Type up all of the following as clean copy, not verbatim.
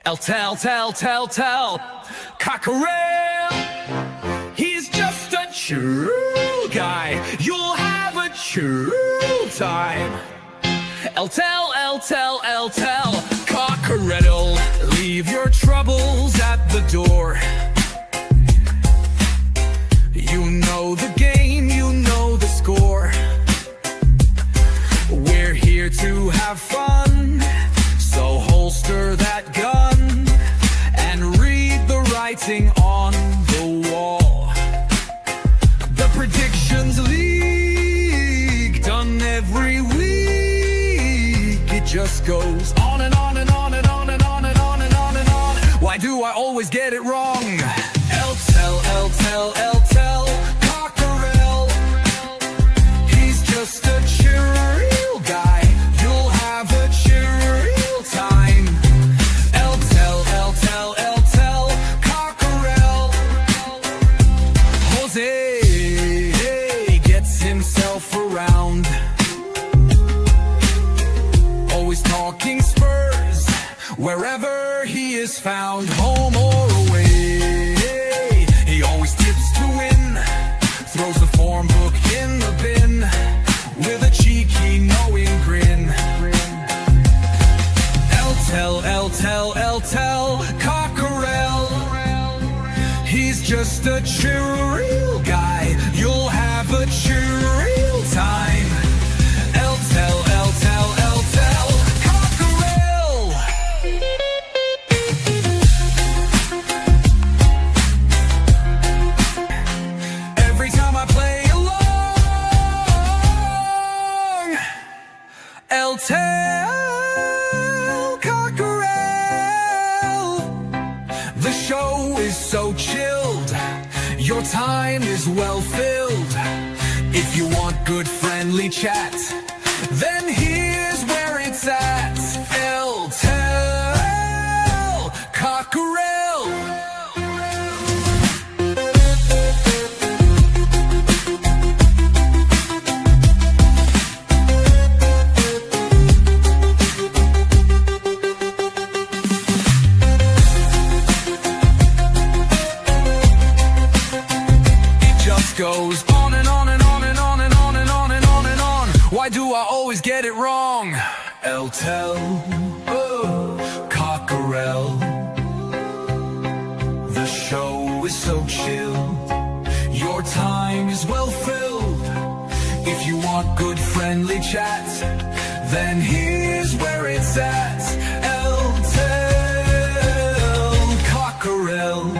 Tell, Cockerel. He's just a chill guy. You'll have a chill time. Tell, Cockerel. Leave your troubles at the door. You know the game, you know the score. We're here to have fun, so holster that gun and read the writing on the wall. The predictions league, done every week. It just goes on and on and on and on and on and on and on and on. Why do I always get it wrong? Tell, Cockerel. He's just a chill guy. You'll have a chill time. Tell, Cockerel. Jose gets himself around, always talking Spurs wherever he is found, home or away. He always tips to win, throws the form book in the bin with a cheeky knowing grin. Tell, Cockerel. He's just a chill guy. You'll have a chill time. Tell, Cockerel. Every time I play along, tell Cockerel. The show is so chilled, your time is well filled. If you want good friendly chat, then here's where it's at. Tell Cockerel. Goes on and on and on and on and on and on and on and on. Why do I always get it wrong? Tell Cockerel. The show is so chill, your time is well filled. If you want good friendly chat, then here's where it's at. Tell Cockerel.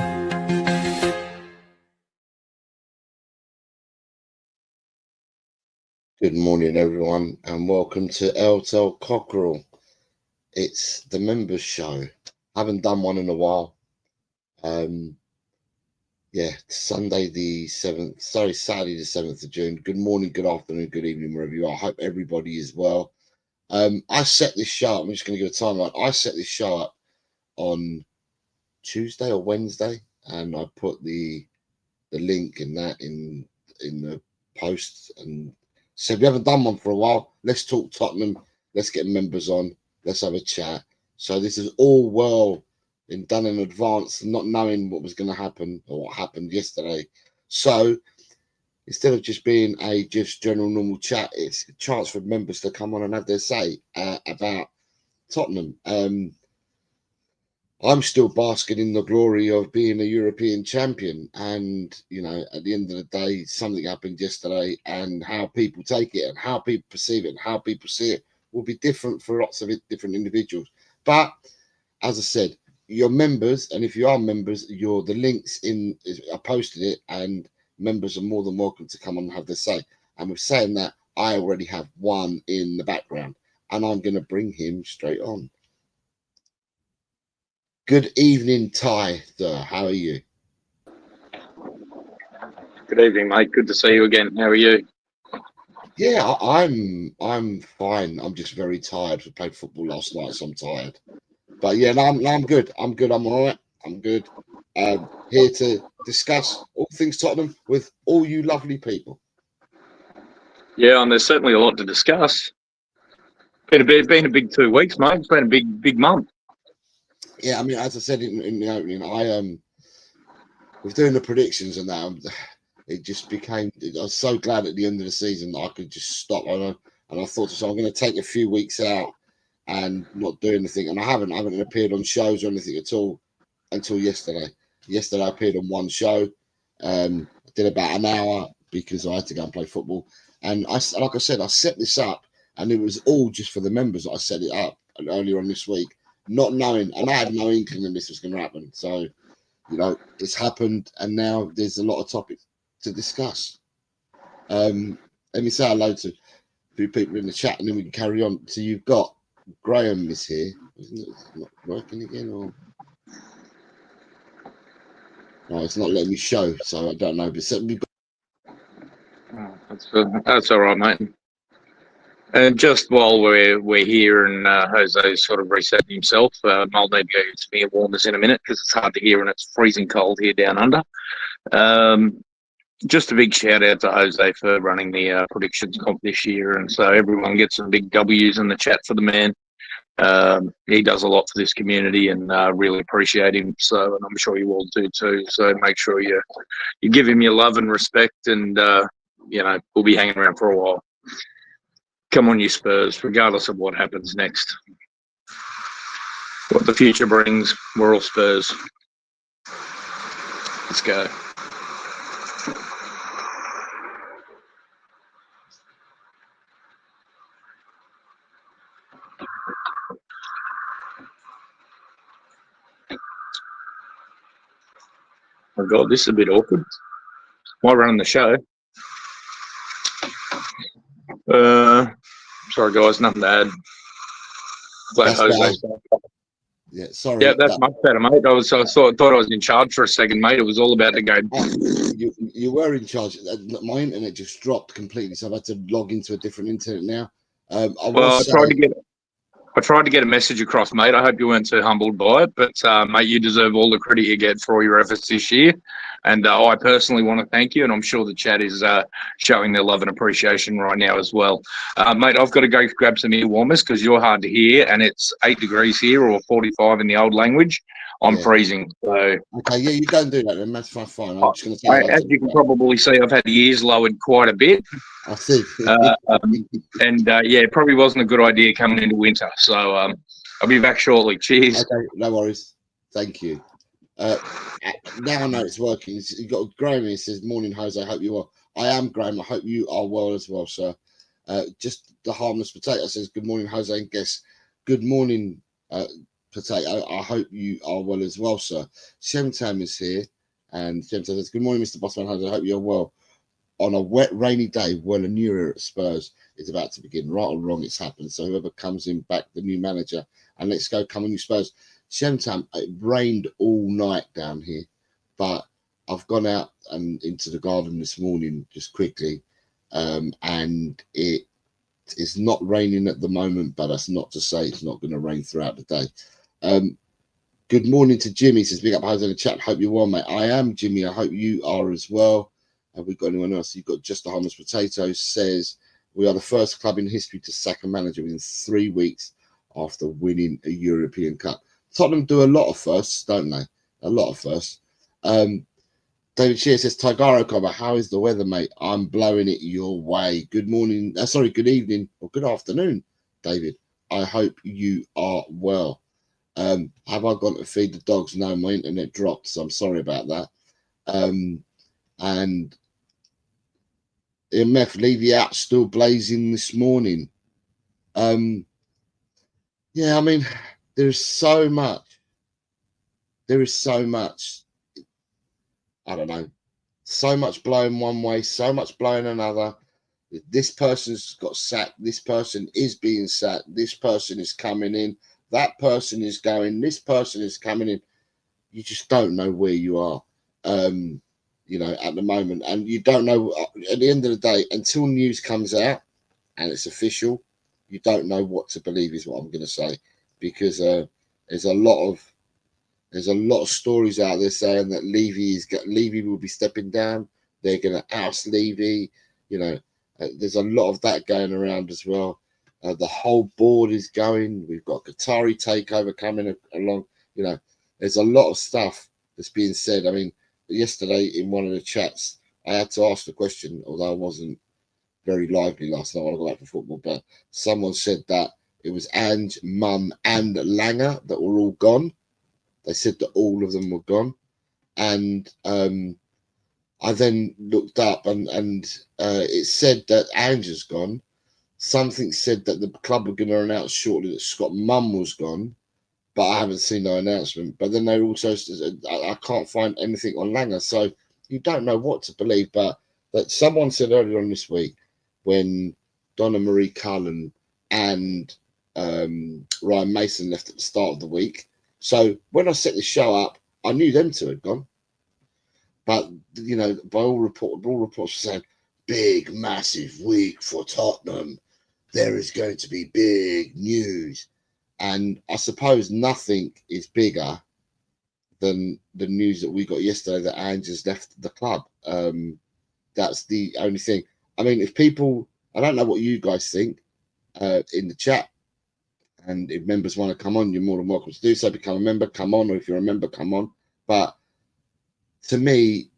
Good morning, everyone, and welcome to Tell Cockerel. It's the members show. I haven't done one in a while. Saturday the 7th of June. Good morning, good afternoon, good evening, wherever you are. I hope everybody is well. I set this show up. I'm just going to give a timeline. I set this show up on Tuesday or Wednesday, and I put the link in that in the post and said we haven't done one for a while. Let's talk Tottenham. Let's get members on. Let's have a chat. So this is all well and done in advance, not knowing what was going to happen or what happened yesterday. So instead of just being a just general normal chat, it's a chance for members to come on and have their say about Tottenham. I'm still basking in the glory of being a European champion, and at the end of the day, something happened yesterday, and how people take it and how people perceive it and how people see it will be different for lots of different individuals. But as I said, you're members, and if you are members, the links I posted it, and members are more than welcome to come on and have their say. And with saying that, I already have one in the background, and I'm going to bring him straight on. Good evening, Ty, sir. How are you? Good evening, mate. Good to see you again. How are you? Yeah, I'm fine. I'm just very tired. We played football last night, so I'm tired. But yeah, no, I'm good. I'm all right. I'm good. Here to discuss all things Tottenham with all you lovely people. Yeah, and there's certainly a lot to discuss. Been a big 2 weeks, mate. It's been a big month. Yeah, I mean, as I said in the opening, with doing the predictions and that, it just became. I was so glad at the end of the season that I could just stop. And I thought, so I'm going to take a few weeks out and not do anything. And I haven't appeared on shows or anything at all until yesterday. Yesterday I appeared on one show. I did about an hour because I had to go and play football. And like I said, I set this up, and it was all just for the members that I set it up earlier on this week, not knowing, and I had no inkling that this was going to happen. So, it's happened, and now there's a lot of topics to discuss. Let me say hello to a few people in the chat, and then we can carry on. So you've got Graham is here. Isn't it not working again, or no? It's not letting me show, so I don't know. But so we've got. That's all right, mate. And just while we're here and Jose's sort of resetting himself, I'll need to go get some ear warmers in a minute because it's hard to hear and it's freezing cold here down under. Just a big shout out to Jose for running the predictions comp this year, and so everyone gets some big W's in the chat for the man. He does a lot for this community, and really appreciate him. So, and I'm sure you all do too. So make sure you give him your love and respect, and we'll be hanging around for a while. Come on, you Spurs, regardless of what happens next. What the future brings, we're all Spurs. Let's go. Oh God, this is a bit awkward. Why running the show? Sorry guys, nothing to add. Glad Jose. Yeah, sorry. Yeah, that's much better, mate. I thought I was in charge for a second, mate. It was all about to go. You were in charge. My internet just dropped completely, so I've had to log into a different internet now. I tried to get a message across, mate. I hope you weren't too humbled by it, but mate, you deserve all the credit you get for all your efforts this year. And I personally want to thank you, and I'm sure the chat is showing their love and appreciation right now as well. Mate, I've got to go grab some ear warmers because you're hard to hear, and it's 8 degrees here, or 45 in the old language. I'm freezing. So okay, yeah, you don't do that then. That's fine. I'm just going to say. As you can probably see, I've had the ears lowered quite a bit. I see. It probably wasn't a good idea coming into winter. So I'll be back shortly. Cheers. Okay, no worries. Thank you. Now I know it's working. You've got Graham here. Says, "Morning, Jose. I hope you are." I am Graham. I hope you are well as well, sir. Just the harmless potato says, "Good morning, Jose and guests." Good morning, potato. I hope you are well as well, sir. Shemtam is here, and Shemtam says, "Good morning, Mr. Bossman Jose. I hope you're well." On a wet, rainy day, well, a new era at Spurs is about to begin. Right or wrong, it's happened. So whoever comes in back, the new manager, and let's go, come on, you Spurs. Shemtam, it rained all night down here, but I've gone out and into the garden this morning just quickly, and it is not raining at the moment, but that's not to say it's not going to rain throughout the day. Good morning to Jimmy. Says, big up, how's in the chat? Hope you're well, mate. I am, Jimmy. I hope you are as well. Have we got anyone else? You've got Just a Harmless Potato. Says, we are the first club in history to sack a manager within 3 weeks after winning a European Cup. Tottenham do a lot of firsts, don't they? A lot of firsts. David Shear says, Tigaro Cobber, how is the weather, mate? I'm blowing it your way. Good morning. Good evening or good afternoon, David. I hope you are well. Have I gone to feed the dogs? No, my internet dropped, so I'm sorry about that. And MF Levy out still blazing this morning. Yeah, I mean, there's so much. There is so much. I don't know. So much blowing one way, so much blowing another. This person's got sacked. This person is being sacked. This person is coming in. That person is going. This person is coming in. You just don't know where you are, at the moment. And you don't know, at the end of the day, until news comes out and it's official, you don't know what to believe is what I'm going to say. Because there's a lot of stories out there saying that Levy will be stepping down. They're going to oust Levy. There's a lot of that going around as well. The whole board is going. We've got Qatari takeover coming along. You know, there's a lot of stuff that's being said. I mean, yesterday in one of the chats, I had to ask the question, although I wasn't very lively last night when I got back from football, but someone said that it was Ange, Mum, and Langer that were all gone. They said that all of them were gone. And I then looked up and it said that Ange has gone. Something said that the club were going to announce shortly that Scott Mum was gone, but I haven't seen no announcement. But then they also said, I can't find anything on Langer. So you don't know what to believe. But that someone said earlier on this week when Donna Marie Cullen and Ryan Mason left at the start of the week. So when I set the show up, I knew them two had gone. But, you know, by all reports were saying, big, massive week for Tottenham. There is going to be big news. And I suppose nothing is bigger than the news that we got yesterday that Ange has left the club. That's the only thing. I mean, if people, I don't know what you guys think in the chat. And if members want to come on, you're more than welcome to do so. Become a member, come on. Or if you're a member, come on. But to me,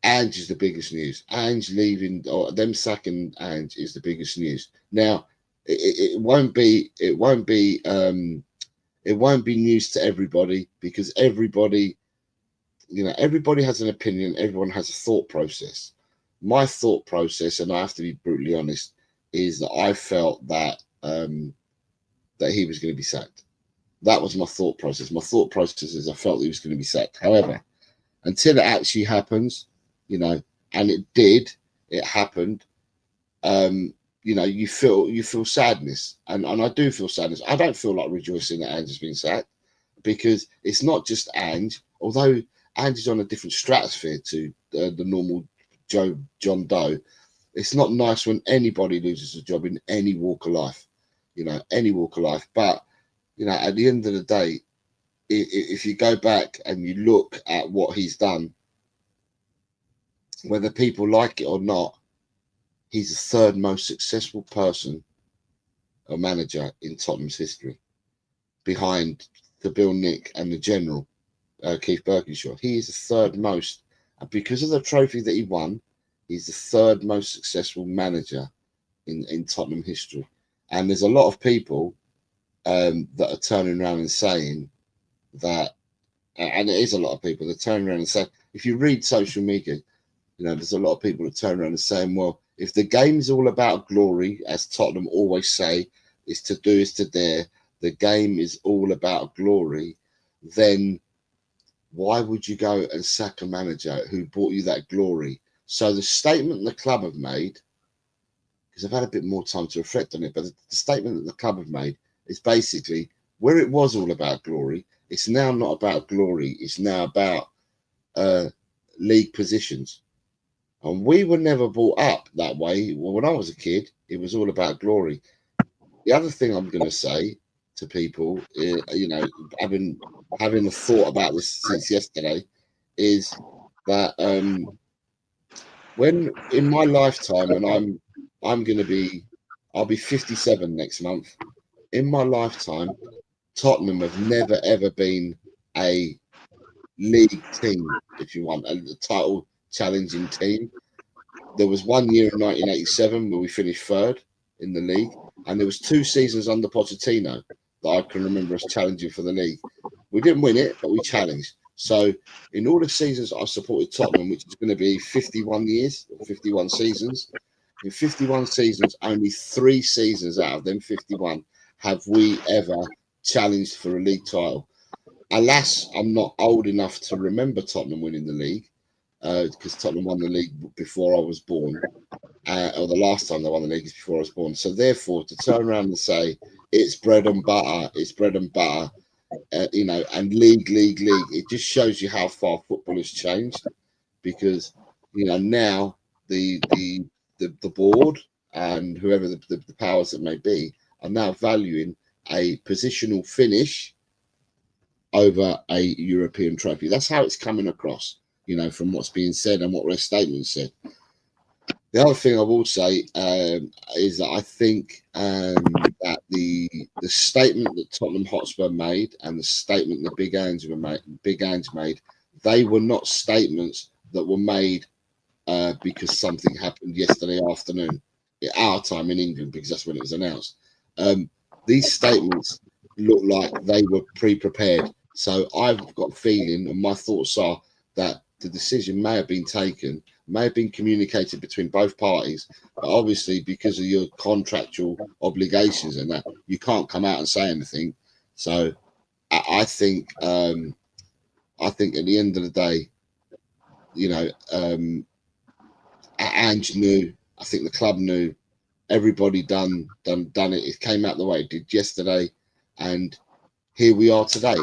Ange is the biggest news. Ange leaving, or them sacking Ange is the biggest news. Now, it won't be news to everybody, because everybody, you know, everybody has an opinion. Everyone has a thought process. My thought process, and I have to be brutally honest, is that I felt that that he was going to be sacked. That was my thought process. My thought process is I felt he was going to be sacked. However, until it actually happens, you know, and it did, it happened. You know, you feel sadness, and I do feel sadness. I don't feel like rejoicing that Ange has been sacked, because it's not just Ange. Although Ange is on a different stratosphere to the normal John Doe, it's not nice when anybody loses a job in any walk of life. You know, any walk of life. But you know, at the end of the day, if you go back and you look at what he's done, whether people like it or not, he's the third most successful person or manager in Tottenham's history, behind the Bill Nick and the General, Keith Birkinshaw. He is the third most, and because of the trophy that he won, he's the third most successful manager in Tottenham history. And there's a lot of people that are turning around and saying that, and it is a lot of people that turn around and say, if you read social media, you know, there's a lot of people that turn around and saying, well, if the game's all about glory, as Tottenham always say, is to do is to dare, the game is all about glory, then why would you go and sack a manager who brought you that glory? So the statement the club have made, because I've had a bit more time to reflect on it, but the statement that the club have made is basically, where it was all about glory, it's now not about glory, it's now about league positions. And we were never brought up that way. Well, when I was a kid, it was all about glory. The other thing I'm going to say to people, you know, having a thought about this since yesterday, is that when in my lifetime, and I'll be 57 next month. In my lifetime, Tottenham have never ever been a league team, if you want, a title challenging team. There was 1 year in 1987 where we finished third in the league, and there was 2 seasons under Pochettino that I can remember us challenging for the league. We didn't win it, but we challenged. So in all the seasons I've supported Tottenham, which is going to be 51 years or 51 seasons, in 51 seasons, only 3 seasons out of them 51 have we ever challenged for a league title. Alas, I'm not old enough to remember Tottenham winning the league, because Tottenham won the league before I was born, or the last time they won the league is before I was born. So therefore, to turn around and say it's bread and butter, you know, and league, it just shows you how far football has changed. Because, you know, now the board and whoever the powers that may be are now valuing a positional finish over a European trophy. That's how it's coming across, you know, from what's being said and what their statement said. The other thing I will say is that I think that the statement that Tottenham Hotspur made and the statement that Big Ange made, they were not statements that were made because something happened yesterday afternoon at our time in England, because that's when it was announced. These statements look like they were pre-prepared. So I've got a feeling, and my thoughts are that the decision may have been taken, may have been communicated between both parties, but obviously because of your contractual obligations and that, you can't come out and say anything. So I think I think at the end of the day, you know, Ange knew. I think the club knew. Everybody done it. It came out the way it did yesterday, and here we are today.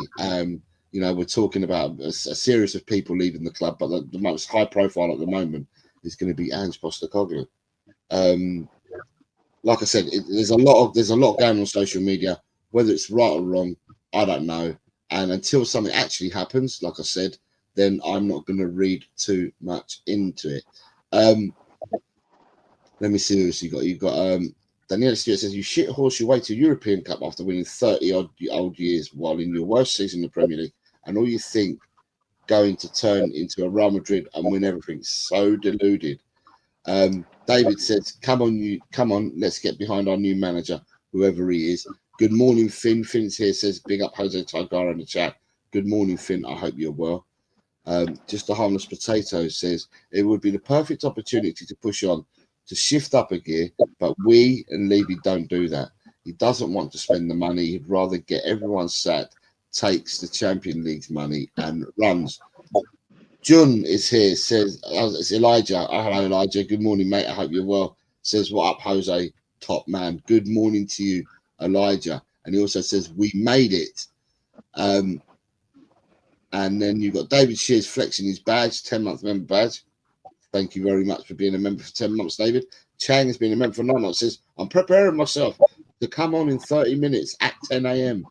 You know, we're talking about a series of people leaving the club, but the most high profile at the moment is going to be Ange Postecoglou. Like I said, there's a lot going on social media. Whether it's right or wrong, I don't know. And until something actually happens, like I said, then I'm not going to read too much into it. Let me see who else you got. You've got Daniela Stewart says, you shit horse your way to European Cup after winning 30 odd years while in your worst season in the Premier League, and all you think going to turn into a Real Madrid and win everything. So deluded. David says, come on, let's get behind our new manager, whoever he is. Good morning, Finn. Finn's here, says, big up Jose Tigara in the chat. Good morning, Finn. I hope you're well. Just a harmless potato says, it would be the perfect opportunity to push on, to shift up a gear, but we and Levy don't do that. He doesn't want to spend the money. He'd rather get everyone sacked, takes the Champions League's money and runs. Jun is here, says, it's Elijah. Oh, hello, Elijah. Good morning, mate. I hope you're well. Says, what up, Jose? Top man. Good morning to you, Elijah. And he also says, we made it. And then you've got David Shears flexing his badge, 10-month member badge. Thank you very much for being a member for 10 months, David. Chang has been a member for 9 months. Says, I'm preparing myself to come on in 30 minutes at 10 a.m.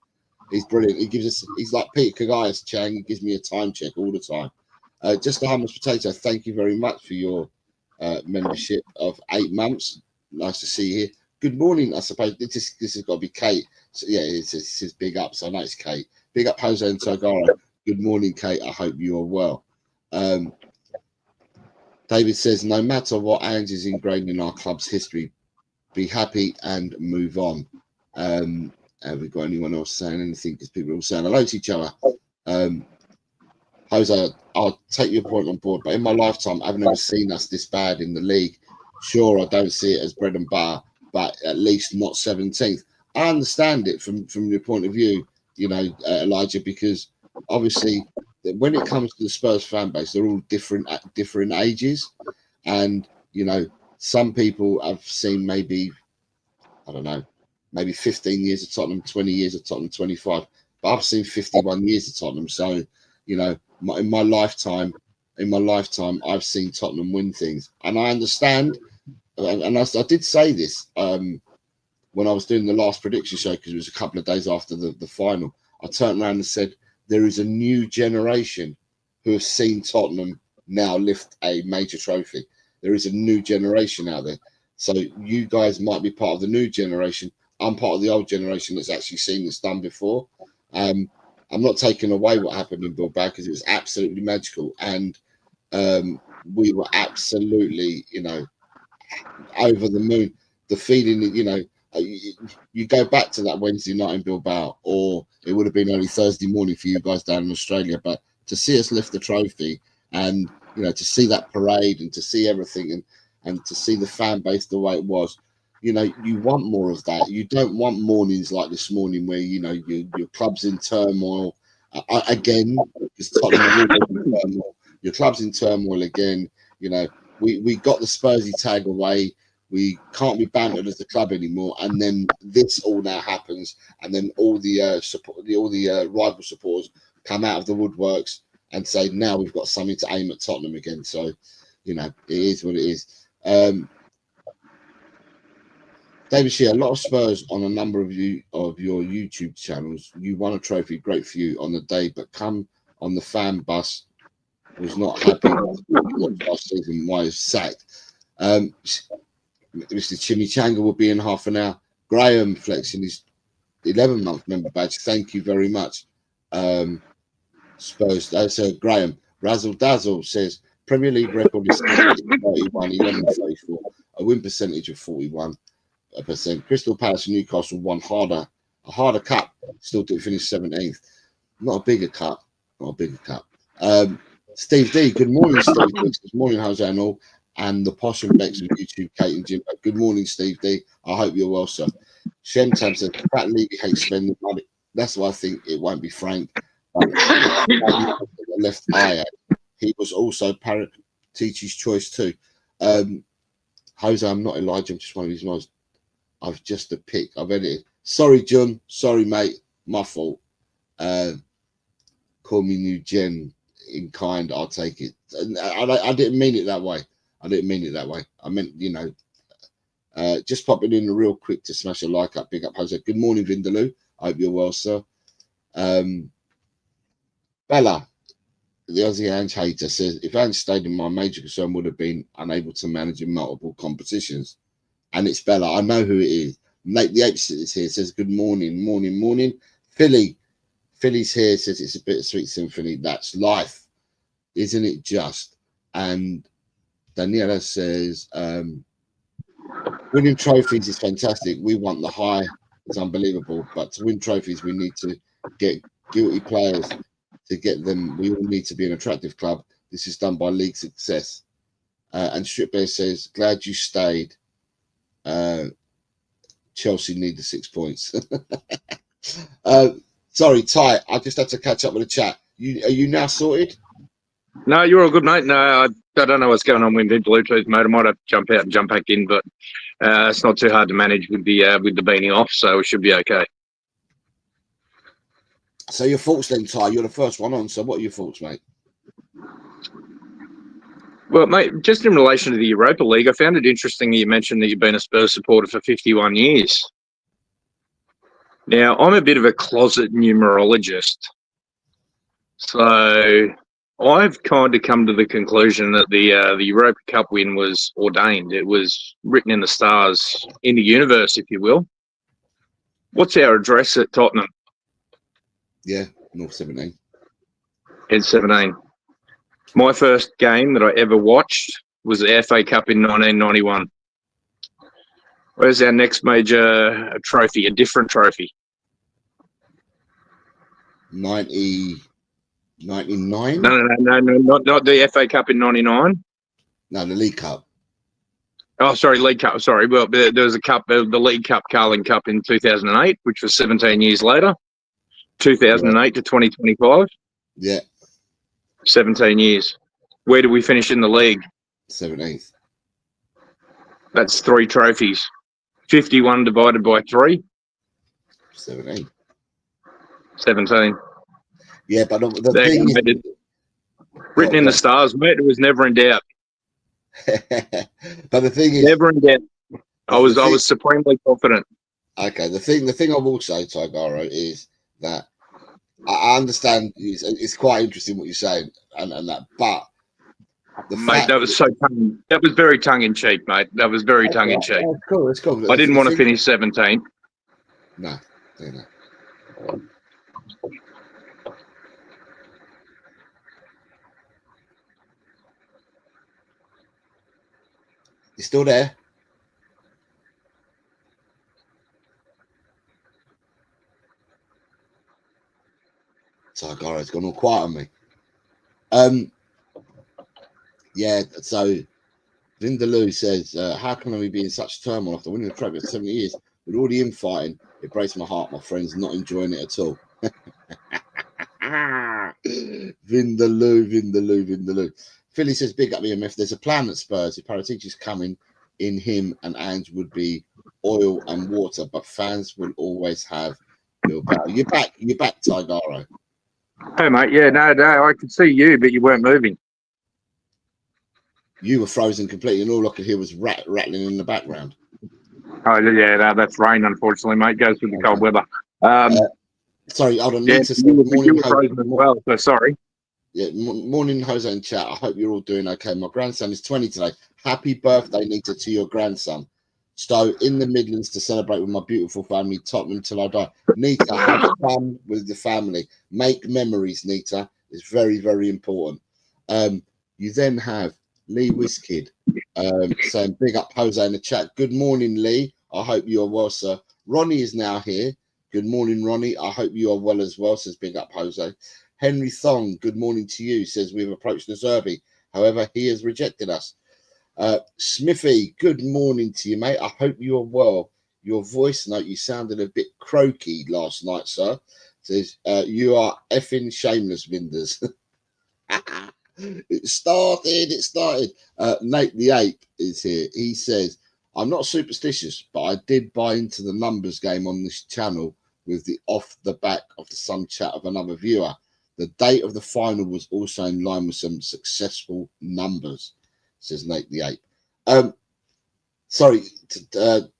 He's brilliant. He gives us, he's like Peter Kagayas, Chang. He gives me a time check all the time. Just a harmless potato, thank you very much for your membership of 8 months. Nice to see you here. Good morning, I suppose. This has got to be Kate. So, yeah, it says big up, so I know it's Kate. Big up, Jose and Togara. Good morning, Kate. I hope you are well. David says, no matter what Ange is ingrained in our club's history, be happy and move on. Have we got anyone else saying anything? Because people are all saying hello to each other. Jose, I'll take your point on board, but in my lifetime, I've never seen us this bad in the league. Sure, I don't see it as bread and butter, but at least not 17th. I understand it from your point of view, you know, Elijah, because obviously when it comes to the Spurs fan base, they're all different at different ages. And, you know, some people have seen maybe, I don't know, maybe 15 years of Tottenham, 20 years of Tottenham, 25. But I've seen 51 years of Tottenham. So, you know, in my lifetime, I've seen Tottenham win things. And I understand, and I did say this when I was doing the last prediction show, because it was a couple of days after the final. I turned around and said, there is a new generation who have seen Tottenham now lift a major trophy. There is a new generation out there. So you guys might be part of the new generation. I'm part of the old generation that's actually seen this done before. I'm not taking away what happened in Bilbao, because it was absolutely magical. And we were absolutely, you know, over the moon. The feeling that, you know, you go back to that Wednesday night in Bilbao, or it would have been only Thursday morning for you guys down in Australia, but to see us lift the trophy, and, you know, to see that parade and to see everything, and to see the fan base the way it was, you know, you want more of that. You don't want mornings like this morning where, you know, your club's in turmoil again, because Tottenham are in turmoil. Your club's in turmoil again. You know, we got the Spursy tag away. We can't be bantered as the club anymore, and then this all now happens, and then all the rival supporters come out of the woodworks and say, now we've got something to aim at Tottenham again. So, you know, it is what it is. David Shear, a lot of Spurs on a number of your YouTube channels. You won a trophy, great for you on the day, but come on the fan bus, was not happy last season, why he was sacked. Mr. Chimichanga will be in half an hour. Graham flexing his 11-month member badge. Thank you very much. Spurs. Graham. Razzle Dazzle says Premier League record is 31, 11, 34. A win percentage of 41%. Crystal Palace and Newcastle won a harder cup. Still didn't finish 17th. Not a bigger cup. Steve D. Good morning, Steve D. Good morning, Jose and all. And the Possum Becks on YouTube, Kate and Jim. Good morning, Steve D. I hope you're well, sir. Shemtab says, that league hates spending money. That's why I think it won't be Frank. Left eye at. He was also Paratici's choice too. Jose, I'm not Elijah. I'm just one of his most. I've just a pick. I've edited. Sorry, John. Sorry, mate. My fault. Call me New Gen in kind. I'll take it. I didn't mean it that way. I meant, just popping in real quick to smash a like up. Big up, Jose. Good morning, Vindaloo. I hope you're well, sir. Bella, the Aussie Ange hater, says, if Ange stayed in, my major concern would have been unable to manage in multiple competitions. And it's Bella. I know who it is. Nate the Ape is here, says, good morning. Philly's here, says, it's a bittersweet symphony. That's life. Isn't it just? And Daniela says, winning trophies is fantastic. We want the high. It's unbelievable. But to win trophies, we need to get guilty players. To get them, we all need to be an attractive club. This is done by league success. And Strip Bear says, glad you stayed. Chelsea need the 6 points. Sorry, Ty, I just had to catch up with the chat. Are you now sorted? No, you're all good, mate. No, I don't know what's going on with Bluetooth, mate. I might have to jump out and jump back in, but it's not too hard to manage with the beanie off, so it should be okay. So your thoughts then, Ty? You're the first one on. So what are your thoughts, mate? Well, mate, just in relation to the Europa League, I found it interesting that you mentioned that you've been a Spurs supporter for 51 years. Now, I'm a bit of a closet numerologist. So I've kind of come to the conclusion that the Europa Cup win was ordained. It was written in the stars, in the universe, if you will. What's our address at Tottenham? Yeah, North 17. Head 17. My first game that I ever watched was the FA Cup in 1991. Where's our next major trophy? A different trophy. 99? No, not the FA Cup in 99. No, the League Cup. Oh, sorry, League Cup. Sorry. Well, there was a cup, the League Cup, Carling Cup in 2008, which was 17 years later. 2008 to 2025. Yeah. 17 years. Where did we finish in the league? 17th. That's 3 trophies. 51 divided by 3. 17. 17. Yeah, but the thing is, written in the stars, mate. It was never in doubt. But the thing is, never in doubt. I was supremely confident. Okay, the thing I will say, Tigaro, is that I understand it's quite interesting what you're saying and that, but mate, that was very tongue in cheek, mate. That was very tongue in cheek. It's cool. It's cool. I didn't want to finish 17th. No. You still there? Tigara's gone all quiet on me. Yeah, so Vindaloo says, how can we be in such turmoil after winning the trophy for 70 years? With all the infighting, it breaks my heart, my friends, not enjoying it at all. Vindaloo. Philly says, big up EMF. There's a plan at Spurs. If Paratici's coming in, him and Ange would be oil and water, but fans will always have Bilbao. You're back, Tigaro. Hey, mate. Yeah, no, I could see you, but you weren't moving. You were frozen completely, and all I could hear was rattling in the background. Oh, yeah, no, that's rain, unfortunately, mate. Goes with the cold weather. Sorry, hold on. Yeah, you were frozen as well, so sorry. Yeah, morning, Jose and chat. I hope you're all doing okay. My grandson is 20 today. Happy birthday, Nita, to your grandson. So in the Midlands to celebrate with my beautiful family, Tottenham till I die. Nita, have fun with the family. Make memories, Nita. It's very, very important. You then have Lee Whiskid saying big up Jose in the chat. Good morning, Lee. I hope you are well, sir. Ronnie is now here. Good morning, Ronnie. I hope you are well as well, says big up Jose. Henry Thong, good morning to you, says we've approached the Zerbi. However, he has rejected us. Smithy, good morning to you, mate. I hope you are well. Your voice note, you sounded a bit croaky last night, sir. Says you are effing shameless, Winders. It started. Nate the Ape is here. He says, I'm not superstitious, but I did buy into the numbers game on this channel with the off the back of the some chat of another viewer. The date of the final was also in line with some successful numbers, says Nate the Ape. Sorry,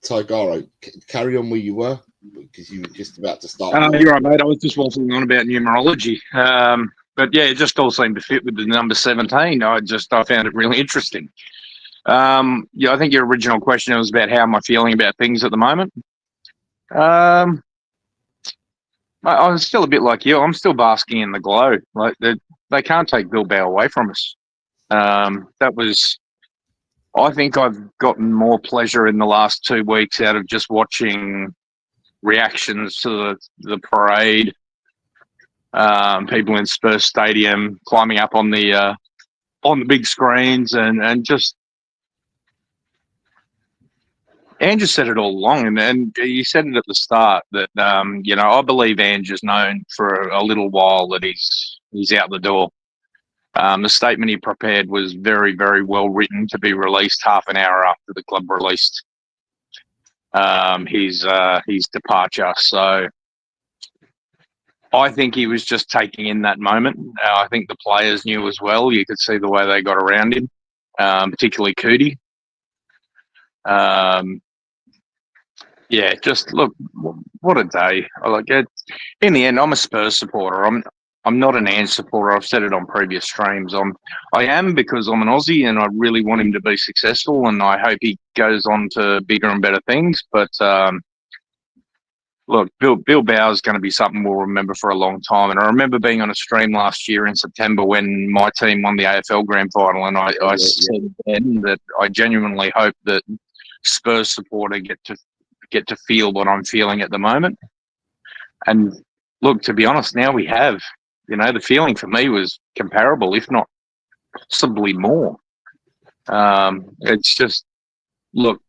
Tigaro, carry on where you were, because you were just about to start. You're right, mate. I was just waffling on about numerology. But yeah, it just all seemed to fit with the number 17. I found it really interesting. Yeah, I think your original question was about how am I feeling about things at the moment. I was still a bit like you. I'm still basking in the glow. Like they can't take Bilbao away from us. I think I've gotten more pleasure in the last 2 weeks out of just watching reactions to the parade. People in Spurs Stadium climbing up on the big screens and just. Andrew said it all along, and you said it at the start that I believe Andrew's known for a little while that he's out the door. The statement he prepared was very, very well written to be released half an hour after the club released his departure. So I think he was just taking in that moment. I think the players knew as well. You could see the way they got around him, particularly Cootie. Yeah, just look, what a day! In the end, I'm a Spurs supporter. I'm not an Ange supporter. I've said it on previous streams. I am because I'm an Aussie and I really want him to be successful, and I hope he goes on to bigger and better things. But look, Bilbao is going to be something we'll remember for a long time. And I remember being on a stream last year in September when my team won the AFL Grand Final, and I said then that I genuinely hope that Spurs supporter get to feel what I'm feeling at the moment. And look, to be honest, now we have. The feeling for me was comparable, if not possibly more. It's just, look,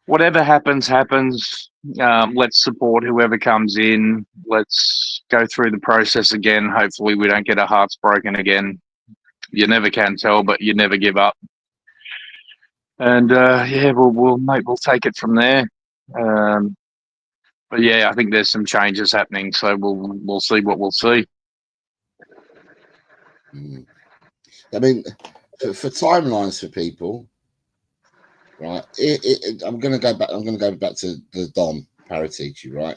whatever happens. Let's support whoever comes in. Let's go through the process again. Hopefully we don't get our hearts broken again. You never can tell, but you never give up. And we'll take it from there. But yeah, I think there's some changes happening, so we'll see what we'll see. I mean, for timelines for people, right? I'm going to go back. I'm going to go back to the Don Paratici, right?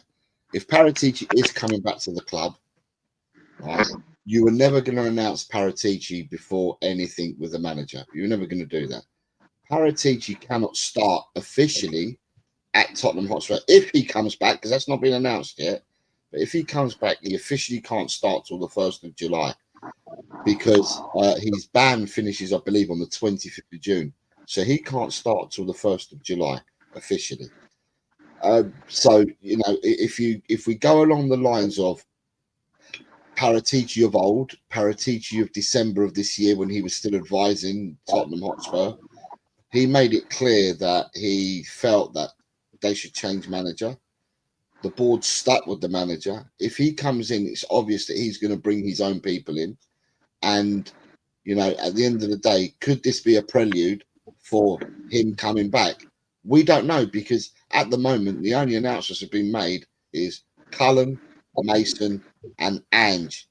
If Paratici is coming back to the club, right, you were never going to announce Paratici before anything with the manager. You were never going to do that. Paratici cannot start officially at Tottenham Hotspur if he comes back, because that's not been announced yet. But if he comes back, he officially can't start till the 1st of July because his ban finishes, I believe, on the 25th of June. So he can't start till the 1st of July officially. So, if we go along the lines of Paratici of old, Paratici of December of this year when he was still advising Tottenham Hotspur, he made it clear that he felt that they should change manager. The board stuck with the manager. If he comes in, it's obvious that he's going to bring his own people in. And, at the end of the day, could this be a prelude for him coming back? We don't know, because at the moment, the only announcements that have been made is Cullen, Mason, and Ange.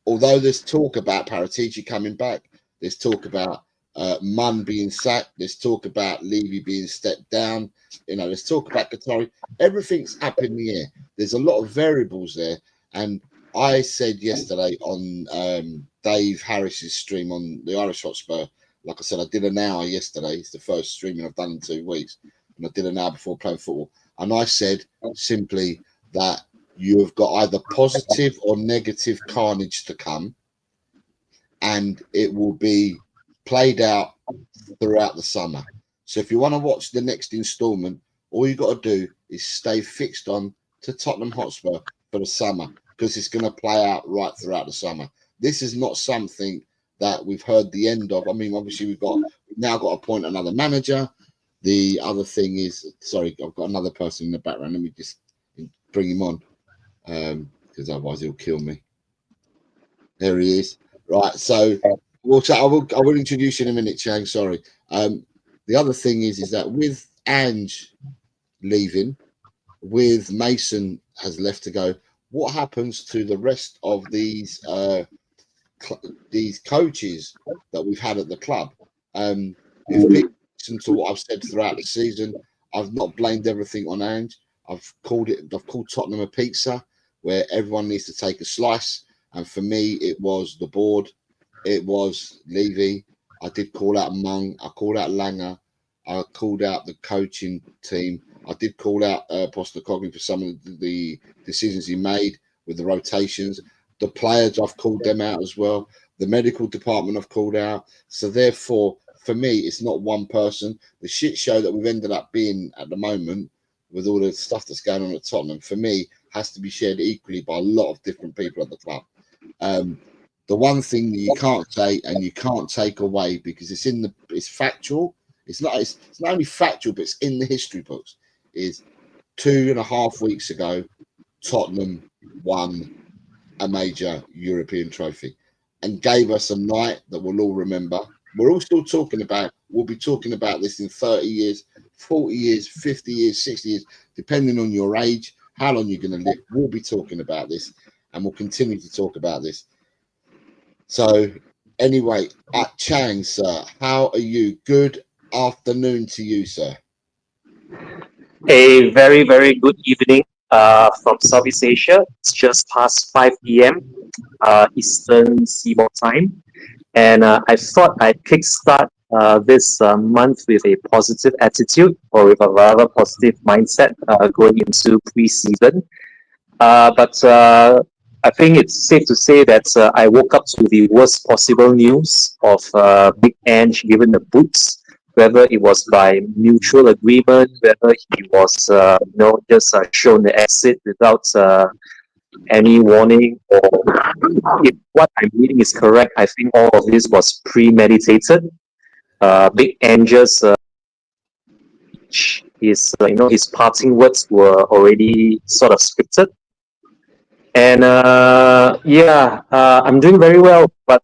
Although there's talk about Paratici coming back, there's talk about Munn being sacked. There's talk about Levy being stepped down. There's talk about Qatari. Everything's up in the air. There's a lot of variables there, and I said yesterday on Dave Harris's stream on the Irish Hotspur, like I said, I did an hour yesterday. It's the first streaming I've done in 2 weeks, and I did an hour before playing football. And I said simply that you have got either positive or negative carnage to come, and it will be played out throughout the summer. So if you want to watch the next instalment, all you got to do is stay fixed on to Tottenham Hotspur for the summer, because it's going to play out right throughout the summer. This is not something that we've heard the end of. I mean, obviously we've now got to appoint another manager. The other thing is, sorry, I've got another person in the background. Let me just bring him on, because otherwise he'll kill me. There he is. Right, so I will introduce you in a minute, Chang. Sorry. The other thing is that with Ange leaving, with Mason has left to go, what happens to the rest of these coaches that we've had at the club? If people listen to what I've said throughout the season, I've not blamed everything on Ange. I've called Tottenham a pizza where everyone needs to take a slice. And for me, it was the board, it was Levy. I did call out Mung, I called out Langer, I called out the coaching team. I did call out Postecoglou for some of the decisions he made with the rotations. The players, I've called them out as well. The medical department, I've called out. So therefore, for me, it's not one person. The shit show that we've ended up being at the moment, with all the stuff that's going on at Tottenham, for me, has to be shared equally by a lot of different people at the club. The one thing that you can't say and you can't take away, because it's factual. It's not only factual, but it's in the history books. Is 2.5 weeks ago, Tottenham won a major European trophy and gave us a night that we'll all remember. We're all still talking about. We'll be talking about this in 30 years, 40 years, 50 years, 60 years, depending on your age, how long you're going to live. We'll be talking about this, and we'll continue to talk about this. So, anyway, at Chang, sir, how are you? Good afternoon to you, sir. A very, very good evening from Southeast Asia. It's just past 5 p.m. Eastern Seaboard time. And I thought I'd kickstart this month with a positive attitude, or with a rather positive mindset going into pre-season. But I think it's safe to say that I woke up to the worst possible news of Big Ange given the boots, whether it was by mutual agreement, whether he was, just shown the exit without any warning, or if what I'm reading is correct. I think all of this was premeditated. Big Ange's his parting words were already sort of scripted. And I'm doing very well, but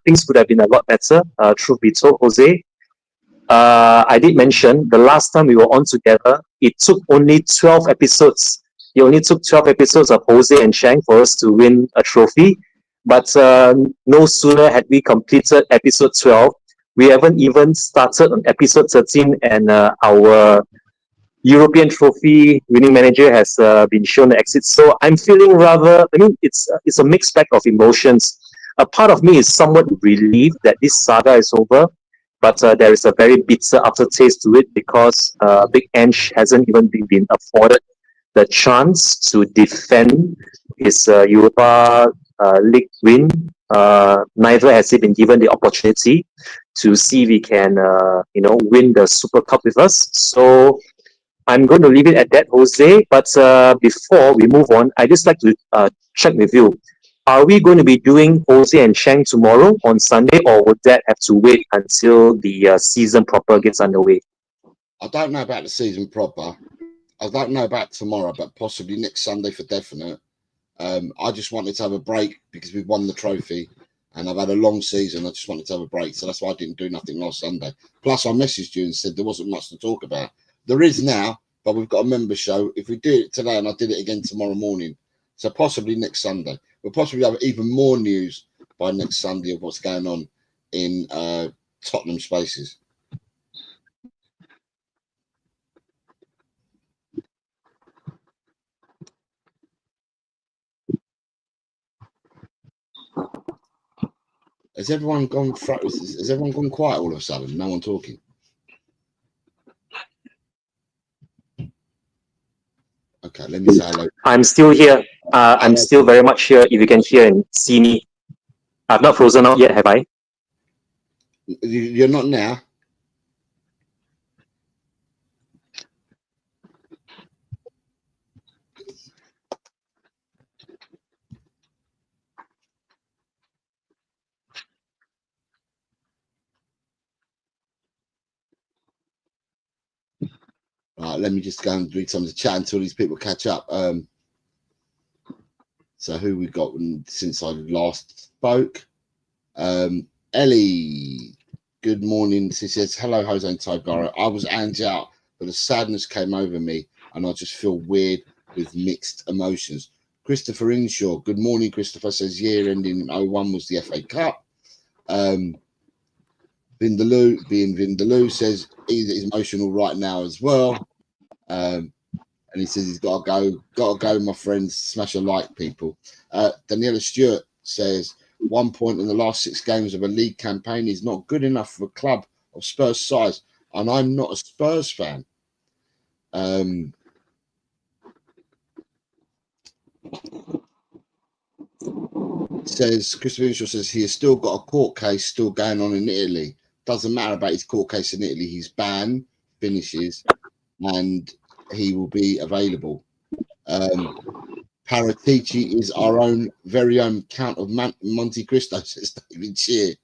things could have been a lot better. Truth be told, Jose, I did mention the last time we were on together, it took only 12 episodes. It only took 12 episodes of Jose and Shang for us to win a trophy. But no sooner had we completed episode 12, we haven't even started on episode 13, and our European trophy winning manager has been shown the exit. So I'm feeling rather, it's a mixed bag of emotions. A part of me is somewhat relieved that this saga is over, but there is a very bitter aftertaste to it, because Big Ange hasn't even been afforded the chance to defend his Europa League win. Neither has he been given the opportunity to see if he can, win the Super Cup with us. So I'm going to leave it at that, Jose. But before we move on, I'd just like to check with you. Are we going to be doing Jose and Shang tomorrow on Sunday, or would that have to wait until the season proper gets underway? I don't know about the season proper. I don't know about tomorrow, but possibly next Sunday for definite. I just wanted to have a break because we've won the trophy, and I've had a long season. I just wanted to have a break, so that's why I didn't do nothing last Sunday. Plus, I messaged you and said there wasn't much to talk about. There is now, but we've got a member show. If we do it today, and I did it again tomorrow morning, so possibly next Sunday, we'll possibly have even more news by next Sunday of what's going on in Tottenham spaces. Has everyone gone? Has everyone gone quiet all of a sudden? No one talking. Okay, let me say hello. I'm still here. I'm still very much here. If you can hear and see me, I've not frozen out yet, have I? You're not now. Right, let me just go and read some of the chat until these people catch up. So who we got since I last spoke? Ellie, good morning. She says, hello, Jose and Tigara. I was Ange out, but a sadness came over me and I just feel weird with mixed emotions. Christopher Inshaw, good morning. Christopher says year ending 01 was the FA Cup. Vindaloo says he's emotional right now as well. And he says he's got to go, my friends. Smash a like, people. Daniela Stewart says 1 point in the last 6 games of a league campaign is not good enough for a club of Spurs size, and I'm not a Spurs fan. Says Christopher Inshaw says he has still got a court case still going on in Italy. Doesn't matter about his court case in Italy. His ban finishes, and he will be available. Paratici is our very own Count of Monte Cristo, says David Shear.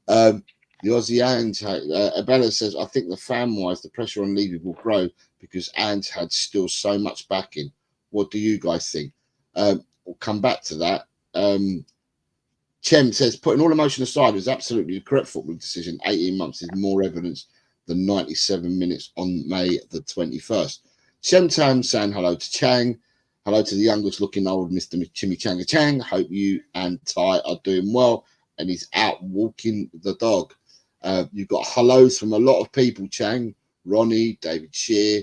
The Aussie Ange, Abella says, I think the fan-wise, the pressure on Levy will grow because Ange had still so much backing. What do you guys think? We'll come back to that. Chem says, putting all emotion aside, it was absolutely the correct football decision. 18 months is more evidence than 97 minutes on May the 21st. Shem Tam saying hello to Chang. Hello to the youngest looking old Mr. Chimichanga Chang. Hope you and Ty are doing well. And he's out walking the dog. You've got hellos from a lot of people, Chang. Ronnie, David Shear,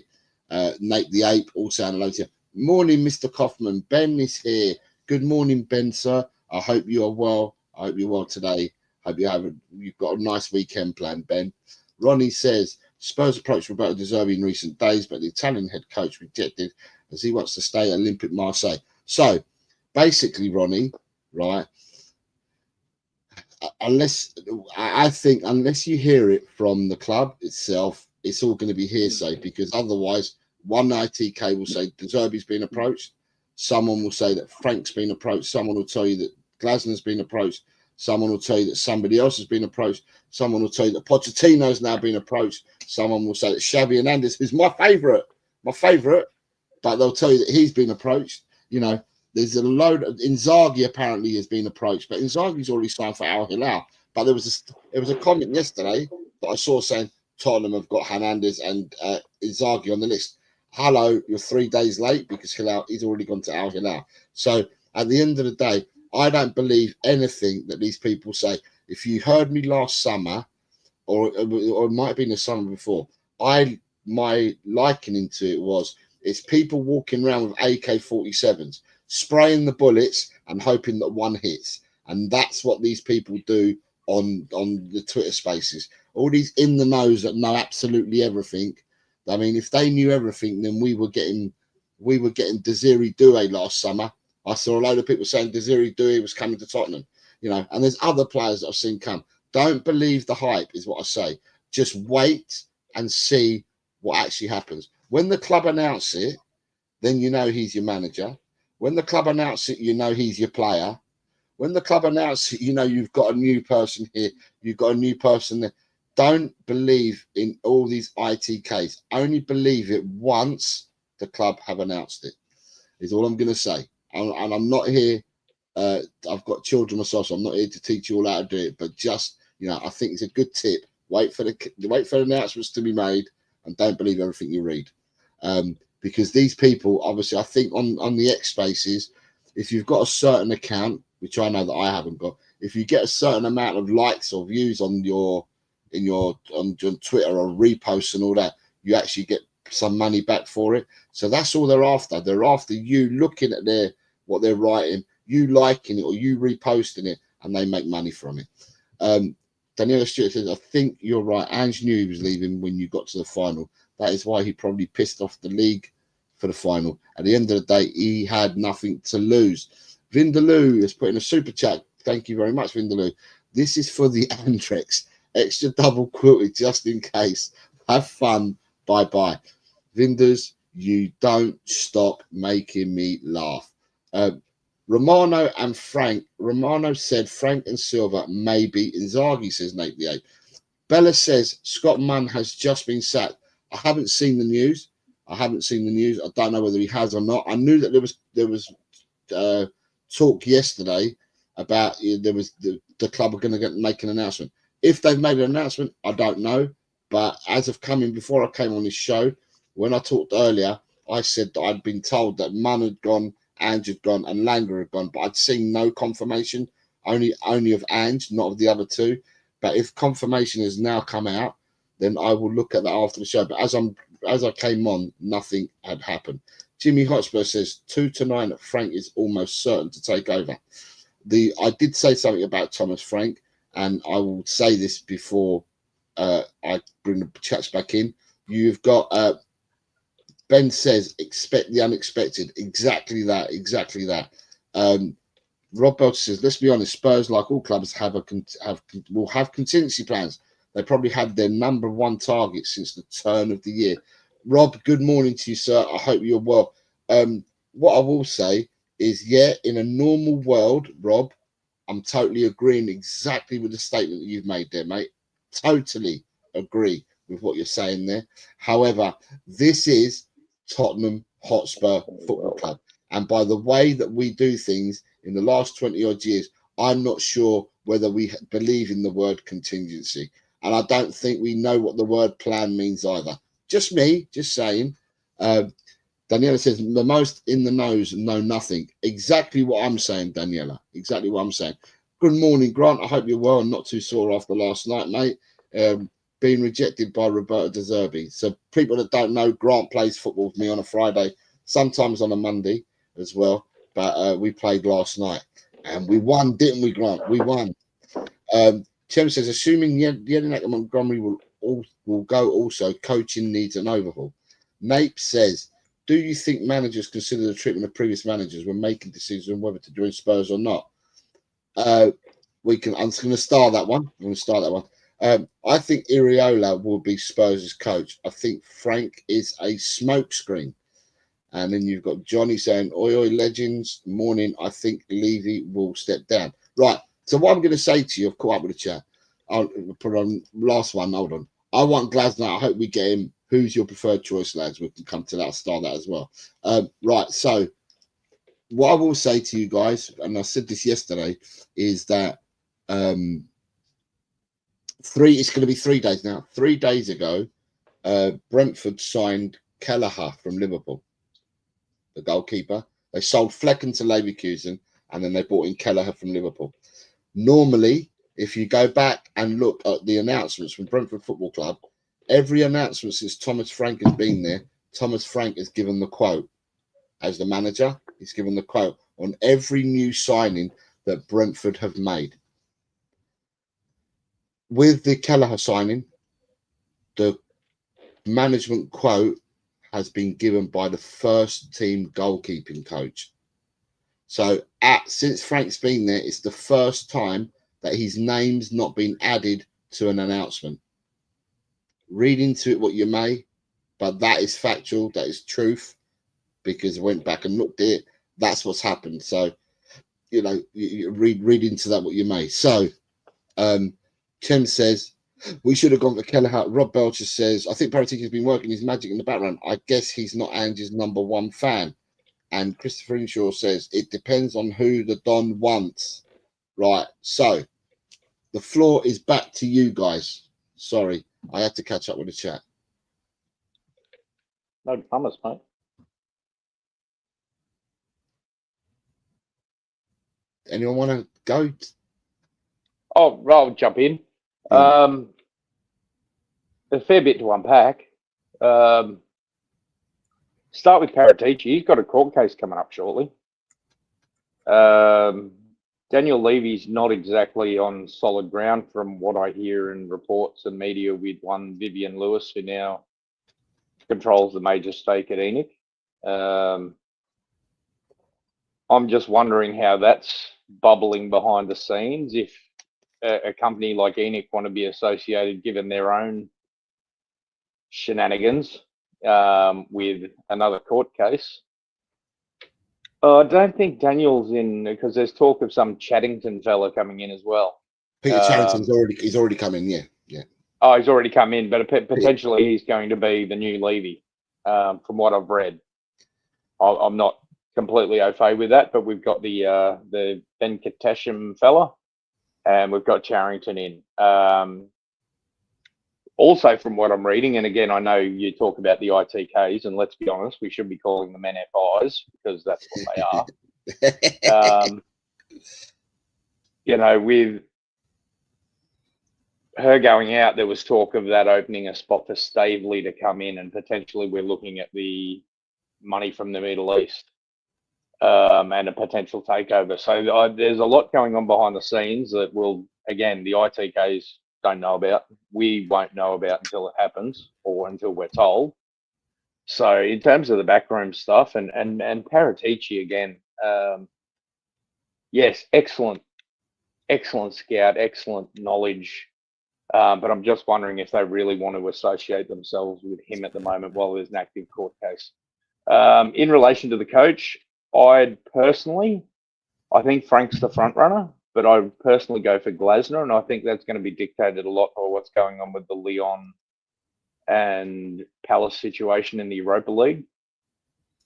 Nate the Ape, all saying hello to you. Morning, Mr. Kaufman. Ben is here. Good morning, Ben, sir. I hope you are well. I hope you're well today. Hope you've got a nice weekend planned, Ben. Ronnie says, Spurs approached Roberto De Zerbi in recent days, but the Italian head coach rejected as he wants to stay at Olympique Marseille. So, basically, Ronnie, right, unless you hear it from the club itself, it's all going to be hearsay, because otherwise, one ITK will say De Zerbi's been approached, someone will say that Frank's been approached, someone will tell you that Glasner's been approached, someone will tell you that somebody else has been approached, someone will tell you that Pochettino's now been approached, someone will say that Xavi Hernandez, who's my favourite, but they'll tell you that he's been approached. You know, there's a load of Inzaghi apparently has been approached, but Inzaghi's already signed for Al Hilal. But there was a comment yesterday that I saw saying Tottenham have got Hernandez and Inzaghi on the list. Hello, you're 3 days late because he's already gone to Al Hilal. So at the end of the day, I don't believe anything that these people say. If you heard me last summer, or it might have been the summer before, my likening to it was it's people walking around with AK-47s, spraying the bullets and hoping that one hits. And that's what these people do on the Twitter spaces. All these in the knows that know absolutely everything. I mean, if they knew everything, then we were getting Desiree Doué last summer. I saw a load of people saying Desiree Doué was coming to Tottenham, you know, and there's other players that I've seen come. Don't believe the hype is what I say. Just wait and see what actually happens. When the club announce it, then you know he's your manager. When the club announce it, you know he's your player. When the club announce it, you know you've got a new person here. You've got a new person there. Don't believe in all these ITKs. Only believe it once the club have announced it, is all I'm going to say. And I'm not here. I've got children myself, so I'm not here to teach you all how to do it. But just, you know, I think it's a good tip. Wait for the announcements to be made, and don't believe everything you read. Because these people, obviously, I think on the X Spaces, if you've got a certain account, which I know that I haven't got, if you get a certain amount of likes or views on your Twitter or reposts and all that, you actually get some money back for it. So that's all they're after. They're after you looking at what they're writing, you liking it or you reposting it, and they make money from it. Daniela Stewart says, I think you're right. Ange knew he was leaving when you got to the final. That is why he probably pissed off the league for the final. At the end of the day, he had nothing to lose. Vindaloo has put in a super chat. Thank you very much, Vindaloo. This is for the Andrex. Extra double quilted just in case. Have fun. Bye-bye. Vinders, you don't stop making me laugh. Romano and Frank. Romano said Frank and Silva may be Inzaghi, says Nate the 8. Bella says Scott Munn has just been sacked. I haven't seen the news. I don't know whether he has or not. I knew that there was talk yesterday about there was the club are going to make an announcement. If they've made an announcement, I don't know. But as of before I came on this show, when I talked earlier, I said that I'd been told that Munn had gone, Ange had gone, and Langer had gone, but I'd seen no confirmation, only of Ange, not of the other two. But if confirmation has now come out, then I will look at that after the show. But as I came on, nothing had happened. Jimmy Hotspur says 2-9. Frank is almost certain to take over. I did say something about Thomas Frank, and I will say this before I bring the chats back in. You've got Ben says expect the unexpected. Exactly that. Rob Belcher says, let's be honest, Spurs, like all clubs, will have contingency plans. They probably had their number one target since the turn of the year. Rob, good morning to you, sir. I hope you're well. What I will say is, in a normal world, Rob, I'm totally agreeing exactly with the statement that you've made there, mate. Totally agree with what you're saying there. However, this is Tottenham Hotspur Football Club. And by the way that we do things in the last 20 odd years, I'm not sure whether we believe in the word contingency. And I don't think we know what the word plan means either. Just me, just saying. Daniela says, the most in the nose know nothing. Exactly what I'm saying, Daniela. Exactly what I'm saying. Good morning, Grant. I hope you're well and not too sore after last night, mate. Being rejected by Roberto De Zerbi. So people that don't know, Grant plays football with me on a Friday, sometimes on a Monday as well. But we played last night. And we won, didn't we, Grant? We won. Tim says, assuming Jedinak and Montgomery will go also, coaching needs an overhaul. Nape says, do you think managers consider the treatment of previous managers when making decisions on whether to join Spurs or not? I'm going to start that one. I think Iriola will be Spurs' coach. I think Frank is a smokescreen. And then you've got Johnny saying, oi, oi, legends, morning. I think Levy will step down. Right. So what I'm going to say to you, I've caught up with the chat. I'll put on last one. Hold on. I want Glasner. I hope we get him. Who's your preferred choice, lads? We can come to that. I'll start that as well. Right. So what I will say to you guys, and I said this yesterday, is that it's going to be 3 days now. 3 days ago, Brentford signed Kelleher from Liverpool, the goalkeeper. They sold Flecken to Leverkusen, and then they bought in Kelleher from Liverpool. Normally, if you go back and look at the announcements from Brentford Football Club, every announcement since Thomas Frank has been there, Thomas Frank has given the quote. As the manager, he's given the quote on every new signing that Brentford have made. With the Kelleher signing, the management quote has been given by the first team goalkeeping coach. So since Frank's been there, it's the first time that his name's not been added to an announcement. Read into it what you may, but that is factual, that is truth, because I went back and looked at it. That's what's happened. So, you read into that what you may. So, Tim says, we should have gone for Kelleher. Rob Belcher says, I think Paratici has been working his magic in the background. I guess he's not Ange's number one fan. And Christopher Inshaw says, it depends on who the Don wants. Right. So, the floor is back to you guys. Sorry, I had to catch up with the chat. No promise, mate. Anyone want to go? Oh, I'll jump in. Yeah. A fair bit to unpack. Start with Paratici. He's got a court case coming up shortly. De Daniel Levy's not exactly on solid ground from what I hear in reports and media with one Vivian Lewis, who now controls the major stake at ENIC. I'm just wondering how that's bubbling behind the scenes. If a company like ENIC want to be associated, given their own shenanigans with another court case. I don't think Daniel's in, because there's talk of some Chaddington fella coming in as well. Peter Charrington's already come in. Yeah. Oh, he's already come in, but potentially he's going to be the new Levy, from what I've read. I'm not completely au fait with that, but we've got the Venkatesham fella, and we've got Charrington in. Also, from what I'm reading, and again, I know you talk about the ITKs, and let's be honest, we should be calling them NFIs because that's what they are. You know, with her going out, there was talk of that opening a spot for Stavely to come in, and potentially we're looking at the money from the Middle East and a potential takeover. So there's a lot going on behind the scenes that will, again, the ITKs don't know about. We won't know about until it happens or until we're told. So in terms of the backroom stuff and Paratici again, yes, excellent scout, excellent knowledge. But I'm just wondering if they really want to associate themselves with him at the moment while there's an active court case. In relation to the coach, I think Frank's the front runner, but I personally go for Glasner, and I think that's going to be dictated a lot by what's going on with the Lyon and Palace situation in the Europa League.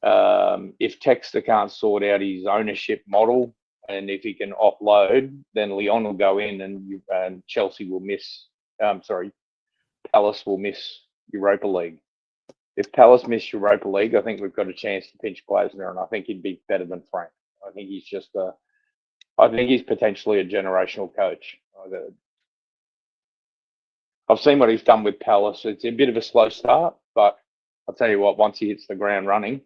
If Textor can't sort out his ownership model, and if he can offload, then Lyon will go in, and Chelsea will miss. Palace will miss Europa League. If Palace miss Europa League, I think we've got a chance to pinch Glasner, and I think he'd be better than Frank. I think he's potentially a generational coach. I've seen what he's done with Palace. It's a bit of a slow start, but I'll tell you what, once he hits the ground running,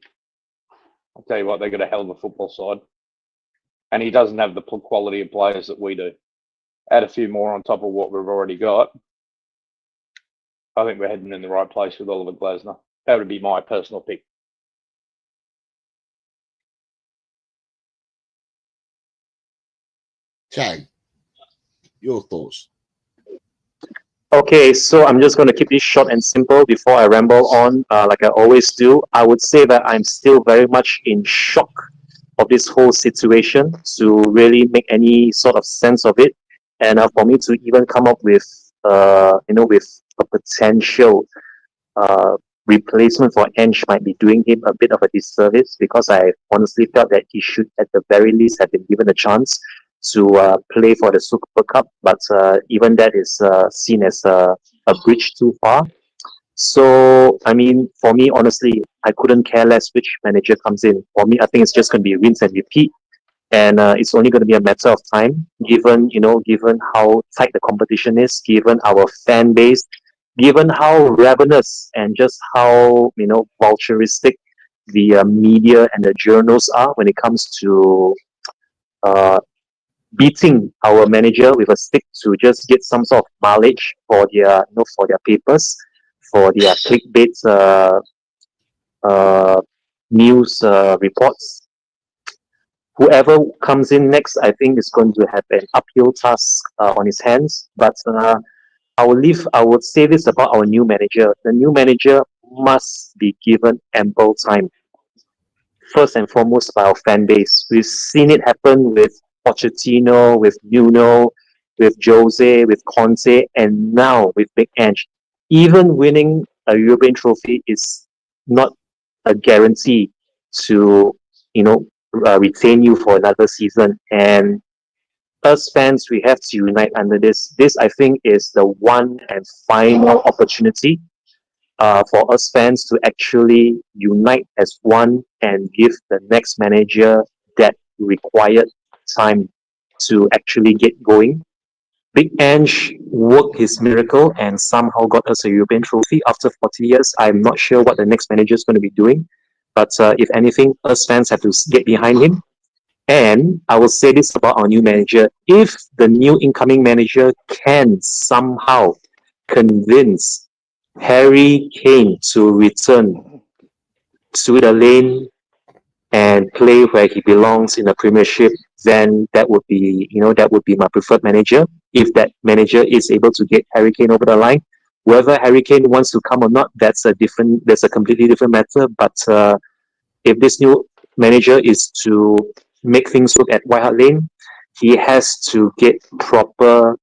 they've got a hell of a football side. And he doesn't have the quality of players that we do. Add a few more on top of what we've already got. I think we're heading in the right place with Oliver Glasner. That would be my personal pick. Chang, your thoughts? Okay, so I'm just going to keep this short and simple before I ramble on, like I always do. I would say that I'm still very much in shock of this whole situation to really make any sort of sense of it, and for me to even come up with, with a potential replacement for Ange might be doing him a bit of a disservice, because I honestly felt that he should at the very least have been given a chance to play for the Super Cup, but even that is seen as a bridge too far. So, I mean, for me, honestly, I couldn't care less which manager comes in. For me, I think it's just going to be rinse and repeat, and it's only going to be a matter of time, given how tight the competition is, given our fan base, given how ravenous and just how vulturistic the media and the journals are when it comes to beating our manager with a stick to just get some sort of mileage for their papers, for their clickbait news reports. Whoever comes in next, I think, is going to have an uphill task on his hands. But I would say this about our new manager. The new manager must be given ample time. First and foremost, by our fan base. We've seen it happen with Pochettino, with Nuno, with Jose, with Conte, and now with Big Ange. Even winning a European trophy is not a guarantee to, retain you for another season. And us fans, we have to unite under this. This, I think, is the one and final opportunity for us fans to actually unite as one and give the next manager that required time to actually get going. Big Ange worked his miracle and somehow got us a European trophy after 40 years. I'm not sure what the next manager is going to be doing, but if anything, us fans have to get behind him. And I will say this about our new manager. If the new incoming manager can somehow convince Harry Kane to return to the lane and play where he belongs in the Premiership, then that would be, that would be my preferred manager. If that manager is able to get Harry Kane over the line, whether Harry Kane wants to come or not, that's a completely different matter. But if this new manager is to make things look at White Hart Lane, he has to get proper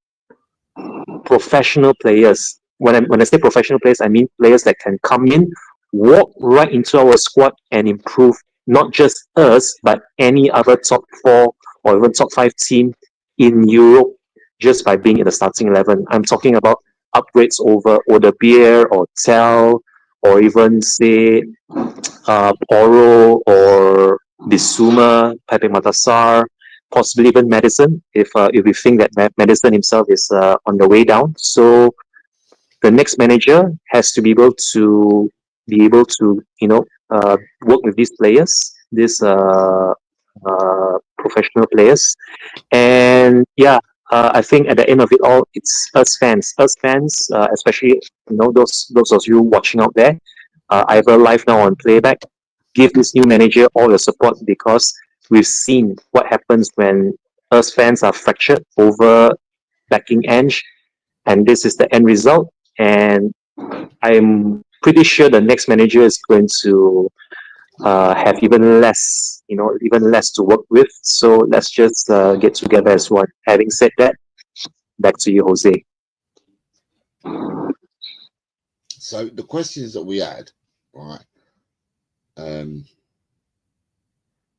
professional players. When I say professional players, I mean players that can come in, walk right into our squad and improve not just us, but any other top 4 or even top 5 team in Europe just by being in the starting 11. I'm talking about upgrades over Odebeer or Tel or even say Poro or Bissouma, Pepe Matassar, possibly even Madison, if we think that Madison himself is on the way down. So the next manager has to be able to work with these players, these professional players, and yeah. I think at the end of it all, it's us fans, especially those of you watching out there, either live now on playback. Give this new manager all the support because we've seen what happens when us fans are fractured over backing Ange, and this is the end result. And I'm pretty sure the next manager is going to have even less to work with. So let's just get together as one. Having said that, back to you, Jose. So the questions that we had, right?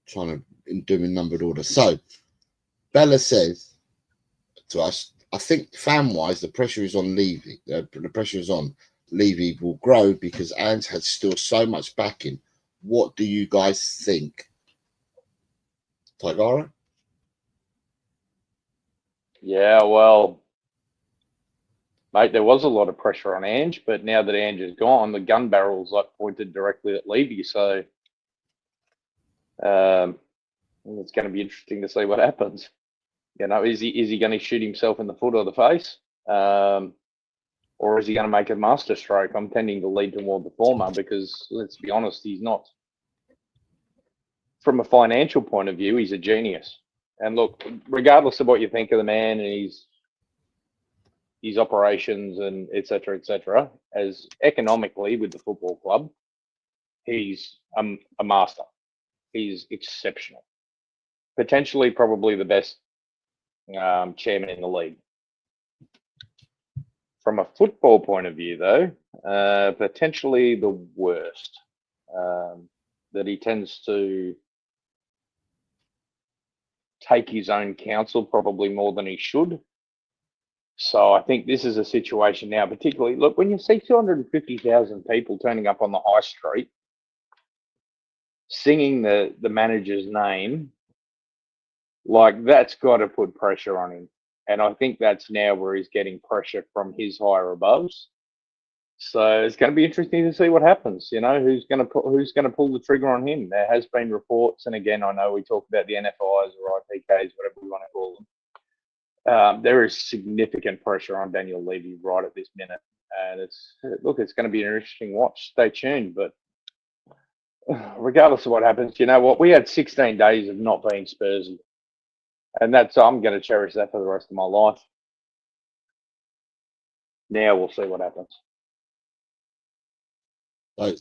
Trying to do in numbered order. So Bella says to us, I think fan-wise, the pressure is on Levy. The pressure is on Levy will grow because Ange has still so much backing. What do you guys think? Tigara? Yeah, well, mate, there was a lot of pressure on Ange, but now that Ange is gone, the gun barrel's like pointed directly at Levy. So it's going to be interesting to see what happens. Is he going to shoot himself in the foot or the face? Or is he going to make a masterstroke? I'm tending to lead toward the former because, let's be honest, he's not. From a financial point of view, he's a genius. And look, regardless of what you think of the man and his operations and et cetera, as economically with the football club, he's a master. He's exceptional. Potentially probably the best chairman in the league. From a football point of view, though, potentially the worst. That he tends to take his own counsel probably more than he should. So I think this is a situation now, particularly, look, when you see 250,000 people turning up on the high street, singing the manager's name, like that's got to put pressure on him. And I think that's now where he's getting pressure from his higher aboves. So it's going to be interesting to see what happens. Who's going to pull the trigger on him. There has been reports, and again, I know we talk about the NFIs or IPKs, whatever we want to call them. There is significant pressure on Daniel Levy right at this minute, and it's going to be an interesting watch. Stay tuned, but regardless of what happens, you know what? We had 16 days of not being Spursy, and I'm going to cherish that for the rest of my life. Now we'll see what happens.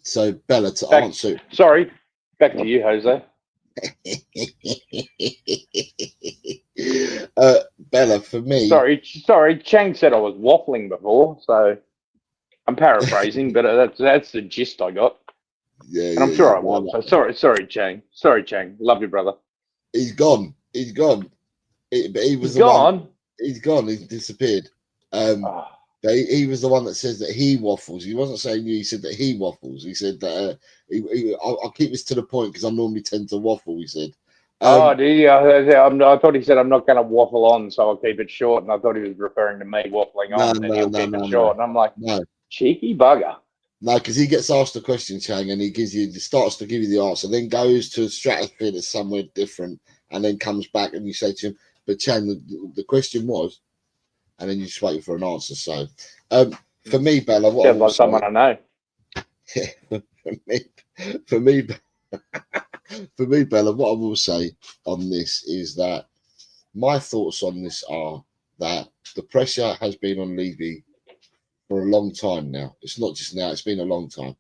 So Bella, to answer. Sorry, back to you, Jose. Bella, for me. Sorry. Chang said I was waffling before, so I'm paraphrasing, but that's the gist I got. Yeah, and I'm sure I was. So sorry, Chang. Sorry, Chang. Love you, brother. He's gone. But he was gone. He's gone. He's disappeared. He was the one that says that he waffles. He wasn't saying you. He said that he waffles. He said that I'll keep this to the point because I normally tend to waffle. He said. Do you? I thought he said I'm not going to waffle on, so I'll keep it short. And I thought he was referring to me waffling on, and he'll keep it short. And I'm like, cheeky bugger. No, because he gets asked a question, Chang, and he starts to give you the answer, then goes to a stratosphere that's somewhere different, and then comes back and you say to him, but Chan, the question was, and then you just wait for an answer. So for me, Bella, what I Sounds will like someone I know. say, for me, for me, Bella, what I will say on this is that my thoughts on this are that the pressure has been on Levy for a long time now. It's not just now, it's been a long time.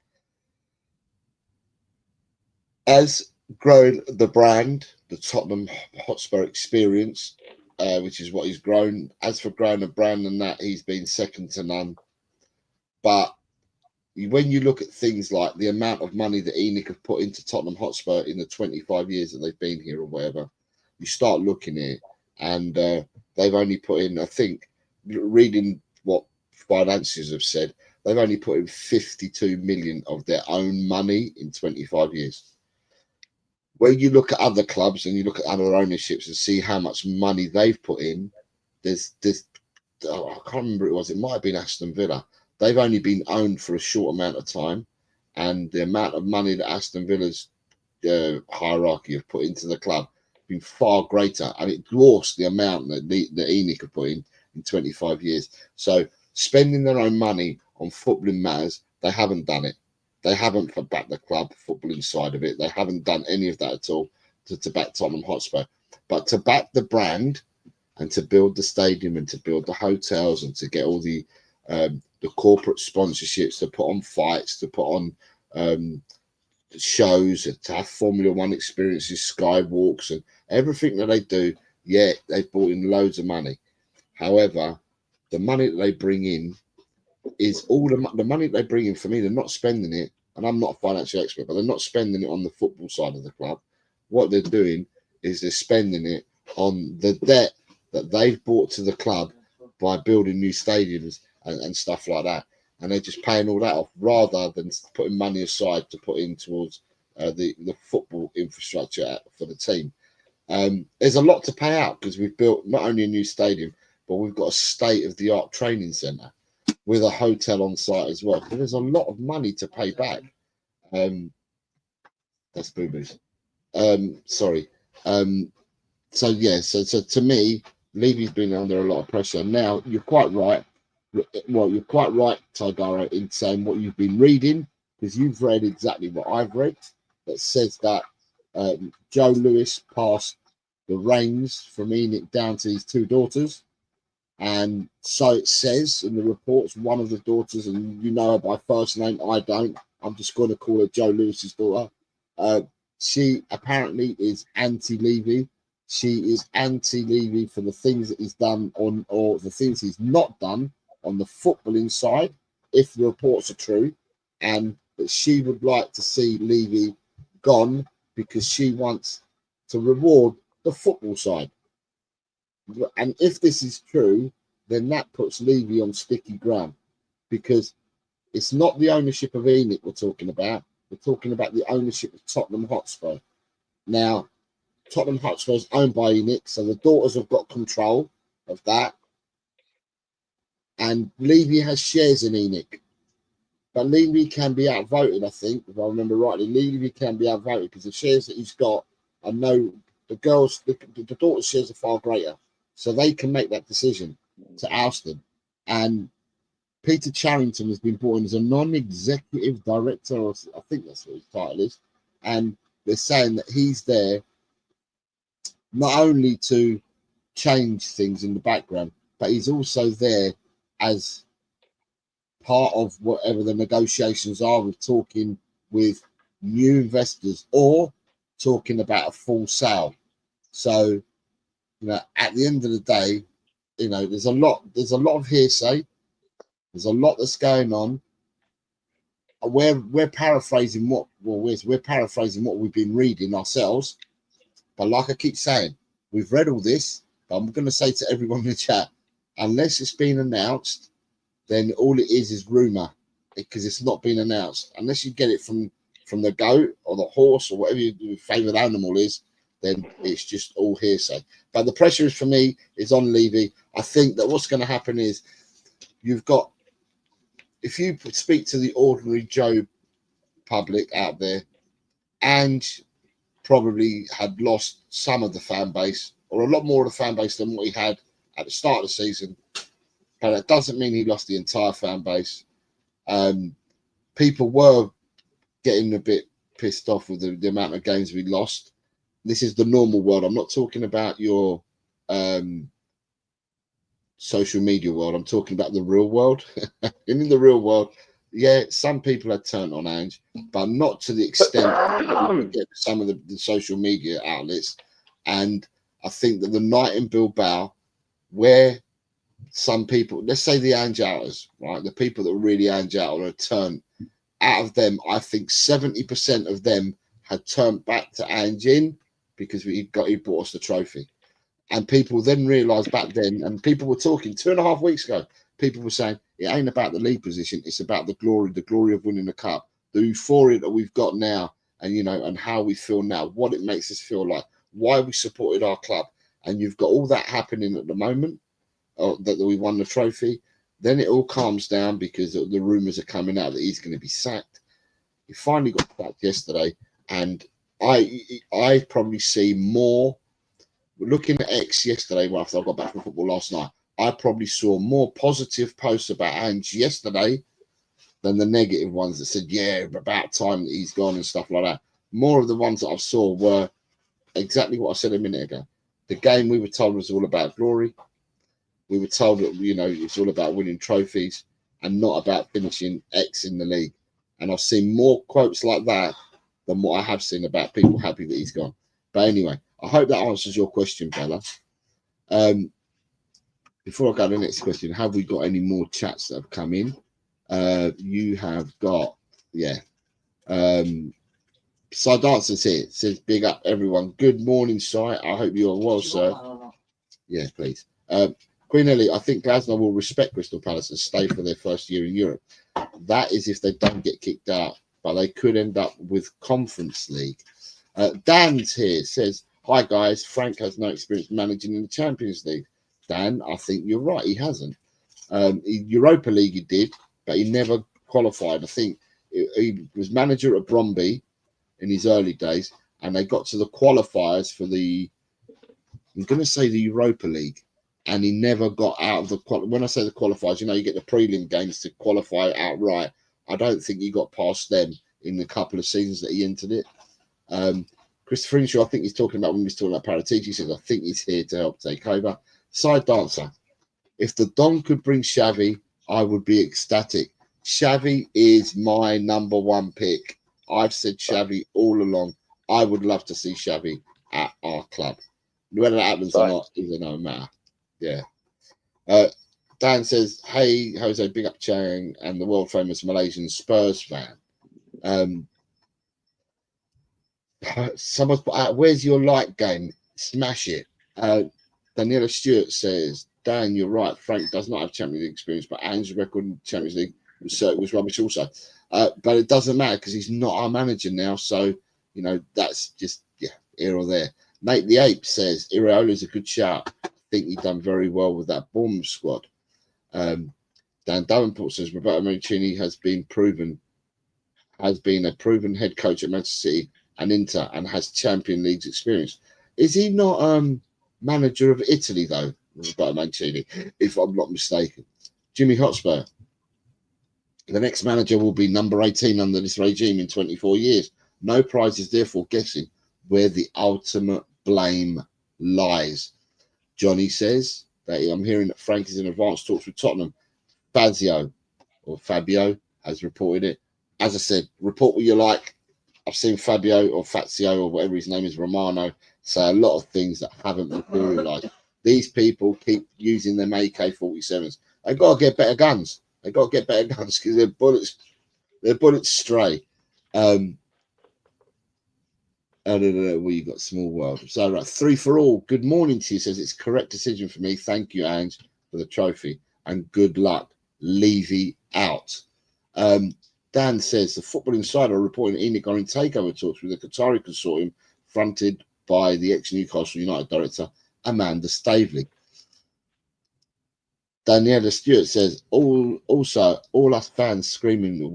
As grown the brand, the Tottenham Hotspur experience, which is what he's grown. As for growing a brand and that, he's been second to none. But when you look at things like the amount of money that ENIC have put into Tottenham Hotspur in the 25 years that they've been here or whatever, you start looking at it, and they've only put in, I think, reading what financiers have said, they've only put in 52 million of their own money in 25 years. When you look at other clubs and you look at other ownerships and see how much money they've put in, there's I can't remember who it was. It might have been Aston Villa. They've only been owned for a short amount of time, and the amount of money that Aston Villa's hierarchy have put into the club has been far greater, and it dwarfs the amount that ENIC have put in 25 years. So spending their own money on footballing matters, they haven't done it. They haven't backed the club footballing side of it. They haven't done any of that at all to back Tottenham Hotspur. But to back the brand and to build the stadium and to build the hotels and to get all the corporate sponsorships, to put on fights, to put on shows, to have Formula One experiences, skywalks, and everything that they do, yeah, they've brought in loads of money. However, the money that they bring in is all the money that they bring in. For me, they're not spending it, and I'm not a financial expert, but they're not spending it on the football side of the club. What they're doing is they're spending it on the debt that they've brought to the club by building new stadiums and stuff like that. And they're just paying all that off rather than putting money aside to put in towards the football infrastructure for the team. There's a lot to pay out because we've built not only a new stadium, but we've got a state-of-the-art training centre with a hotel on site as well. So there's a lot of money to pay back. That's boo-boos. Sorry. So yeah, so to me, Levy's been under a lot of pressure. Now, you're quite right. Well, you're quite right, Tidaro, in saying what you've been reading, because you've read exactly what I've read, that says that Joe Lewis passed the reins from ENIC down to his two daughters. And so it says in the reports, one of the daughters, and you know her by first name, I don't. I'm just going to call her Joe Lewis's daughter. She apparently is anti-Levy. She is anti-Levy for the things that he's done on, or the things he's not done on the footballing side, if the reports are true, and that she would like to see Levy gone because she wants to reward the football side. And if this is true, then that puts Levy on sticky ground, because it's not the ownership of ENIC we're talking about. We're talking about the ownership of Tottenham Hotspur. Now, Tottenham Hotspur is owned by ENIC, so the daughters have got control of that. And Levy has shares in ENIC. But Levy can be outvoted, I think, if I remember rightly. Levy can be outvoted because the shares that he's got, I know the girls, the daughters' shares are far greater. So they can make that decision to oust him. And Peter Charrington has been brought in as a non-executive director, or I think that's what his title is. And they're saying that he's there not only to change things in the background, but he's also there as part of whatever the negotiations are with talking with new investors or talking about a full sale. So, at the end of the day, there's a lot of hearsay. There's a lot that's going on. We're paraphrasing we're paraphrasing what we've been reading ourselves. But like I keep saying, we've read all this. But I'm going to say to everyone in the chat, unless it's been announced, then all it is rumor, because it's not been announced. Unless you get it from the goat or the horse or whatever your favorite animal is, then it's just all hearsay. But the pressure is, for me, is on Levy. I think that what's going to happen is you've got, if you speak to the ordinary Joe public out there, and probably had lost some of the fan base, or a lot more of the fan base than what he had at the start of the season. But that doesn't mean he lost the entire fan base. People were getting a bit pissed off with the amount of games we lost. This is the normal world. I'm not talking about your social media world. I'm talking about the real world. And in the real world, yeah, some people had turned on Ange, but not to the extent that get some of the social media outlets. And I think that the night in Bilbao, where some people, let's say the Ange outers, right, the people that really Ange out are turned, out of them, I think 70% of them had turned back to Ange in because he brought us the trophy. And people then realised back then, and people were talking 2.5 weeks ago, people were saying, it ain't about the league position, it's about the glory of winning the cup, the euphoria that we've got now, and and how we feel now, what it makes us feel like, why we supported our club. And you've got all that happening at the moment, that we won the trophy. Then it all calms down because the rumours are coming out that he's going to be sacked. He finally got sacked yesterday, and I probably see more. Looking at X yesterday, after I got back from football last night, I probably saw more positive posts about Ange yesterday than the negative ones that said, yeah, about time that he's gone and stuff like that. More of the ones that I saw were exactly what I said a minute ago. The game we were told was all about glory. We were told that, it's all about winning trophies and not about finishing X in the league. And I've seen more quotes like that than what I have seen about people happy that he's gone. But anyway, I hope that answers your question, Bella. Before I go to the next question, have we got any more chats that have come in? You have got, yeah. Side Dancers here. It says, big up everyone. Good morning, Si. I hope you are well, sir. Yeah, please. Queen Ellie, I think Glasgow will respect Crystal Palace and stay for their first year in Europe. That is if they don't get kicked out, but they could end up with Conference League. Dan's here, says, hi guys, Frank has no experience managing in the Champions League. Dan, I think you're right, he hasn't. Europa League he did, but he never qualified. I think he was manager at Bromby in his early days, and they got to the qualifiers for I'm going to say the Europa League, and he never got out of the when I say the qualifiers, you get the prelim games to qualify outright. I don't think he got past them in the couple of seasons that he entered it. Christopher Inshaw, I think he's talking about when he's talking about Paratici. He says, I think he's here to help take over. Side Dancer, if the Don could bring Xavi, I would be ecstatic. Xavi is my number one pick. I've said Xavi all along. I would love to see Xavi at our club. Whether that happens or not is another matter. Yeah. Dan says, hey, Jose, big up Chang and the world famous Malaysian Spurs fan. Someone's put out, where's your light game? Smash it. Daniela Stewart says, Dan, you're right. Frank does not have Champions League experience, but Ange's record in Champions League was rubbish also. But it doesn't matter because he's not our manager now. So, that's just, here or there. Nate the Ape says, Iraola's a good shout. I think he's done very well with that Bournemouth squad. Dan Davenport says, Roberto Mancini has been a proven head coach at Manchester City and Inter and has Champions League experience. Is he not manager of Italy, though, Roberto Mancini, if I'm not mistaken? Jimmy Hotspur, the next manager will be number 18 under this regime in 24 years. No prizes, therefore guessing where the ultimate blame lies. Johnny says that I'm hearing that Frank is in advanced talks with Tottenham. Fabio has reported it. As I said, report what you like. I've seen Fabio or Fazio or whatever his name is, Romano, say a lot of things that haven't materialised. These people keep using them AK-47s. They've got to get better guns. They've got to get better guns because their bullets stray. We got small world. So right, 3 for all. Good morning to you. Says it's correct decision for me. Thank you, Ange, for the trophy and good luck. Levy out. Dan says the Football Insider reporting ENIC are in takeover talks with the Qatari consortium fronted by the ex-Newcastle United director Amanda Staveley. Daniela Stewart says all us fans screaming that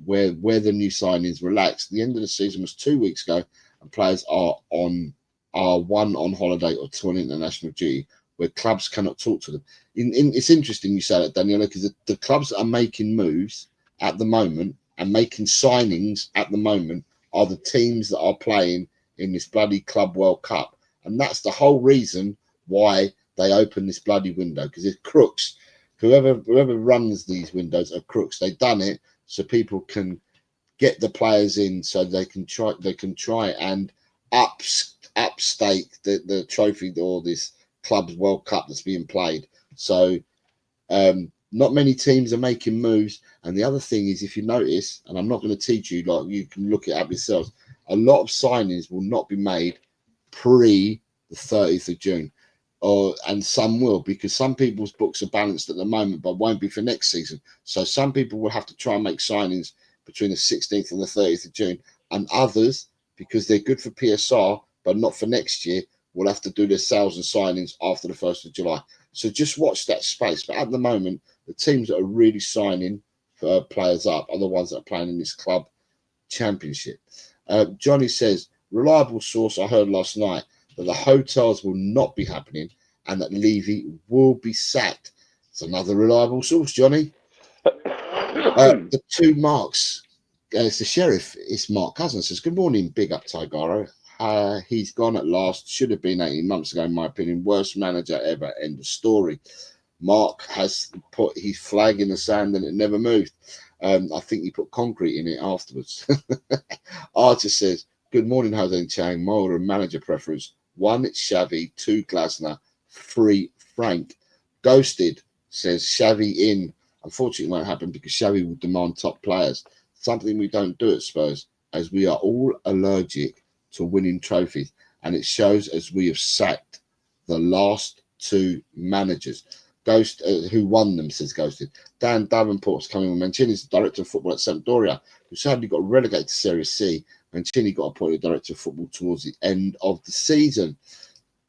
where the new signings relaxed. The end of the season was 2 weeks ago, and players are one on holiday or two on international duty, where clubs cannot talk to them. It's interesting you say that, Daniela, because the clubs that are making moves at the moment and making signings at the moment are the teams that are playing in this bloody Club World Cup. And that's the whole reason why they open this bloody window, because it's crooks. Whoever runs these windows are crooks. They've done it so people can get the players in, so they can try and upstake the trophy or this Club's World Cup that's being played. So not many teams are making moves. And the other thing is, if you notice, and I'm not going to teach you, like, you can look it up yourselves, a lot of signings will not be made pre the 30th of June. And some will, because some people's books are balanced at the moment, but won't be for next season. So some people will have to try and make signings between the 16th and the 30th of June. And others, because they're good for PSR, but not for next year, will have to do their sales and signings after the 1st of July. So just watch that space. But at the moment, the teams that are really signing players up are the ones that are playing in this club championship. Johnny says, reliable source I heard last night that the hotels will not be happening and that Levy will be sacked. It's another reliable source, Johnny. The two Marks, it's the sheriff, it's Mark Cousins, says, good morning, big up Tigaro. He's gone at last, should have been 18 months ago, in my opinion. Worst manager ever, end of story. Mark has put his flag in the sand and it never moved. I think he put concrete in it afterwards. Archer says, good morning, Jose and Chang. My order and manager preference. 1, it's Xavi. 2, Glasner. 3, Frank. Ghosted says Xavi in. Unfortunately, it won't happen because Xavi will demand top players. Something we don't do at Spurs, as we are all allergic to winning trophies. And it shows as we have sacked the last 2 managers. Ghost, who won them, says Ghosted. Dan Davenport's coming with Mancini's the director of football at Sampdoria, who sadly got relegated to Serie C. Mancini got appointed director of football towards the end of the season.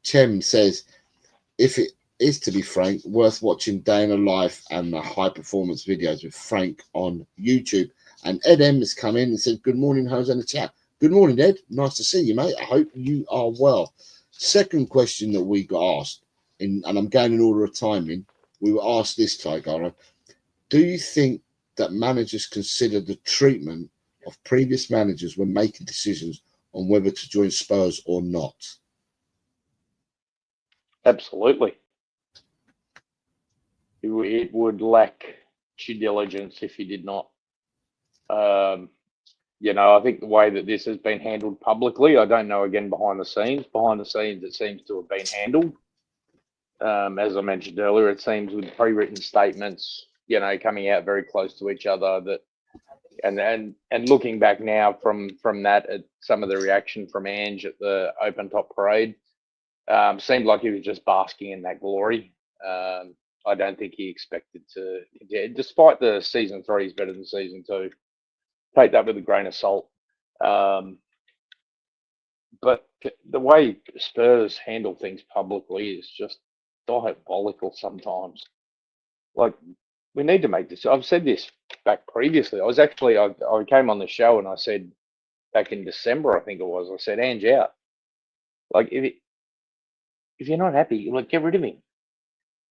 Chem says, if it is to be frank, worth watching Day in a Life and the high performance videos with Frank on YouTube. And Ed M has come in and said, good morning, Jose in the chat. Good morning, Ed. Nice to see you, mate. I hope you are well. Second question that we got asked, and I'm going in order of timing. We were asked this, Tigara. Do you think that managers consider the treatment of previous managers when making decisions on whether to join Spurs or not? Absolutely. It would lack due diligence if you did not. I think the way that this has been handled publicly, I don't know, again, behind the scenes, it seems to have been handled. As I mentioned earlier, it seems with pre-written statements, coming out very close to each other, that and looking back now from that, at some of the reaction from Ange at the open top parade, seemed like he was just basking in that glory. I don't think he expected to, despite the season 3 is better than season 2. Take that with a grain of salt. But the way Spurs handle things publicly is just diabolical sometimes. Like, we need to make this. I've said this back previously. I came on the show and I said back in December, I think it was, I said, Ange out. Like, if you're not happy, like, get rid of him.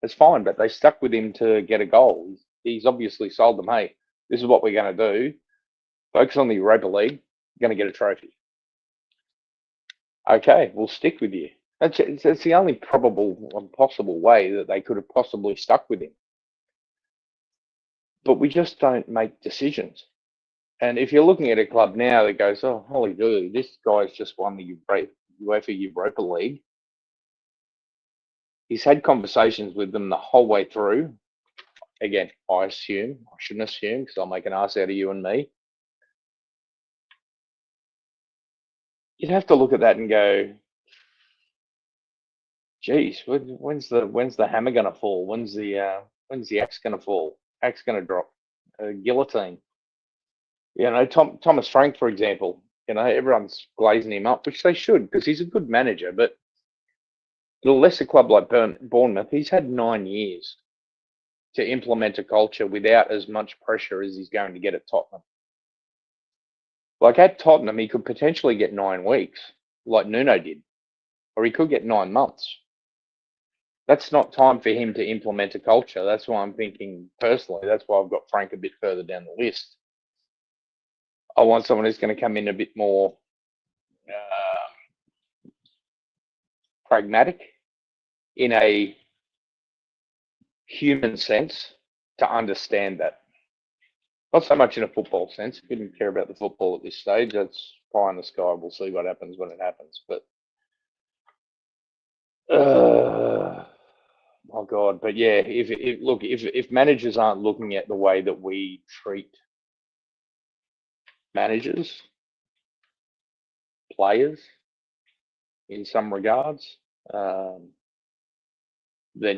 It's fine, but they stuck with him to get a goal. He's obviously sold them, hey, this is what we're going to do. Focus on the Europa League, you're going to get a trophy. Okay, we'll stick with you. That's the only probable and possible way that they could have possibly stuck with him. But we just don't make decisions. And if you're looking at a club now that goes, oh, holy dooly, this guy's just won the UEFA Europa League. He's had conversations with them the whole way through. Again, I shouldn't assume because I'll make an ass out of you and me. You'd have to look at that and go, geez, when's the hammer going to fall? When's the axe going to fall? Axe going to drop? Guillotine. Thomas Frank, for example. Everyone's glazing him up, which they should, because he's a good manager. But at a lesser club like Bournemouth, he's had 9 years to implement a culture without as much pressure as he's going to get at Tottenham. Like at Tottenham, he could potentially get 9 weeks, like Nuno did, or he could get 9 months. That's not time for him to implement a culture. That's why I'm thinking personally. That's why I've got Frank a bit further down the list. I want someone who's going to come in a bit more pragmatic in a human sense to understand that. Not so much in a football sense. If you didn't care about the football at this stage, that's pie in the sky. We'll see what happens when it happens. But, my God. But yeah, if managers aren't looking at the way that we treat managers, players, in some regards, then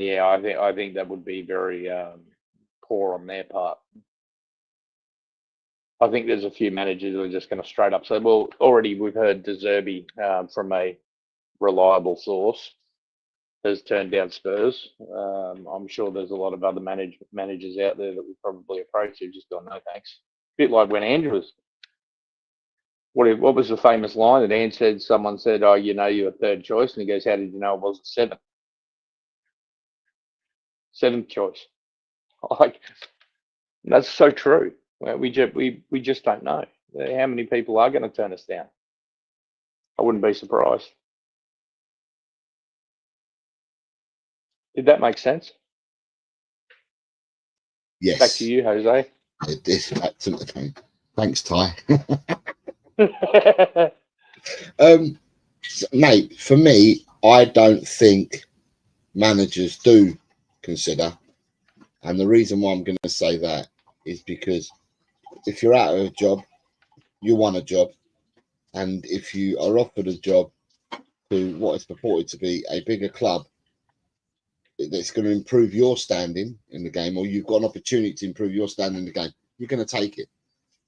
yeah, I think that would be very poor on their part. I think there's a few managers who are just going to straight up say, well, already we've heard De Zerbi from a reliable source has turned down Spurs. I'm sure there's a lot of other managers out there that we probably approach who've just gone, no thanks. A bit like when Andrew was. What was the famous line that Ange said? Someone said, oh, you know, you're third choice. And he goes, how did you know it wasn't seventh? Seventh choice. Like, that's so true. We just don't know how many people are going to turn us down. I wouldn't be surprised. Did that make sense? Yes. Back to you, Jose. It is back to me. Thanks, Ty. Mate, for me, I don't think managers do consider, and the reason why I'm going to say that is because if you're out of a job, you want a job, and if you are offered a job to what is purported to be a bigger club that's going to improve your standing in the game, or you've got an opportunity to improve your standing in the game, you're going to take it.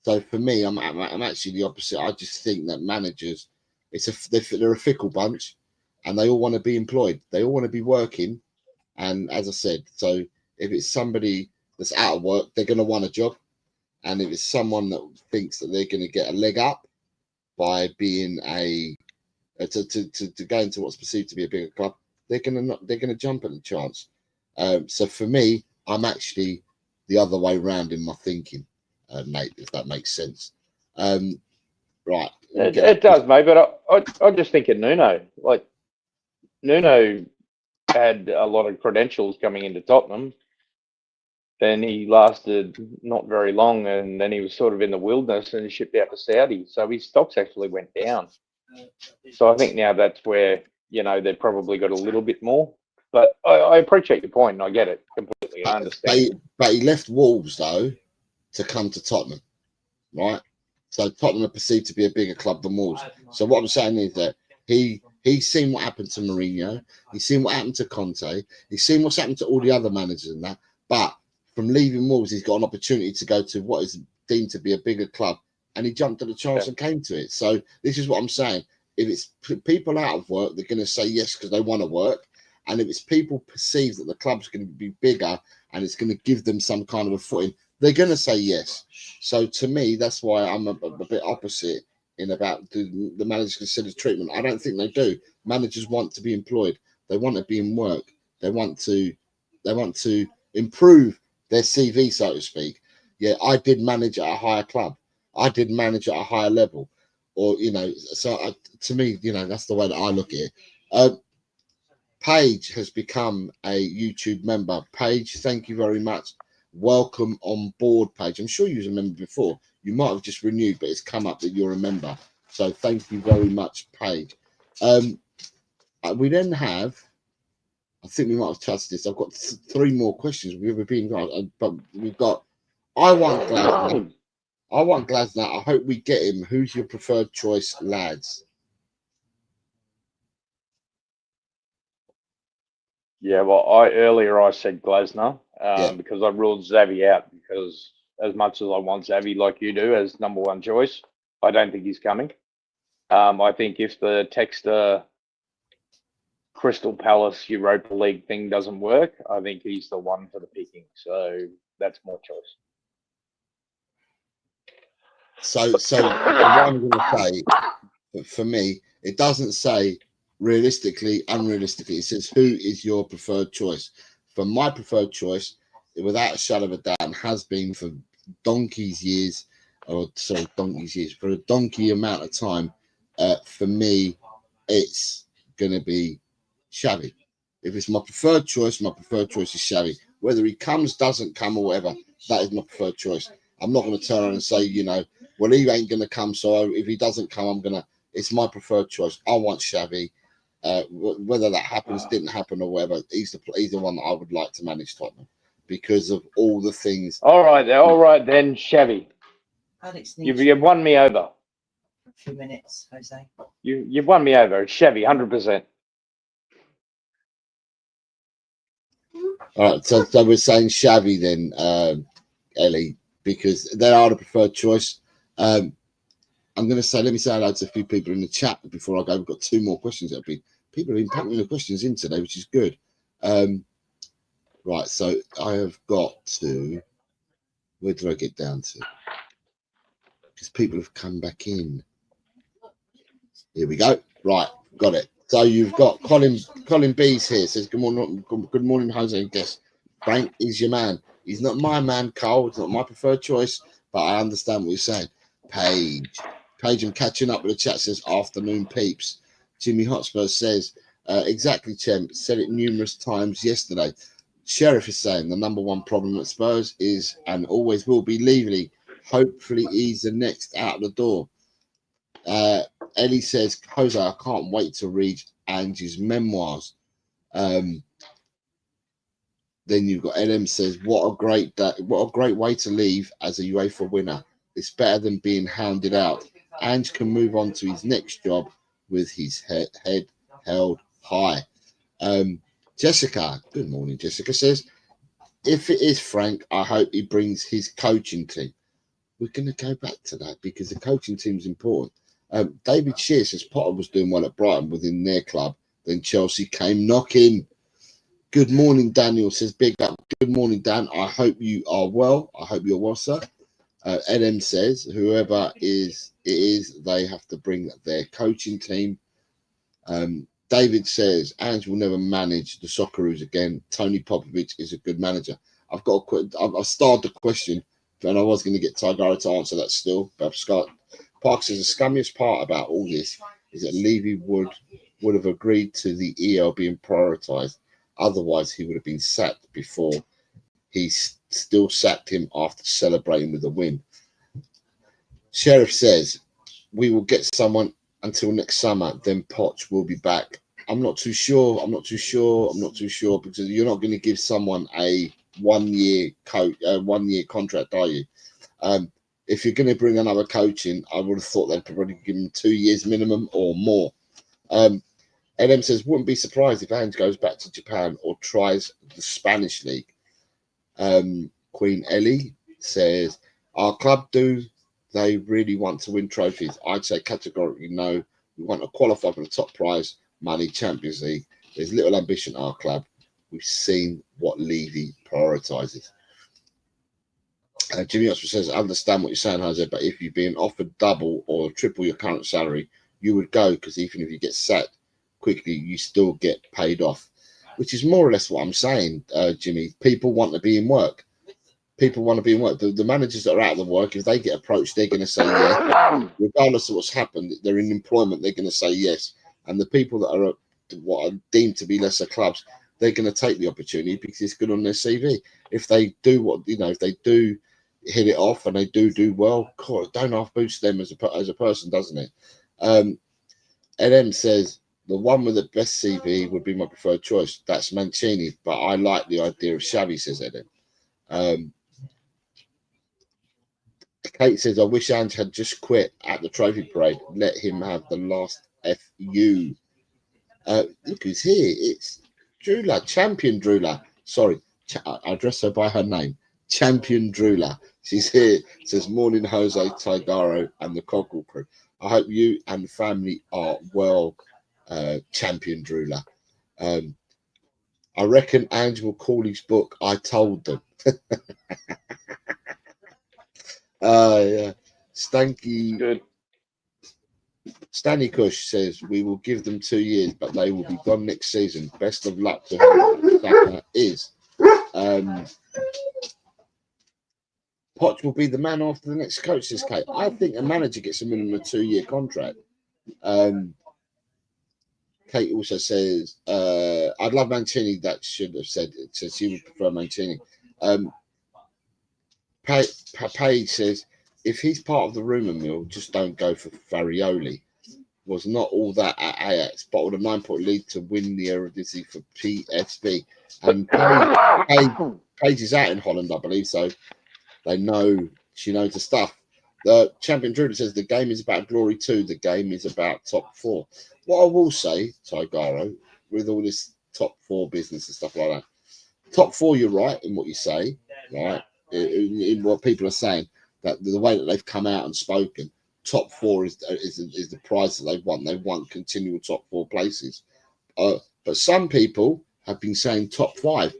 So for me, I'm actually the opposite. I just think that managers, they're a fickle bunch, and they all want to be employed. They all want to be working. And as I said, so if it's somebody that's out of work, they're going to want a job. And if it's someone that thinks that they're going to get a leg up by being to go into what's perceived to be a bigger club, they're going to jump at the chance. So for me, I'm actually the other way around in my thinking. Nate, if that makes sense. Right. It does, mate, but I just think of Nuno. Like, Nuno had a lot of credentials coming into Tottenham. Then he lasted not very long, and then he was sort of in the wilderness and he shipped out to Saudi. So his stocks actually went down. So I think now that's where, you know, they've probably got a little bit more. But I appreciate your point, and I get it completely. I understand. But he left Wolves, though, to come to Tottenham, right? So Tottenham are perceived to be a bigger club than Wolves. So what I'm saying is that he's seen what happened to Mourinho, he's seen what happened to Conte, he's seen what's happened to all the other managers and that. But from leaving Wolves, he's got an opportunity to go to what is deemed to be a bigger club, and he jumped at the chance and came to it. So this is what I'm saying. If it's people out of work, they're going to say yes because they want to work. And if it's people perceive that the club's going to be bigger and it's going to give them some kind of a footing, they're going to say yes. So to me, that's why I'm a bit opposite in about the managers considered treatment. I don't think they do. Managers want to be employed. They want to be in work. They want to improve their CV, so to speak. Yeah, I did manage at a higher club. I did manage at a higher level, or you know. So to me, you know, that's the way that I look at it. Paige has become a YouTube member. Paige, thank you very much. Welcome on board, Paige. I'm sure you was a member before. You might have just renewed, but it's come up that you're a member. So thank you very much, Paige. We then have, I think we might have touched this. I've got 3 more questions. But we've got, I want Glasner. I hope we get him. Who's your preferred choice, lads? Yeah, well, earlier I said Glasner because I ruled Xavi out because as much as I want Xavi like you do as number 1 choice, I don't think he's coming. I think if the Texter Crystal Palace Europa League thing doesn't work, I think he's the one for the picking. So that's my choice. So what I'm going to say, for me, it doesn't say realistically, unrealistically. It says who is your preferred choice. For my preferred choice, without a shadow of a doubt, and has been for donkey's years, for a donkey amount of time. For me, it's going to be Xavi. If it's my preferred choice is Xavi. Whether he comes, doesn't come, or whatever, that is my preferred choice. I'm not going to turn around and say, well, he ain't going to come, so if he doesn't come, I'm going to. It's my preferred choice. I want Xavi. Whether that happens, didn't happen, or whatever, he's the one that I would like to manage Tottenham because of all the things. All right then, Xavi. Alex You've won me over. a few minutes, Jose. You've won me over. It's Xavi, 100%. All right, so we're saying Xavi then, Ellie, because they are the preferred choice. I'm going to say, let me say hello to a few people in the chat before I go. We've got 2 more questions. People have been putting the questions in today, which is good. Right, so I have got to. Where did I get down to? Because people have come back in. Here we go. Right, got it. So you've got Colin B's here. Says good morning, Jose and guest. Frank is your man. He's not my man, Carl. It's not my preferred choice, but I understand what you're saying. Paige, I'm catching up with the chat. Says afternoon peeps. Jimmy Hotspur says exactly, Chem. Said it numerous times yesterday. Sheriff is saying the number one problem at Spurs is and always will be Levy. Hopefully he's the next out the door. Ellie says, Jose, I can't wait to read Angie's memoirs. Then you've got LM says, what a great way to leave as a UEFA winner. It's better than being hounded out. Ange can move on to his next job with his head held high. Jessica, good morning, Jessica says, if it is Frank, I hope he brings his coaching team. We're going to go back to that because the coaching team is important. David Shear says Potter was doing well at Brighton within their club. Then Chelsea came knocking. Good morning, Daniel says big up. Good morning, Dan. I hope you are well. I hope you're well, sir. LM says whoever it is, they have to bring their coaching team. David says Ange will never manage the Socceroos again. Tony Popovich is a good manager. I've started the question, and I was going to get Tigara to answer that still. But Scott Park says the scummiest part about all this is that Levy would have agreed to the EL being prioritised. Otherwise, he would have been sacked before. He still sacked him after celebrating with a win. Sheriff says we will get someone until next summer. Then Poch will be back. I'm not too sure because you're not going to give someone a 1 year contract, are you? If you're going to bring another coach in, I would have thought they'd probably give him 2 years minimum or more. LM says, wouldn't be surprised if Ange goes back to Japan or tries the Spanish league. Queen Ellie says, our club, do they really want to win trophies? I'd say categorically no. We want to qualify for the top prize money, Champions League. There's little ambition at our club. We've seen what Levy prioritises. Jimmy Oxford says, I understand what you're saying, Jose, but if you're being offered double or triple your current salary, you would go because even if you get sacked quickly, you still get paid off, which is more or less what I'm saying, Jimmy. People want to be in work. The managers that are out of the work, if they get approached, they're going to say yes. Regardless of what's happened, they're in employment, they're going to say yes. And the people that are what are deemed to be lesser clubs, they're going to take the opportunity because it's good on their CV. If they do if they do hit it off and they do well, God, don't half boost them as a person, doesn't it? LM says the one with the best CV would be my preferred choice. That's Mancini, but I like the idea of Xavi, says LM. Kate says, I wish Ange had just quit at the trophy parade. Let him have the last FU. Look who's here. It's Drula, Champion Drula. Sorry, I address her by her name. Champion Drula. She's here. Says, morning, Jose, Tigaro, and the Coggle crew. I hope you and the family are well, Champion Drula. I reckon Ange will call his book I Told Them. Yeah. Good. Stanley Kush says we will give them 2 years, but they will be gone next season. Best of luck to whoever Saka is. Poch will be the man after the next coach, says Kate. I think a manager gets a minimum of 2-year contract. Kate also says, I'd love Mancini. That should have said it. Says she would prefer Mancini. Paige says, if he's part of the rumour mill, just don't go for Farioli. Was not all that at Ajax, but with a 9-point lead to win the Eredivisie for PSV. And Paige is out in Holland, I believe, so she knows the stuff. The champion Druder says the game is about glory too. The game is about top 4. What I will say, Tigaro, with all this top 4 business and stuff like that, top 4, you're right in what you say, right? In what people are saying, that the way that they've come out and spoken, top 4 is the prize that they've won. They've won continual top 4 places. But some people have been saying top 5.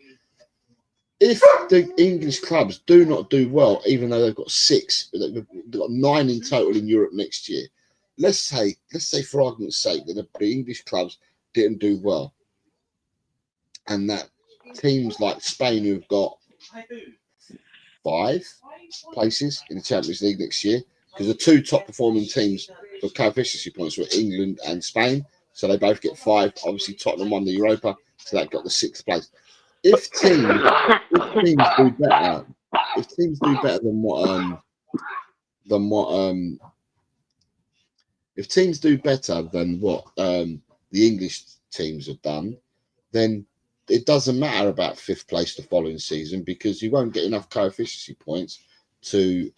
If the English clubs do not do well, even though they've got 6, they've got 9 in total in Europe next year. Let's say for argument's sake that the English clubs didn't do well, and that teams like Spain, who've got 5 places in the Champions League next year, because the 2 top performing teams for co-efficiency points were England and Spain, so they both get 5. Obviously, Tottenham won the Europa, so that got the 6th place. If teams do better, than what if teams do better than what the English teams have done, then it doesn't matter about 5th place the following season, because you won't get enough co-efficiency points to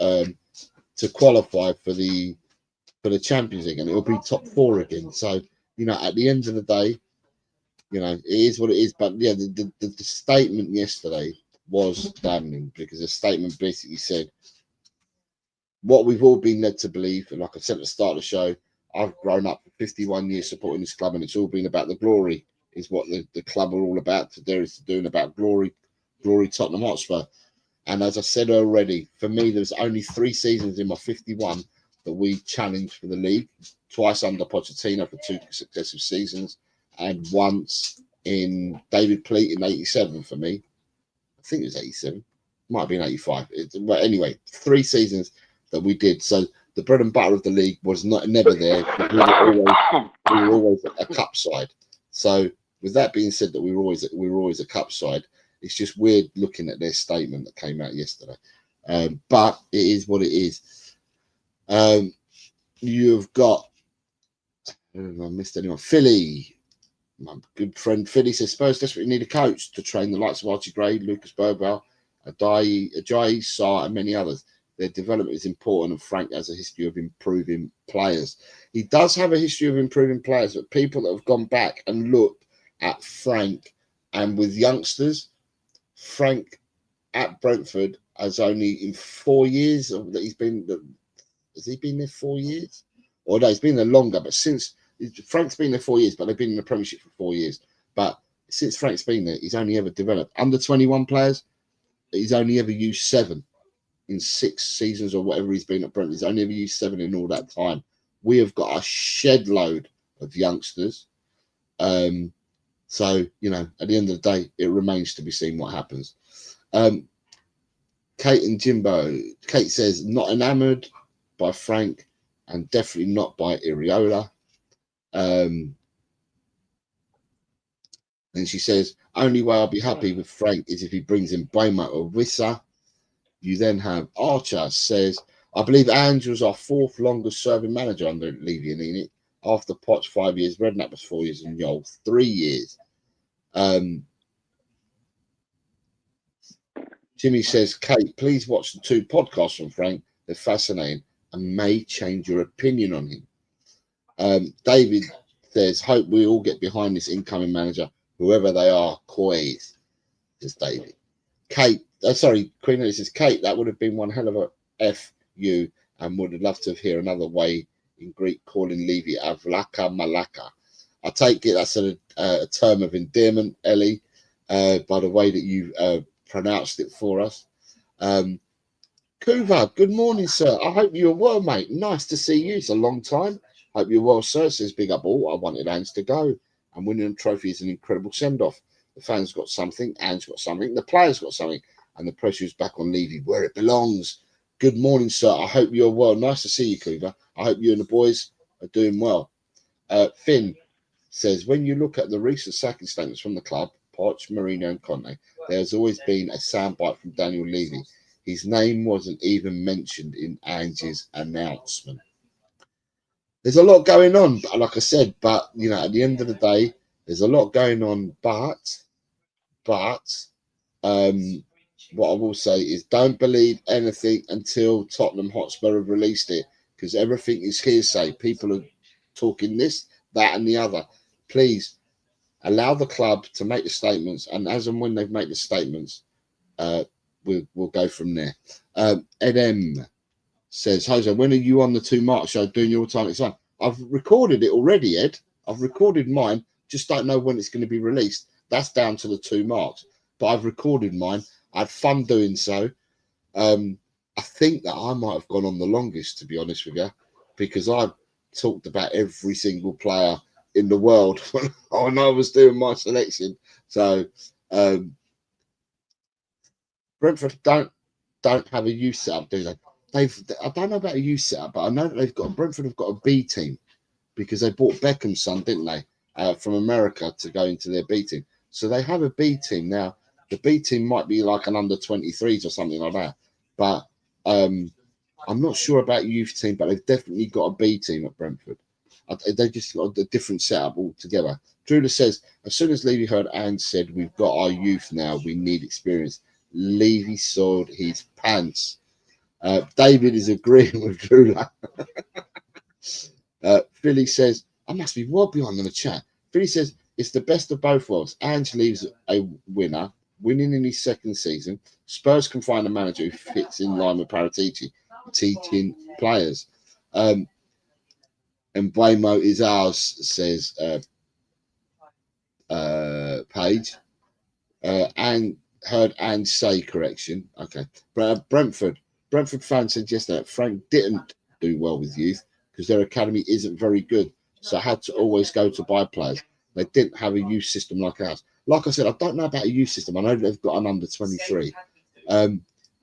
qualify for the Champions League, and it'll be top 4 again. So at the end of the day, it is what it is. But yeah, the statement yesterday was damning, because the statement basically said what we've all been led to believe. And like I said at the start of the show, I've grown up for 51 years supporting this club, and it's all been about the glory, is what the club are all about. There is doing about glory Tottenham Hotspur. And as I said already, for me, there's only 3 seasons in my 51 that we challenged for the league. Twice under Pochettino for 2 successive seasons, and once in David Pleat in 87 for me. I think it was 87. Might have been 85. But anyway, 3 seasons that we did. So the bread and butter of the league was never there. We were always a cup side. So with that being said, that we were always a cup side, it's just weird looking at their statement that came out yesterday. But it is what it is. You've got, I don't know if I missed anyone. Philly, my good friend Philly says Spurs desperately need a coach to train the likes of Archie Gray, Lucas Bobo, Ajayi, Sarr, and many others. Their development is important, and Frank has a history of improving players. He does have a history of improving players, but people that have gone back and looked at Frank, and with youngsters, Frank at Brentford has only in 4 years that he's been. Has he been there 4 years? Or no, he's been there longer. But since Frank's been there 4 years, but they've been in the Premiership for 4 years. But since Frank's been there, he's only ever developed under 21 players. He's only ever used 7 in 6 seasons or whatever he's been at Brentford. He's only ever used 7 in all that time. We have got a shed load of youngsters. So, at the end of the day, it remains to be seen what happens. Kate and Jimbo. Kate says, not enamoured by Frank and definitely not by Iriola. And she says, only way I'll be happy with Frank is if he brings in Bremer or Wissa. You then have Archer says, I believe Ange our 4th longest serving manager under Levy and Enid. After Poch 5 years, Redknapp was 4 years, and Yol 3 years. Jimmy says, Kate, please watch the 2 podcasts from Frank. They're fascinating and may change your opinion on him. David says, hope we all get behind this incoming manager, whoever they are. Coys, says David. Kate, Queen Ellie says, Kate, that would have been one hell of a FU, and would have loved to hear another way in Greek calling Levy Avlaka Malaka. I take it that's a term of endearment, Ellie, by the way that you pronounced it for us. Kuva, good morning, sir. I hope you're well, mate. Nice to see you. It's a long time. Hope you're well, sir. Says Big Up All. I wanted Ange to go, and winning a trophy is an incredible send-off. The fans got something, Ange got something, the players got something, and the pressure is back on Levy where it belongs. Good morning, sir. I hope you're well. Nice to see you, Kuva. I hope you and the boys are doing well. Finn says, when you look at the recent sacking statements from the club, Poch, Mourinho and Conte, there's always been a soundbite from Daniel Levy. His name wasn't even mentioned in Ange's announcement. There's a lot going on, like I said, but, you know, at the end of the day, there's a lot going on, but what I will say is don't believe anything until Tottenham Hotspur have released it, because everything is hearsay. People are talking this, that and the other. Please allow the club to make the statements, and as and when they've made the statements, we'll go from there. Ed M says, Jose, when are you on the 2 March show doing your time? It's on. I've recorded it already, Ed. I've recorded mine. Just don't know when it's going to be released. That's down to the 2 March. But I've recorded mine. I had fun doing so. I think that I might have gone on the longest, to be honest with you, because I talked about every single player in the world when I was doing my selection. So Brentford don't have a youth setup, do they? I don't know about a youth setup, but I know that Brentford have got a B team because they bought Beckham's son, didn't they, from America to go into their B team. So they have a B team now. The B team might be like an under 23s or something like that, but I'm not sure about youth team. But they've definitely got a B team at Brentford. They just got a different setup altogether. Drula says, as soon as Levy heard Ange said, we've got our youth now, we need experience, Levy soiled his pants. David is agreeing with Drula. Philly says, I must be well behind on the chat. Philly says, it's the best of both worlds. Ange leaves a winner, winning in his second season. Spurs can find a manager who fits in line with Paratici, teaching players. And Buemo is ours, says Page. And heard Ange say correction. Okay. Brentford fans said yesterday that Frank didn't do well with youth because their academy isn't very good. So I had to always go to buy players. They didn't have a youth system like ours. Like I said, I don't know about a youth system. I know they've got an under 23.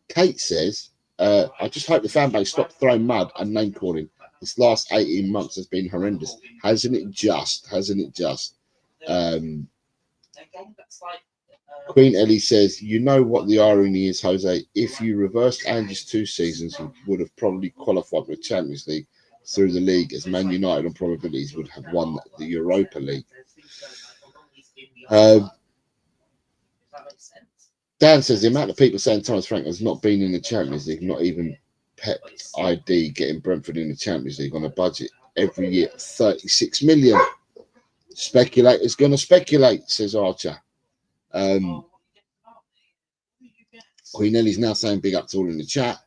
Kate says, I just hope the fan base stop throwing mud and name calling. This last 18 months has been horrendous. Hasn't it just? Queen Ellie says, you know what the irony is, Jose? If you reversed Ange's 2 seasons, he would have probably qualified for the Champions League through the league, as Man United on probabilities would have won the Europa League. Dan says, the amount of people saying Thomas Frank has not been in the Champions League, not even Pep ID getting Brentford in the Champions League on a budget every year, 36 million. Speculators going to speculate, says Archer. Queen Ellie's now saying big up to all in the chat.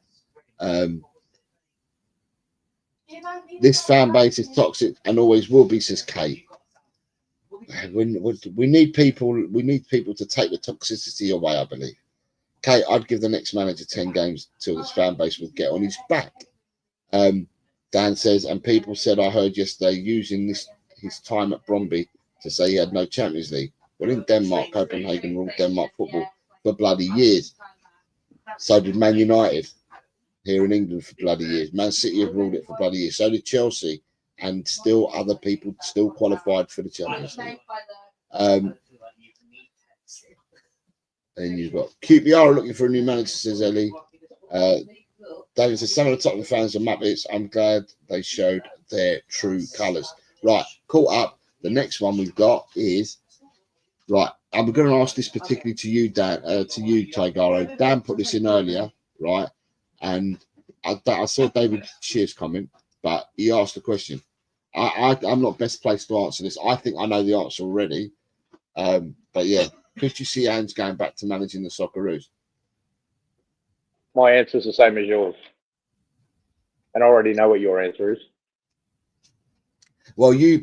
This fan base is toxic and always will be, says Kate. We need people to take the toxicity away, I believe. Kate, I'd give the next manager 10 games till this fan base would get on his back. Dan says, and people said I heard yesterday using his time at Bromby to say he had no Champions League. Well, in Denmark, Copenhagen ruled Denmark football for bloody years. So did Man United here in England for bloody years. Man City have ruled it for bloody years. So did Chelsea, and still other people still qualified for the Champions League. And you've got QPR looking for a new manager, says Ellie. David says, some of the Tottenham fans are Muppets. I'm glad they showed their true colours. Right, caught up. The next one we've got is, right, I'm going to ask this particularly to you, Dan, to you, Tigaro. Dan put this in earlier, right? And I saw David Shear's comment, but he asked the question. I'm not best placed to answer this. I think I know the answer already. But yeah, could you see Ange going back to managing the Socceroos? My answer is the same as yours. And I already know what your answer is. Well, you're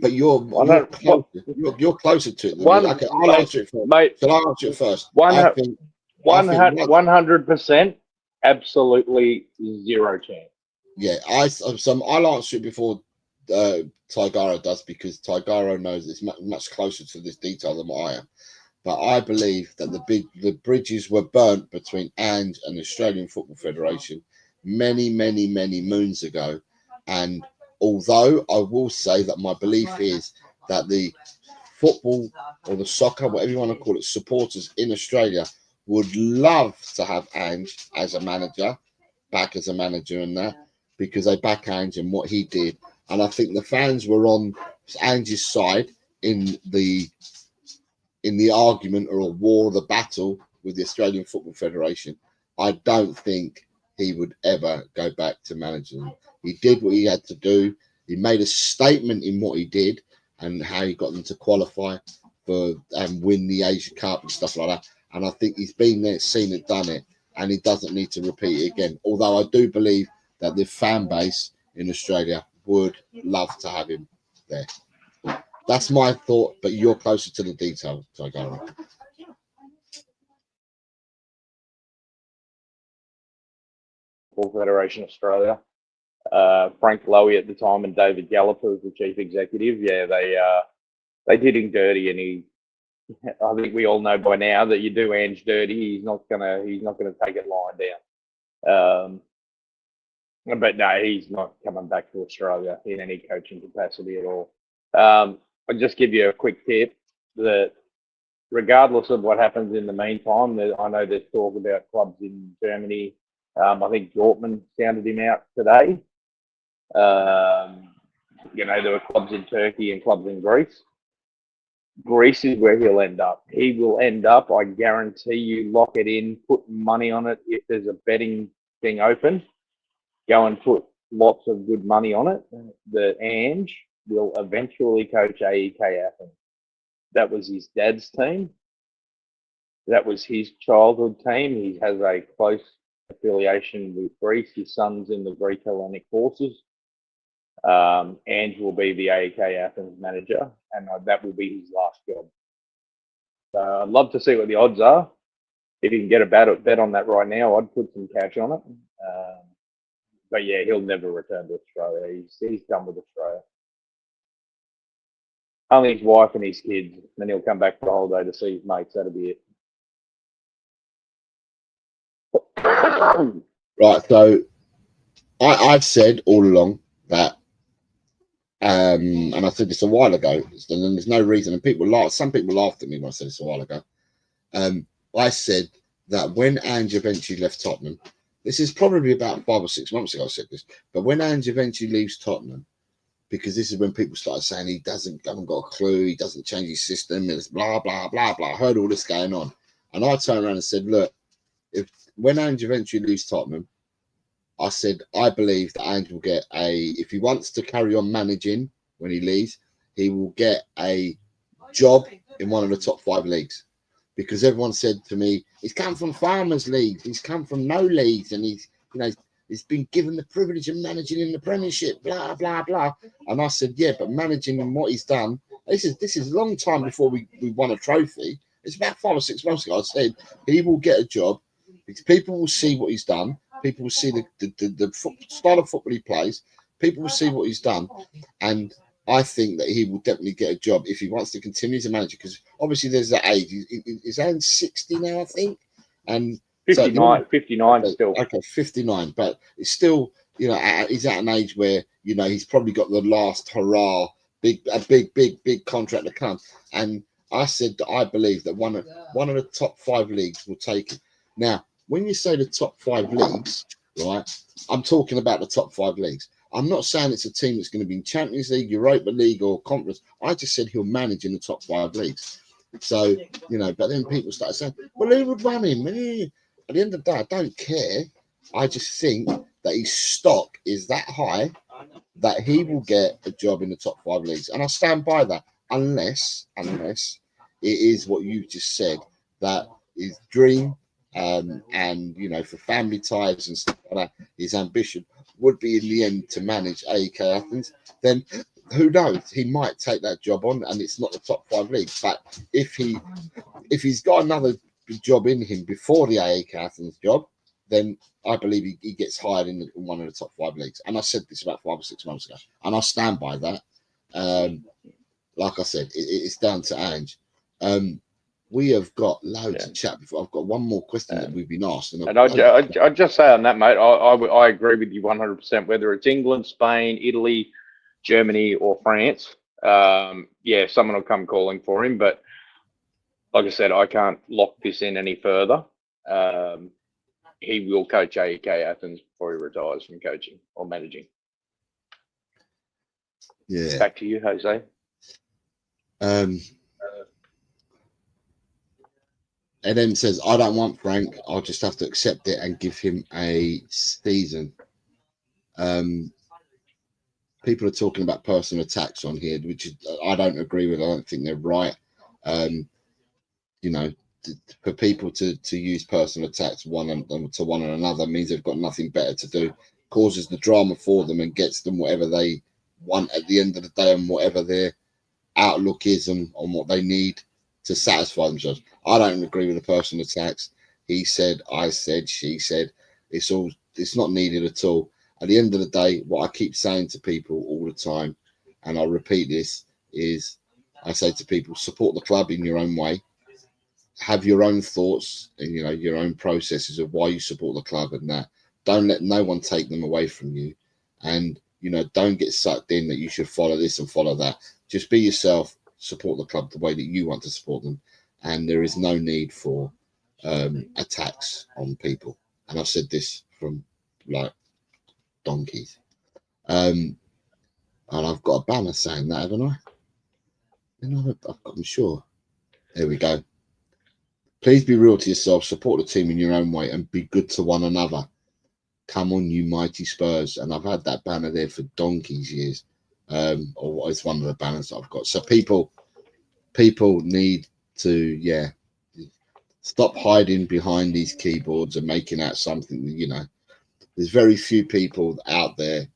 closer to it than me. Okay, I'll answer it first. Mate, Shall I answer it first? 100%. Absolutely zero chance. Yeah, I'll answer it before Tigaro does, because Tigaro knows it's much closer to this detail than what I am. But I believe that the bridges were burnt between Ange and the Australian Football Federation many, many, many moons ago. And although I will say that my belief is that the football or the soccer, whatever you want to call it, supporters in Australia would love to have Ange as a manager, back as a manager and that, because they back Ange and what he did. And I think the fans were on Ange's side in the argument or a war, the battle with the Australian Football Federation. I don't think he would ever go back to managing. He did what he had to do. He made a statement in what he did and how he got them to qualify for and win the Asia Cup and stuff like that. And I think he's been there, seen it, done it, and he doesn't need to repeat it again. Although I do believe that the fan base in Australia would love to have him there. That's my thought, but you're closer to the detail, Tigaro. Football Federation Australia. Frank Lowy at the time and David Gallagher was the chief executive. Yeah, they did him dirty, and he. I think we all know by now that you do Ange dirty, he's not gonna take it lying down. But no, he's not coming back to Australia in any coaching capacity at all. I'll just give you a quick tip that regardless of what happens in the meantime, I know there's talk about clubs in Germany. I think Dortmund sounded him out today. There were clubs in Turkey and clubs in Greece. Greece is where he'll end up. He will end up, I guarantee you, lock it in, put money on it. If there's a betting thing open, go and put lots of good money on it. The Ange will eventually coach AEK Athens. That was his dad's team. That was his childhood team. He has a close affiliation with Greece. His son's in the Greek Hellenic forces. Ange will be the AEK Athens manager, and that will be his last job. So I'd love to see what the odds are. If you can get a bet on that right now, I'd put some cash on it. But yeah, he'll never return to Australia. He's done with Australia. Only his wife and his kids. Then he'll come back for a holiday to see his mates. That'll be it. Right. So I've said all along that, and I said this a while ago, and there's no reason, and some people laughed at me when I said this a while ago. I said that when Ange eventually left Tottenham, this is probably about 5 or 6 months ago I said this, but when Ange eventually leaves Tottenham, because this is when people started saying he haven't got a clue, he doesn't change his system, and it's blah, blah, blah, blah. I heard all this going on. And I turned around and said, look, when Ange eventually leaves Tottenham, I said, I believe that Ange will get if he wants to carry on managing when he leaves, he will get a job in one of the top 5 leagues. Because everyone said to me, he's come from farmers' leagues, he's come from no leagues, and he's been given the privilege of managing in the Premiership, blah, blah, blah. And I said, yeah, but managing and what he's done, this is a long time before we won a trophy. It's about 5 or 6 months ago. I said, he will get a job because people will see what he's done. People will see the style of football he plays. People will see what he's done. And I think that he will definitely get a job if he wants to continue to manage it, because obviously there's that age. He's around 60 now, I think. And 59, so, 59 okay, still. Okay, 59. But it's still, he's at an age where, he's probably got the last hurrah, big contract to come. And I said that I believe that one of the top 5 leagues will take it. Now, when you say the top 5 leagues, right, I'm talking about the top 5 leagues. I'm not saying it's a team that's going to be in Champions League, Europa League, or Conference. I just said he'll manage in the top 5 leagues. So, but then people started saying, well, who would run him? At the end of the day, I don't care. I just think that his stock is that high that he will get a job in the top 5 leagues. And I stand by that, unless it is what you just said, that his dream, and for family ties and stuff like that, his ambition would be in the end to manage AEK Athens. Then who knows, he might take that job on, and it's not the top 5 leagues. But if he's got another job in him before the AEK Athens job, then I believe he gets hired in one of the top 5 leagues. And I said this about 5 or 6 months ago, and I stand by that. Like I said, it's down to Ange. We have got loads of chat before. I've got one more question that we've been asked. And I'd just say on that, mate, I agree with you 100%, whether it's England, Spain, Italy, Germany, or France. Someone will come calling for him. But like I said, I can't lock this in any further. He will coach AEK Athens before he retires from coaching or managing. Yeah. Back to you, Jose. Edem says, I don't want Frank. I'll just have to accept it and give him a season. People are talking about personal attacks on here, which I don't agree with. I don't think they're right. For people to use personal attacks to one another means they've got nothing better to do, causes the drama for them and gets them whatever they want at the end of the day and whatever their outlook is on what they need to satisfy themselves. I don't agree with the personal attacks. He said, I said, she said. It's not needed at all. At the end of the day, what I keep saying to people all the time, and I'll repeat this, is I say to people, support the club in your own way. Have your own thoughts and your own processes of why you support the club, and that don't let no one take them away from you. And don't get sucked in that you should follow this and follow that. Just be yourself, support the club the way that you want to support them, and there is no need for attacks on people. And I've said this from like donkeys. And I've got a banner saying that, haven't I? I'm sure. There we go. Please be real to yourself, support the team in your own way, and be good to one another. Come on, you mighty Spurs. And I've had that banner there for donkey's years. Or it's one of the banners that I've got. So people need to, stop hiding behind these keyboards and making out something. There's very few people out there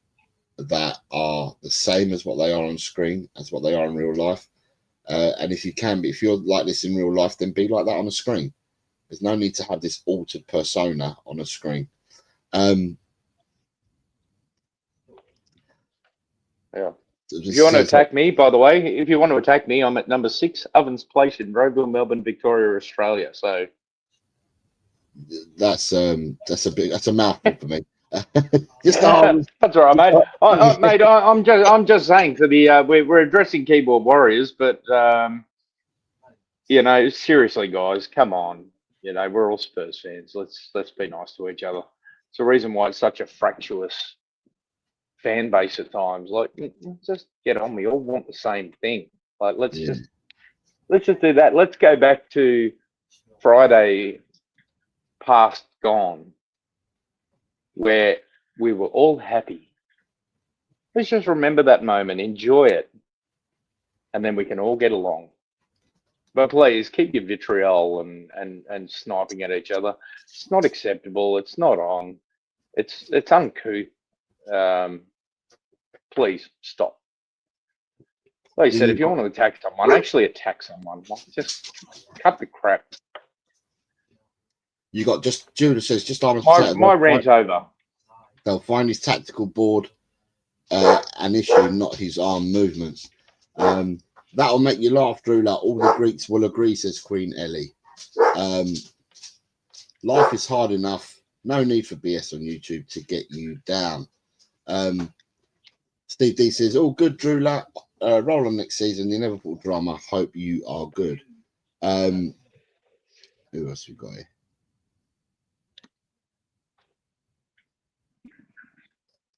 that are the same as what they are on screen, as what they are in real life. And if you're like this in real life, then be like that on a screen. There's no need to have this altered persona on a screen. If you want to attack me, by the way, if you want to attack me, I'm at number 6, Ovens Place in Rowville, Melbourne, Victoria, Australia. So that's a mouthful for me. That's all right, mate. Mate, I'm just saying to the we're addressing keyboard warriors, but seriously, guys, come on. We're all Spurs fans. Let's be nice to each other. It's the reason why it's such a fractious fan base at times. Like, just get on. We all want the same thing. Like, let's just do that. Let's go back to Friday past gone, where we were all happy. Let's just remember that moment, enjoy it, and then we can all get along. But please keep your vitriol and sniping at each other. It's not acceptable. It's not on. It's uncouth. Please stop. Like you said, if you want to attack someone, actually attack someone. Just cut the crap. You got Judah says just on my rant over. They'll find his tactical board an issue, not his arm movements. That'll make you laugh, Drew. Like all the Greeks will agree, says Queen Ellie. Life is hard enough. No need for BS on YouTube to get you down. Steve D says, all good, Drew. Roll on next season. The inevitable drama. Hope you are good. Who else we got here?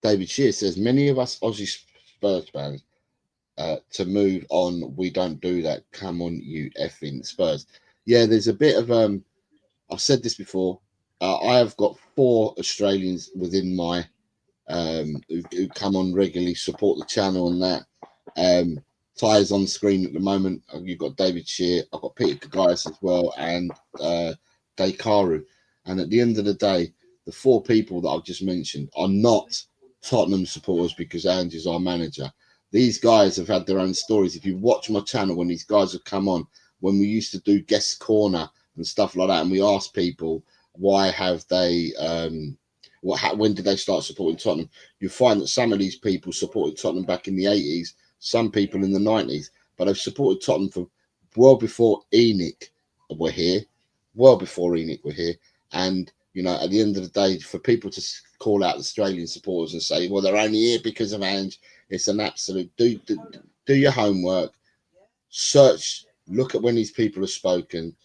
David Shear says, many of us Aussie Spurs fans to move on, we don't do that. Come on, you effing Spurs. Yeah, there's a bit of I've said this before. I have got 4 Australians within my who come on regularly, support the channel and that. Ty's on screen at the moment. You've got David Shear, I've got Peter Kagaias as well, and Dekaru. And at the end of the day, the 4 people that I've just mentioned are not Tottenham supporters because Ange is our manager. These guys have had their own stories. If you watch my channel, when these guys have come on, when we used to do guest corner and stuff like that, and we asked people why have they when did they start supporting Tottenham? You find that some of these people supported Tottenham back in the 80s, some people in the 90s, but they've supported Tottenham for well before Enoch were here, and at the end of the day, for people to call out Australian supporters and say, well, they're only here because of Ange, it's an absolute do your homework, search, look at when these people have spoken,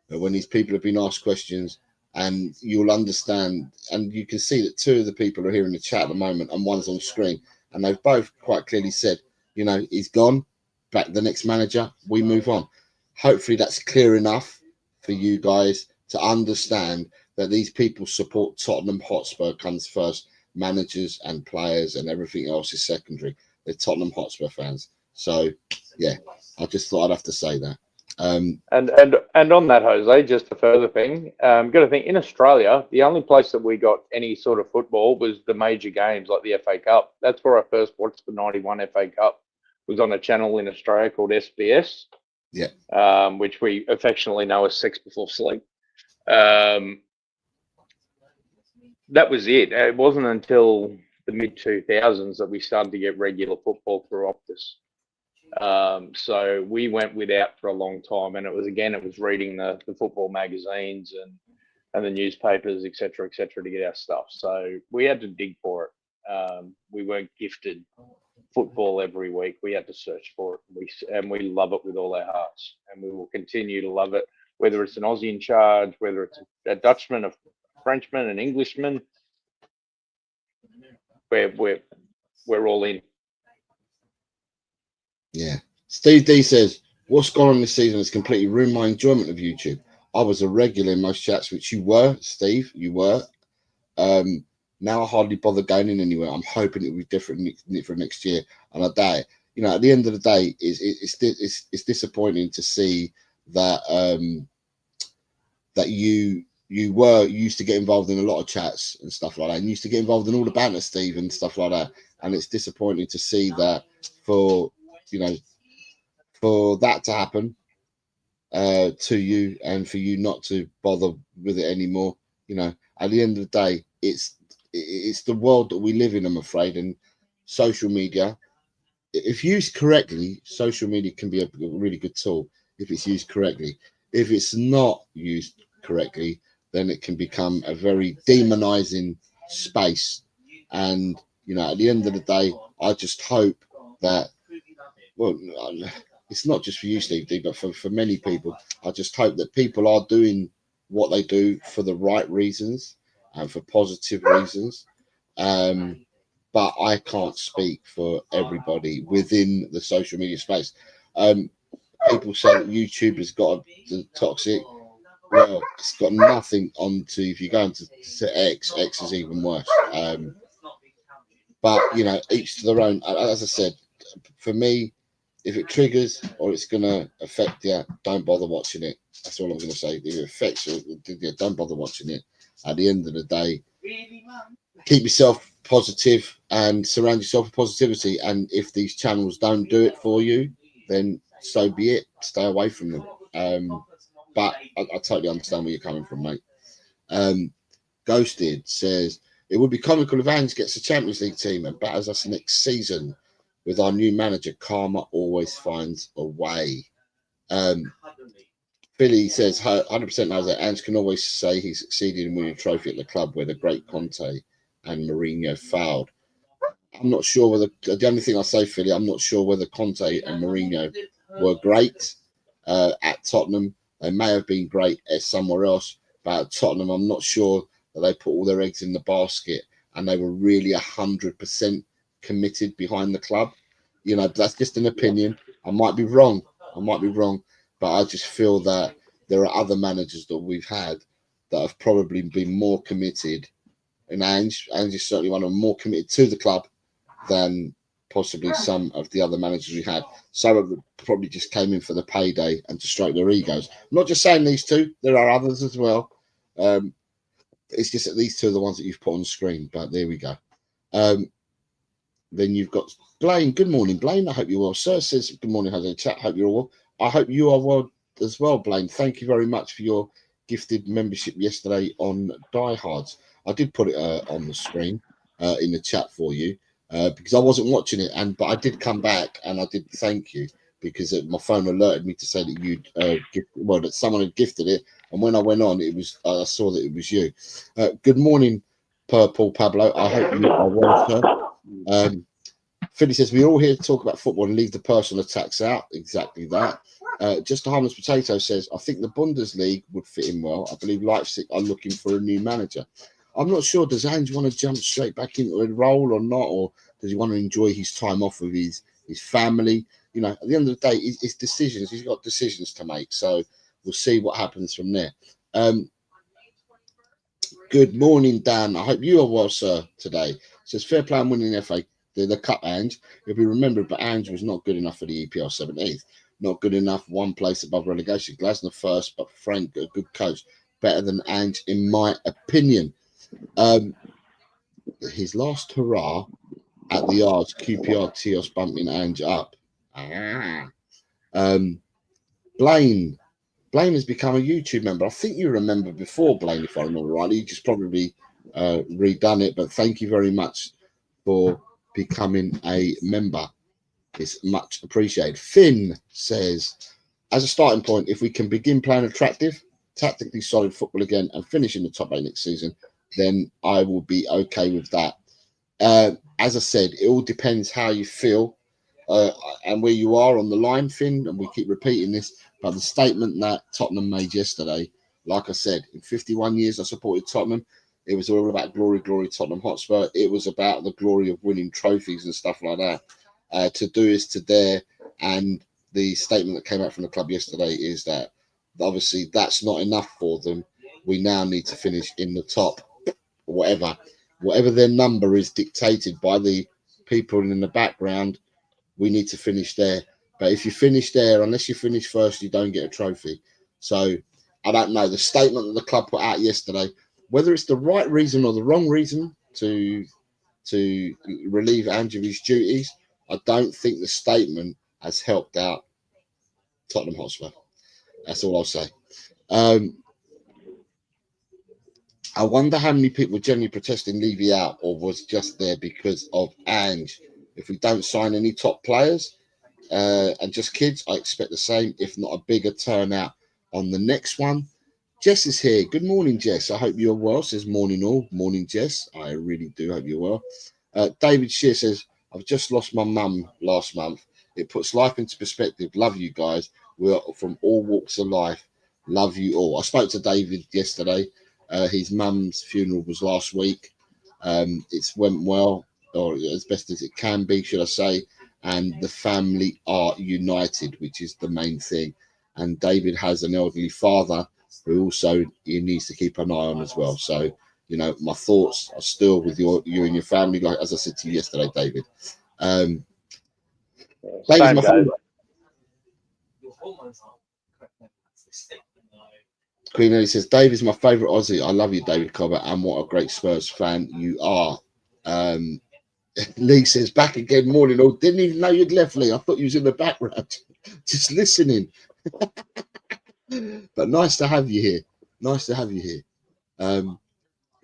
when these people have been asked questions, and you'll understand. And you can see that two of the people are here in the chat at the moment, and one's on screen, and they've both quite clearly said, he's gone, back the next manager, we move on. Hopefully that's clear enough for you guys to understand that these people support Tottenham Hotspur comes first. Managers and players and everything else is secondary. They're Tottenham Hotspur fans. So yeah, I just thought I'd have to say that. And on that, Jose, just a further thing, got to think, in Australia, the only place that we got any sort of football was the major games like the FA Cup. That's where I first watched the 91 FA Cup. It was on a channel in Australia called SBS, which we affectionately know as Sex Before Sleep. That was it. It wasn't until the mid-2000s that we started to get regular football through Optus. So we went without for a long time, and it was reading the football magazines and the newspapers, etc., to get our stuff. So we had to dig for it. We weren't gifted football every week. We had to search for it. And we love it with all our hearts, and we will continue to love it, whether it's an Aussie in charge, whether it's a Dutchman, a Frenchman, an Englishman. We're all in. Yeah. Steve D says, what's gone on this season has completely ruined my enjoyment of YouTube. I was a regular in most chats, which you were, Steve. You were. Now I hardly bother going in anywhere. I'm hoping it will be different for next year, and I doubt it. At the end of the day, it's disappointing to see that that you used to get involved in a lot of chats and stuff like that, and used to get involved in all the banter, Steve, and stuff like that. And it's disappointing to see that for that to happen to you, and for you not to bother with it anymore. At the end of the day, it's the world that we live in, I'm afraid. And social media, if used correctly, social media can be a really good tool if it's used correctly. If it's not used correctly, then it can become a very demonizing space. And at the end of the day, I just hope that, well, it's not just for you, Steve D, but for many people, I just hope that people are doing what they do for the right reasons and for positive reasons. But I can't speak for everybody within the social media space. People say that YouTube has got the toxic. Well, it's got nothing onto. If you go into X is even worse. But each to their own. As I said, for me, if it triggers or it's going to affect you, don't bother watching it. That's all I'm going to say. If it affects you, don't bother watching it. At the end of the day, keep yourself positive and surround yourself with positivity. And if these channels don't do it for you, then so be it. Stay away from them. But I totally understand where you're coming from, mate. Ghosted says, it would be comical if Ange gets a Champions League team and batters us next season. With our new manager, karma always finds a way. Billy says, 100% knows that Ange can always say he succeeded in winning a trophy at the club where the great Conte and Mourinho failed. I'm not sure whether, the only thing I say, Philly, I'm not sure whether Conte and Mourinho were great at Tottenham. They may have been great at somewhere else, but at Tottenham, I'm not sure that they put all their eggs in the basket and they were really 100% committed behind the club. That's just an opinion. I might be wrong, but I just feel that there are other managers that we've had that have probably been more committed. And Ange is certainly one of them, more committed to the club than possibly some of the other managers we had. Some of them probably just came in for the payday and to stroke their egos. I'm not just saying these two, there are others as well. It's just that these two are the ones that you've put on the screen, but there we go. Then you've got Blaine. Good morning, Blaine. I hope you're well. Sir says, good morning, Jose. Chat. Hope you're all well. I hope you are well as well, Blaine. Thank you very much for your gifted membership yesterday on Diehards. I did put it on the screen in the chat for you because I wasn't watching it, but I did come back and I did thank you because my phone alerted me to say that you'd that someone had gifted it, and when I went on, it was I saw that it was you. Good morning, Purple Pablo. I hope you are well, sir. Philly says, we're all here to talk about football and leave the personal attacks out. Exactly that. Just a harmless potato says, I think the Bundesliga would fit in well. I believe Leipzig are looking for a new manager. I'm not sure. Does Ange want to jump straight back into a role or not? Or does he want to enjoy his time off with his family? You know, at the end of the day, it's decisions. He's got decisions to make. So we'll see what happens from there. Good morning, Dan. I hope you are well, sir, today. Says, fair play on winning the FA. The cup, Ange. You'll be remembered, but Ange was not good enough for the EPL 17th. Not good enough, one place above relegation. Glasner first, but Frank, a good coach. Better than Ange, in my opinion. His last hurrah at the yards, QPR Tios bumping Ange up. Blaine has become a YouTube member. I think you remember before, Blaine, if I remember rightly. You just probably redone it, but thank you very much for becoming a member. It's much appreciated. Finn says, as a starting point, if we can begin playing attractive, tactically solid football again and finish in the top 8 next season, then I will be okay with that. As I said, it all depends how you feel and where you are on the line, Finn, and we keep repeating this, but the statement that Tottenham made yesterday, like I said, in 51 years I supported Tottenham. It was all about glory, glory, Tottenham Hotspur. It was about the glory of winning trophies and stuff like that. To do is to dare. And the statement that came out from the club yesterday is that obviously that's not enough for them. We now need to finish in the top, whatever their number is dictated by the people in the background. We need to finish there. But if you finish there, unless you finish first, you don't get a trophy. So I don't know. The statement that the club put out yesterday, whether it's the right reason or the wrong reason to relieve Ange of his duties, I don't think the statement has helped out Tottenham Hotspur. That's all I'll say. I wonder how many people were generally protesting Levy out or was just there because of Ange. If we don't sign any top players and just kids, I expect the same, if not a bigger turnout on the next one. Jess is here. Good morning, Jess. I hope you're well. Says morning all. Morning, Jess. I really do hope you're well. David Shear says, I've just lost my mum last month. It puts life into perspective. Love you guys. We're from all walks of life. Love you all. I spoke to David yesterday. His mum's funeral was last week. It's went well, or as best as it can be, should I say. And the family are united, which is the main thing. And David has an elderly father who also he needs to keep an eye on as well. So, you know, my thoughts are still with you and your family, like as I said to you yesterday, David. David's my favorite. Queen Ellie says, Dave is my favourite Aussie. I love you, David Cobbett, and what a great Spurs fan you are. Lee says, back again, morning. Oh, didn't even know you'd left, Lee. I thought you was in the background, just listening. But nice to have you here. Nice to have you here.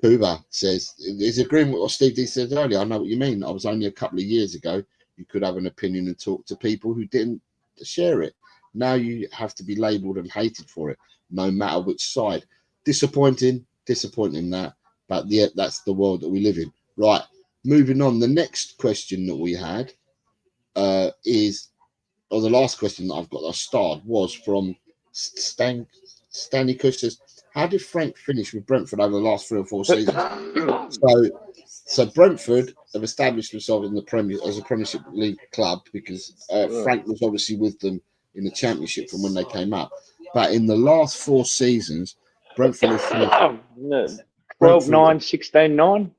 Kuba says, is agreeing with what Steve D said earlier. I know what you mean. I was only a couple of years ago. You could have an opinion and talk to people who didn't share it. Now you have to be labelled and hated for it, no matter which side. Disappointing that. But yeah, that's the world that we live in. Right, moving on. The next question that we had is, or the last question that I've got, I starred, was from Stanley Kush says, how did Frank finish with Brentford over the last 3 or 4 seasons? So Brentford have established themselves in the Premier as a Premiership League club because Frank was obviously with them in the Championship from when they came up. But in the last 4 seasons, Brentford have finished 12, 9, 16, 9.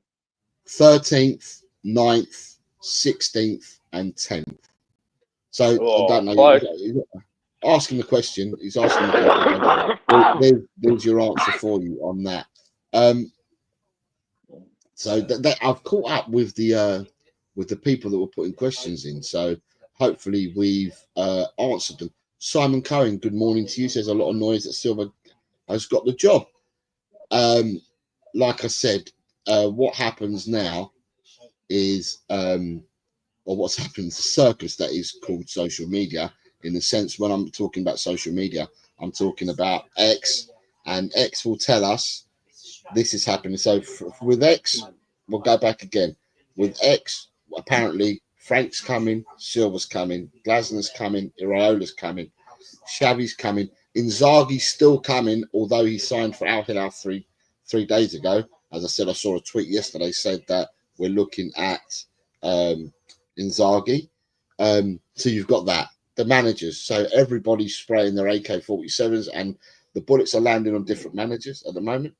13th, 9th, 16th, and 10th. So I don't know. He's asking the question. He's asking the question. There's your answer for you on that. So that I've caught up with the people that were putting questions in. So hopefully we've answered them. Simon Cohen, good morning to you. Says a lot of noise at Silver has got the job. Like I said, what happens now is, or what's happened, the circus that is called social media. In the sense, when I'm talking about social media, I'm talking about X, and X will tell us this is happening. So with X, we'll go back again. With X, apparently Frank's coming, Silva's coming, Glasner's coming, Iraola's coming, Xavi's coming, Inzaghi's still coming, although he signed for Al Hilal three days ago. As I said, I saw a tweet yesterday said that we're looking at Inzaghi. So you've got that. The managers. So everybody's spraying their AK-47s, and the bullets are landing on different managers at the moment.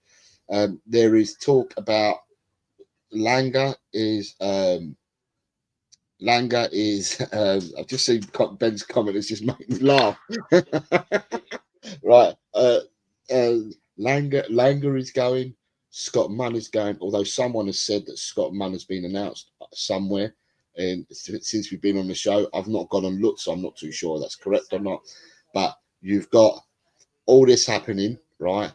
There is talk about Langa is I've just seen Ben's comment. It's just making me laugh. Right. Langa is going. Scott Munn is going. Although someone has said that Scott Munn has been announced somewhere, and since we've been on the show, I've not gone and looked, so I'm not too sure that's correct or not. But you've got all this happening, right?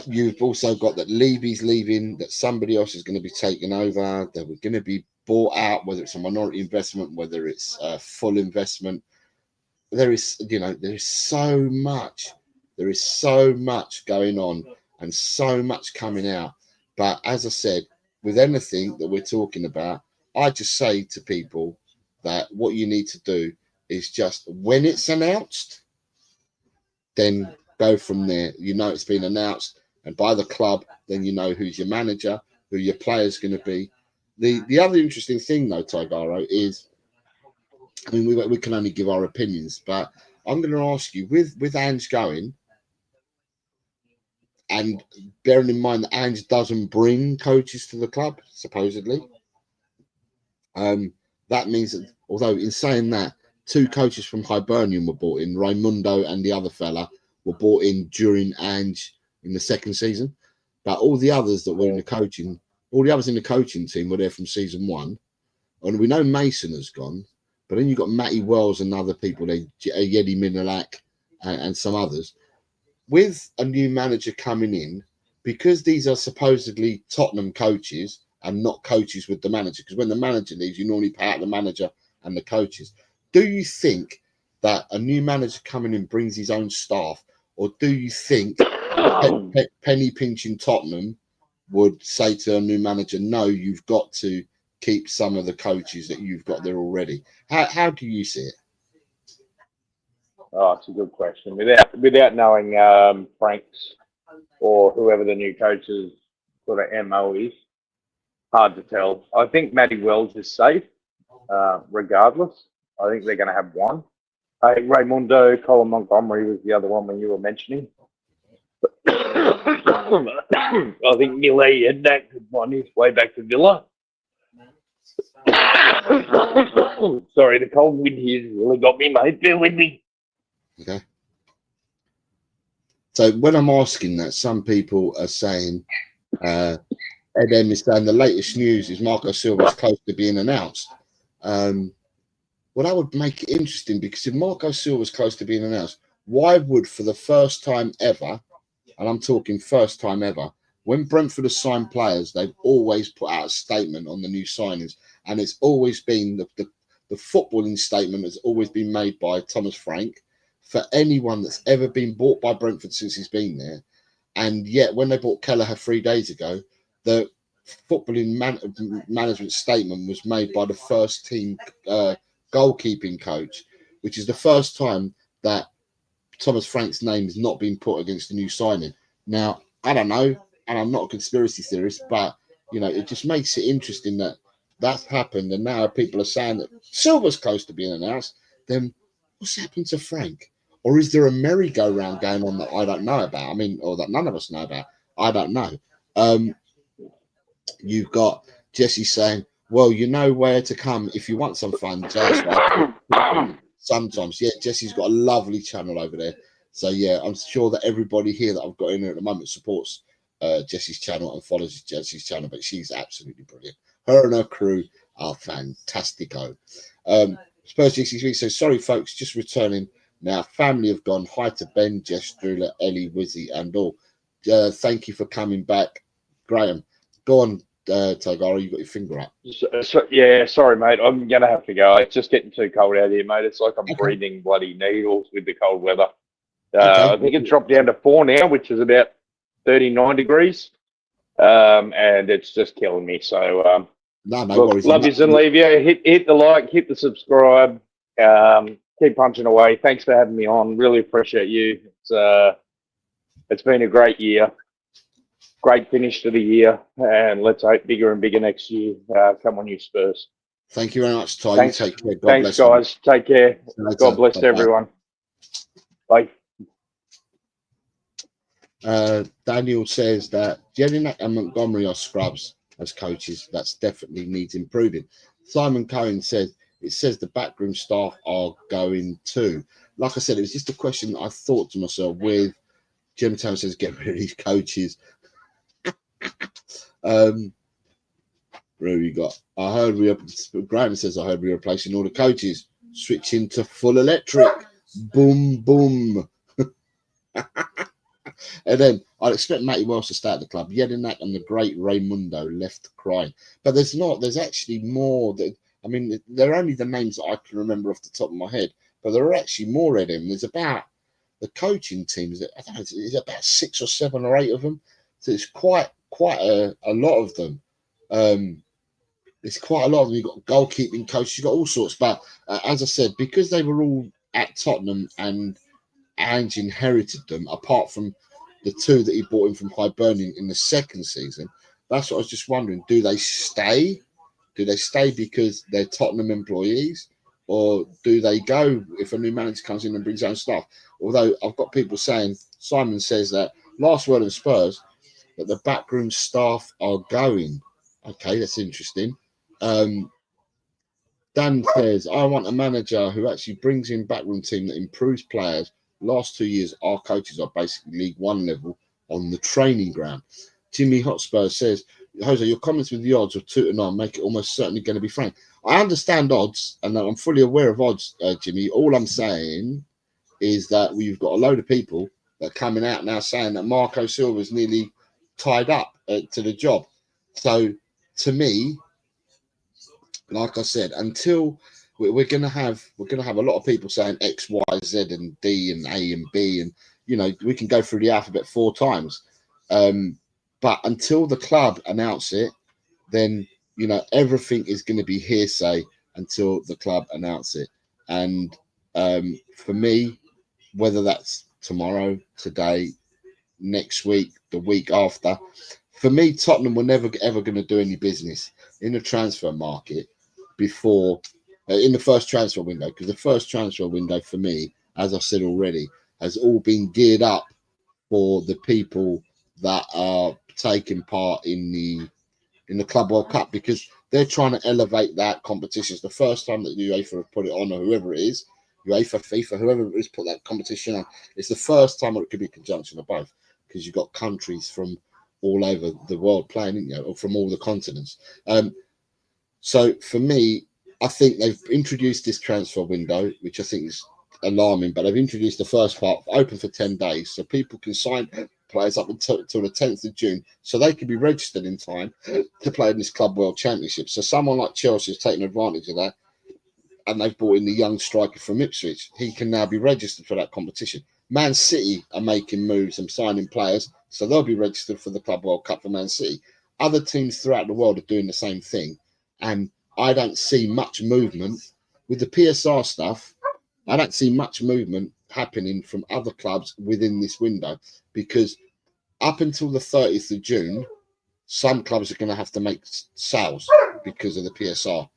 You've also got that Levy's leaving, that somebody else is going to be taking over, that we're going to be bought out, whether it's a minority investment, whether it's a full investment. There is so much. There is so much going on and so much coming out. But as I said, with anything that we're talking about, I just say to people that what you need to do is just, when it's announced, then go from there. You know it's been announced, and by the club, then you know who's your manager, who your player's going to be. The other interesting thing, though, Tigaro, is, I mean, we can only give our opinions, but I'm going to ask you, with Ange going, and bearing in mind that Ange doesn't bring coaches to the club, supposedly, that means that, although in saying that, 2 coaches from Hibernian were brought in, Raimundo and the other fella were brought in during Ange in the second season, but all the others that were in the coaching, all the others in the coaching team were there from season 1, and we know Mason has gone, but then you've got Matty Wells and other people, Yedi Minalak and some others. With a new manager coming in, because these are supposedly Tottenham coaches and not coaches with the manager, because when the manager leaves, you normally pay out the manager and the coaches. Do you think that a new manager coming in brings his own staff, or do you think penny pinching Tottenham would say to a new manager, no, you've got to keep some of the coaches that you've got there already? How do you see it? Oh, it's a good question. Without knowing Frank's or whoever the new coach's sort of MO is, hard to tell. I think Matty Wells is safe, regardless. I think they're going to have one. Raimundo, Colin Montgomery was the other one when you were mentioning. I think Millet had that could find his way back to Villa. Sorry, the cold wind here's really got me, mate. Bear with me. Okay. So when I'm asking that, some people are saying, Ed M is saying the latest news is Marco Silva's close to being announced. Well, that would make it interesting, because if Marco Silva's close to being announced, why would, for the first time ever, and I'm talking first time ever, when Brentford has signed players, they've always put out a statement on the new signings, and it's always been the footballing statement has always been made by Thomas Frank for anyone that's ever been bought by Brentford since he's been there. And yet, when they bought Kelleher 3 days ago, the footballing management statement was made by the first team goalkeeping coach, which is the first time that Thomas Frank's name has not been put against the new signing. Now, I don't know, and I'm not a conspiracy theorist, but it just makes it interesting that that's happened, and now people are saying that Silva's close to being announced. Then what's happened to Frank? Or is there a merry-go-round going on that I don't know about? I mean, or that none of us know about? I don't know. You've got Jesse saying, well, you know where to come if you want some fun. Sometimes, yeah, Jesse's got a lovely channel over there. So, yeah, I'm sure that everybody here that I've got in here at the moment supports Jesse's channel and follows Jesse's channel, but she's absolutely brilliant. Her and her crew are fantastico. Spurs 63 says, sorry, folks, just returning Now, family have gone. Hi to Ben, Jess, Drula, Ellie, Wizzy, and all. Thank you for coming back, Graham. Go on, Tagara. You got your finger up. Yeah, sorry, mate. I'm gonna have to go. It's just getting too cold out here, mate. It's like I'm Okay. breathing bloody needles with the cold weather. Okay. I think it's dropped down to 4 now, which is about 39 degrees. And it's just killing me. So, No look, worries. love you and leave you. Hit the like, hit the subscribe. Keep punching away. Thanks for having me on. Really appreciate you. It's been a great year. Great finish to the year, and let's hope bigger and bigger next year. Come on, you Spurs. Thank you very much, Ty. Thanks. You take care. God Thanks, bless you. guys. Take care. See you later. God bless Bye-bye. everyone. Bye. Daniel says that Jelinek and Montgomery are scrubs as coaches. That's definitely needs improving. Simon Cohen says it says the backroom staff are going too. Like I said, it was just a question I thought to myself with Jim Town says get rid of these coaches. Where have you got? I heard Graham says I heard we're replacing all the coaches, switching to full electric. Boom, boom. And then I'd expect Matty Wells to stay at the club. Jedinak and the great Raimundo left crying. But there's not. There's actually more. I mean, they're only the names that I can remember off the top of my head. But there are actually more of them. There's about the coaching teams. I don't know. It's about 6 or 7 or 8 of them. So it's quite a lot of them. It's quite a lot of them. You've got goalkeeping coaches. You've got all sorts. But as I said, because they were all at Tottenham and Ange inherited them, apart from the 2 that he brought in from Hibernian in the second season. That's what I was just wondering. Do they stay? Do they stay because they're Tottenham employees? Or do they go if a new manager comes in and brings own staff? Although I've got people saying, Simon says that, last word of Spurs, that the backroom staff are going. Okay, that's interesting. Dan says, I want a manager who actually brings in backroom team that improves players. Last 2 years, our coaches are basically League One level on the training ground. Jimmy Hotspur says, Jose, your comments with the odds of 2-9 make it almost certainly going to be frank. I understand odds, and I'm fully aware of odds, Jimmy. All I'm saying is that we've got a load of people that are coming out now saying that Marco Silva's nearly tied up to the job. So, to me, like I said, until we're gonna have a lot of people saying X, Y, Z, and D, and A, and B, and we can go through the alphabet 4 times. But until the club announce it, then everything is going to be hearsay until the club announce it. And for me, whether that's tomorrow, today, next week, the week after, for me, Tottenham were never ever going to do any business in the transfer market before in the first transfer window, because the first transfer window for me, as I said already, has all been geared up for the people that are taking part in the Club World Cup, because they're trying to elevate that competition. It's the first time that UEFA have put it on, or whoever it is, UEFA, FIFA, whoever it is, put that competition on. It's the first time, or it could be a conjunction of both, because you've got countries from all over the world playing, or from all the continents. So for me, I think they've introduced this transfer window, which I think is alarming, but they've introduced the first part open for 10 days, so people can sign players up until the 10th of June, so they can be registered in time to play in this Club World Championship. So someone like Chelsea has taken advantage of that, and they've brought in the young striker from Ipswich. He can now be registered for that competition. Man City are making moves and signing players, so they'll be registered for the Club World Cup for Man City. Other teams throughout the world are doing the same thing, and I don't see much movement with the PSR stuff. I don't see much movement happening from other clubs within this window, because up until the 30th of June, some clubs are going to have to make sales because of the PSR,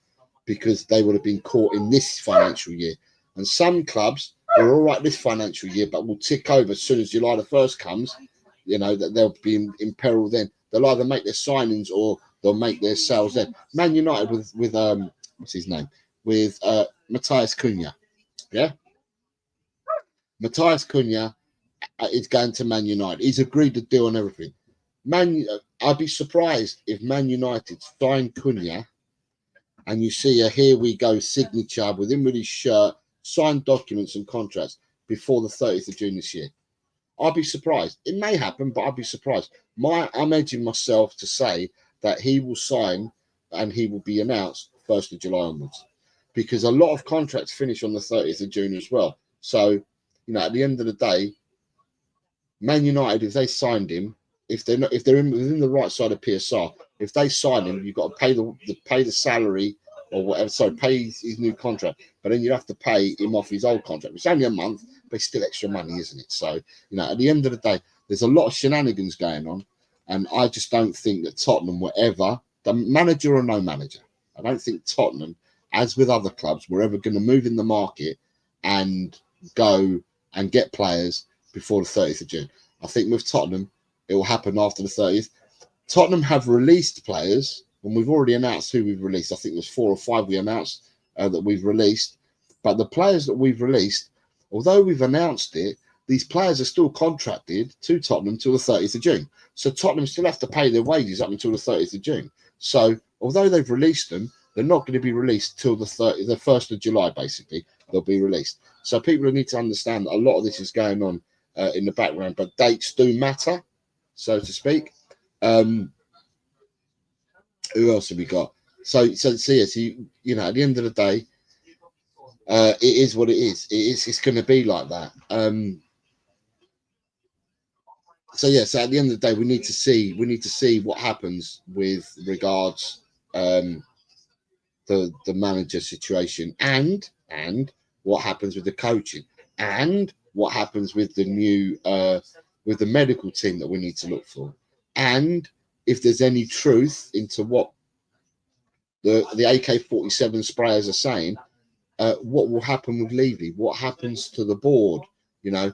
because they would have been caught in this financial year. And some clubs are all right this financial year, but will tick over as soon as July the 1st comes, that they'll be in peril then. They'll either make their signings or they'll make their sales then. Man United with what's his name? With Matthias Cunha. Yeah? Matthias Cunha is going to Man United. He's agreed to deal on everything. I'd be surprised if Man United signed Cunha and you see a here we go signature with him with his shirt, signed documents and contracts. before the 30th of June this year. I'd be surprised. It may happen, but I'd be surprised. I'm edging myself to say that he will sign and he will be announced 1st of July onwards, because a lot of contracts finish on the 30th of June as well. So, you know, at the end of the day, Man United, if they signed him, if they're within the right side of PSR, if they sign him, you've got to pay the salary or whatever. Sorry, pay his new contract, but then you have to pay him off his old contract. It's only a month, but it's still extra money, isn't it? So, you know, at the end of the day, there's a lot of shenanigans going on, and I just don't think that Tottenham, whatever, the manager or no manager, I don't think Tottenham, as with other clubs, we're ever going to move in the market and go and get players before the 30th of June. I think with Tottenham, it will happen after the 30th. Tottenham have released players, and we've already announced who we've released. I think there's 4 or 5 we announced that we've released. But the players that we've released, although we've announced it, these players are still contracted to Tottenham till the 30th of June. So Tottenham still have to pay their wages up until the 30th of June. So although they've released them, they're not going to be released till the 1st of July, basically. They'll be released. So people need to understand that a lot of this is going on in the background, but dates do matter, so to speak. Who else have we got? So yes, you know, at the end of the day, it is what it is. It's going to be like that. So at the end of the day, we need to see what happens with regards the manager situation, and what happens with the coaching, and what happens with the new with the medical team that we need to look for, and if there's any truth into what the AK-47 sprayers are saying, what will happen with Levy, what happens to the board, you know,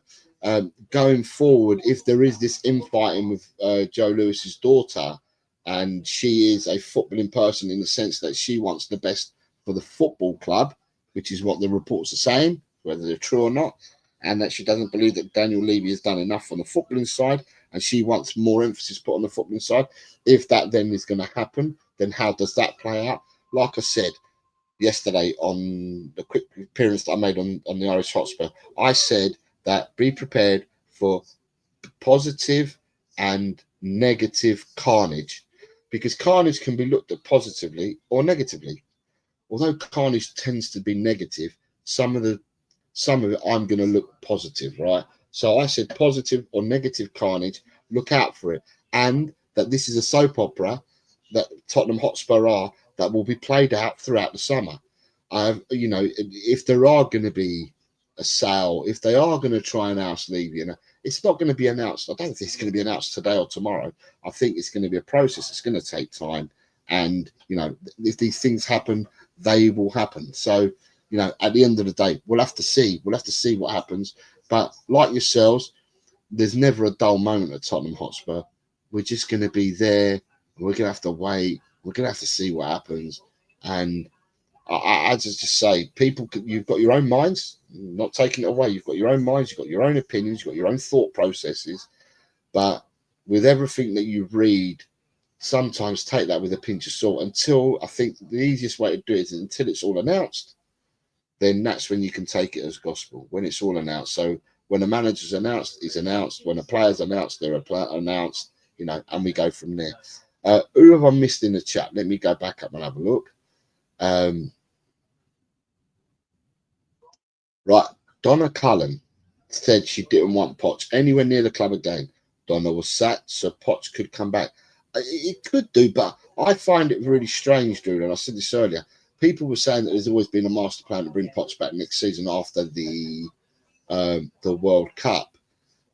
going forward, if there is this infighting with Joe Lewis's daughter, and she is a footballing person in the sense that she wants the best for the football club, which is what the reports are saying, whether they're true or not, and that she doesn't believe that Daniel Levy has done enough on the footballing side, and she wants more emphasis put on the footballing side. If that then is going to happen, then how does that play out? Like I said yesterday on the quick appearance that I made on the Irish Hotspur, I said that be prepared for positive and negative carnage, because carnage can be looked at positively or negatively. Although carnage tends to be negative, some of it I'm going to look positive, right? So I said positive or negative carnage, look out for it, and that this is a soap opera that Tottenham Hotspur are, that will be played out throughout the summer. You know, if there are going to be a sale, if they are going to try and oust Levy, you know, it's not going to be announced. I don't think it's going to be announced today or tomorrow. I think it's going to be a process. It's going to take time, and you know, if these things happen, they will happen. So, you know, at the end of the day, we'll have to see. We'll have to see what happens. But like yourselves, there's never a dull moment at Tottenham Hotspur. We're just going to be there. We're going to have to wait. We're going to have to see what happens. And I just say, people, you've got your own minds, not taking it away. You've got your own minds. You've got your own opinions. You've got your own thought processes. But with everything that you read, sometimes take that with a pinch of salt, until I think the easiest way to do it is until it's all announced. Then that's when you can take it as gospel, when it's all announced. So when a manager's announced, he's announced. When a player's announced, they're announced, you know, and we go from there. Who have I missed in the chat? Let me go back up and have a look. Right, Donna Cullen said she didn't want Poch anywhere near the club again. Donna was sacked, so Poch could come back. It could do, but I find it really strange, Drew, and I said this earlier. People were saying that there's always been a master plan to bring Poch back next season after the World Cup.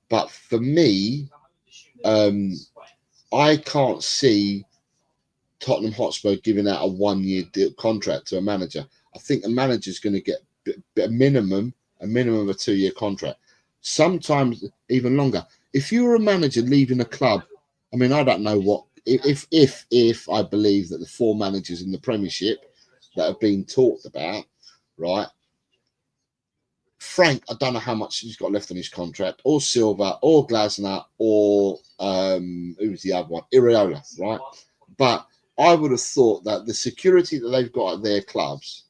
But for me, I can't see Tottenham Hotspur giving out a 1-year contract to a manager. I think a manager's going to get a minimum of a 2-year contract, sometimes even longer. If you were a manager leaving a club, I mean, I don't know what, if I believe that the 4 managers in the Premiership that have been talked about, right? Frank, I don't know how much he's got left on his contract, or Silva, or Glasner, or who's the other one? Iriola, right? But I would have thought that the security that they've got at their clubs,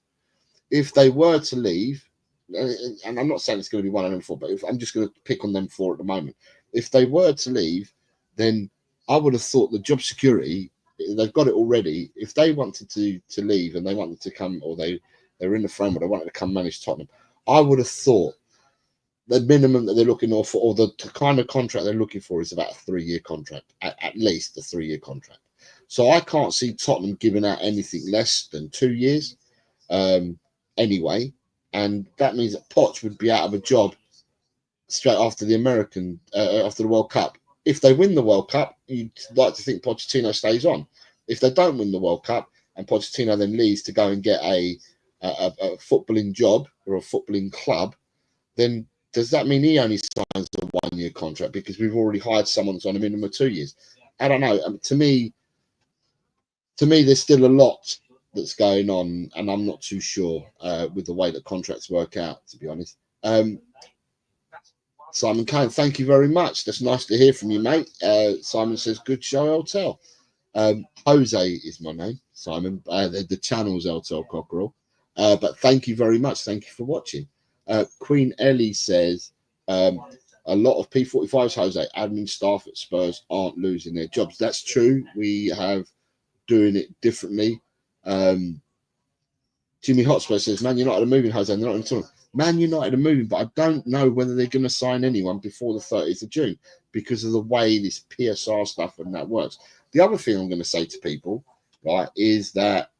if they were to leave, and I'm not saying it's going to be one of them four, but if I'm just going to pick on them four at the moment. If they were to leave, then I would have thought the job security, they've got it already. If they wanted to leave and they wanted to come, or they were in the framework, they wanted to come manage Tottenham, I would have thought the minimum that they're looking for, or the kind of contract they're looking for, is about a 3-year contract, at least a 3-year contract. So I can't see Tottenham giving out anything less than 2 years anyway. And that means that Poch would be out of a job straight after the after the World Cup. If they win the World Cup, you'd like to think Pochettino stays on. If they don't win the World Cup and Pochettino then leaves to go and get a footballing job or a footballing club, then does that mean he only signs a 1-year contract because we've already hired someone who's on a minimum of 2 years? I don't know. To me, there's still a lot that's going on, and I'm not too sure with the way that contracts work out, to be honest. Simon Kane, thank you very much. That's nice to hear from you, mate. Simon says, good show, LTL. Jose is my name, Simon. The channel's LTL Cockerel. But thank you very much. Thank you for watching. Queen Ellie says, a lot of P45s, Jose, admin staff at Spurs aren't losing their jobs. That's true. We have doing it differently. Jimmy Hotspur says, Man United are moving, Jose. They're not in tournament. Man United are moving, but I don't know whether they're going to sign anyone before the 30th of June because of the way this PSR stuff and that works. The other thing I'm going to say to people, right, is that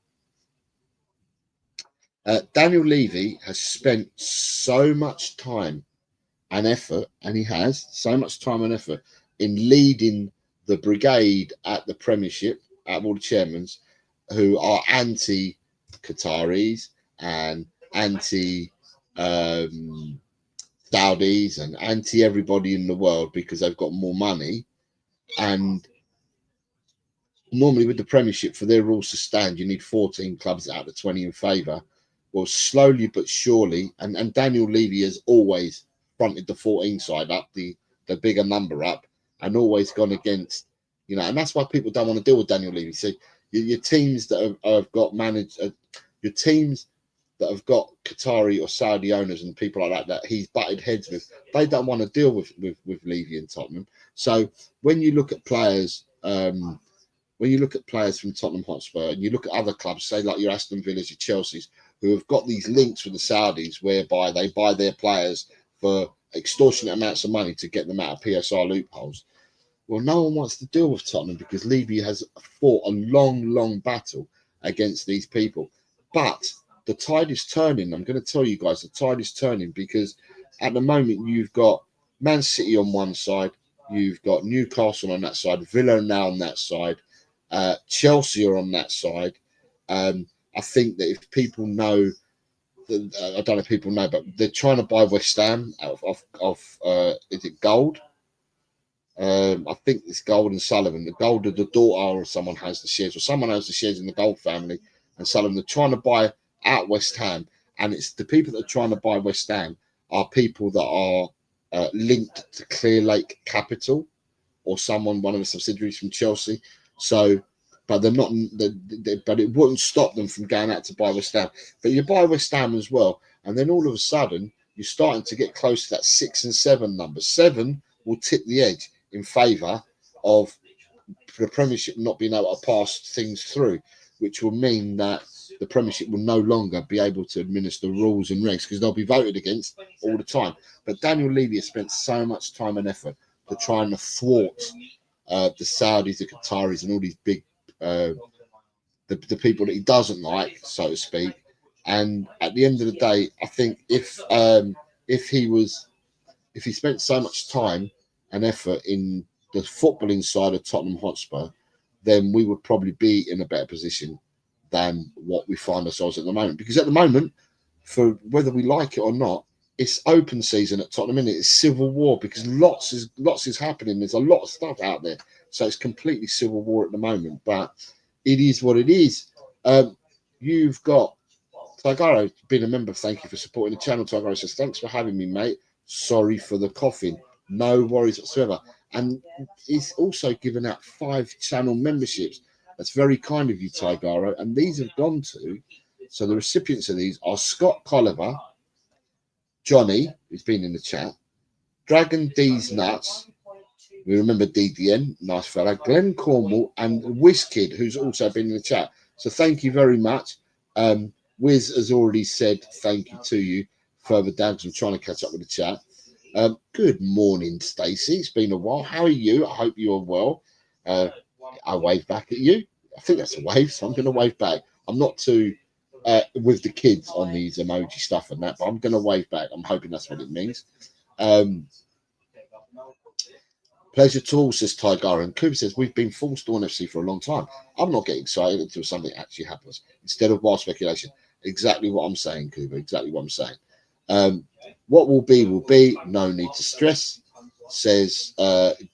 Daniel Levy has spent so much time and effort, and he has so much time and effort in leading the brigade at the Premiership, at all the chairmans, who are anti-Qataris and anti Saudis and anti everybody in the world because they've got more money. And normally with the Premiership, for their rules to stand, you need 14 clubs out of 20 in favour. Well, slowly but surely, and Daniel Levy has always fronted the 14 side up, the bigger number up, and always gone against, and that's why people don't want to deal with Daniel Levy. So your teams that have got managed, your teams that have got Qatari or Saudi owners and people like that he's butted heads with, they don't want to deal with Levy and Tottenham. So when you look at players, from Tottenham Hotspur, and you look at other clubs, say like your Aston Villas, your Chelsea's, who have got these links with the Saudis, whereby they buy their players for extortionate amounts of money to get them out of PSR loopholes. Well, no one wants to deal with Tottenham because Levy has fought a long battle against these people. But the tide is turning. I'm going to tell you guys, the tide is turning because at the moment you've got Man City on one side, you've got Newcastle on that side, Villa now on that side, Chelsea are on that side. I think that if people know, I don't know if people know, but they're trying to buy West Ham off is it Gold? I think it's Gold and Sullivan. The Gold of the daughter, or someone has the shares, or someone has the shares in the Gold family, and Sullivan. They're trying to buy out West Ham, and it's the people that are trying to buy West Ham are people that are linked to Clear Lake Capital or one of the subsidiaries from Chelsea. So, but they're not. But it wouldn't stop them from going out to buy West Ham. But you buy West Ham as well, and then all of a sudden you're starting to get close to that 6 and 7 number. 7 will tip the edge in favour of the Premiership not being able to pass things through, which will mean that the Premiership will no longer be able to administer rules and regs because they'll be voted against all the time. But Daniel Levy has spent so much time and effort to try and thwart the Saudis, the Qataris, and all these big the people that he doesn't like, so to speak. And at the end of the day, I think if he spent so much time and effort in the footballing side of Tottenham Hotspur, then we would probably be in a better position than what we find ourselves at the moment. Because at the moment, for whether we like it or not, it's open season at Tottenham, and it's civil war because lots is happening. There's a lot of stuff out there, so it's completely civil war at the moment. But it is what it is. You've got Tagaro been a member. Thank you for supporting the channel. Tagaro says, "Thanks for having me, mate. Sorry for the coughing. No worries whatsoever." And he's also given out 5 channel memberships. That's very kind of you, Tigaro. And these have gone to, so the recipients of these are Scott Colliver, Johnny, who's been in the chat, Dragon D's Nuts, we remember DDN, nice fella, Glenn Cornwall, and WizKid, who's also been in the chat. So thank you very much. Wiz has already said thank you to you further down, because I'm trying to catch up with the chat. Good morning, Stacey. It's been a while. How are you? I hope you are well. I wave back at you. I think that's a wave, so I'm going to wave back. I'm not too with the kids on these emoji stuff and that, but I'm going to wave back. I'm hoping that's what it means. Pleasure to all, says Tigar. And Cooper says, we've been full Storm FC for a long time. I'm not getting excited until something actually happens. Instead of wild speculation. Exactly what I'm saying, Cooper. Exactly what I'm saying. What will be. No need to stress, says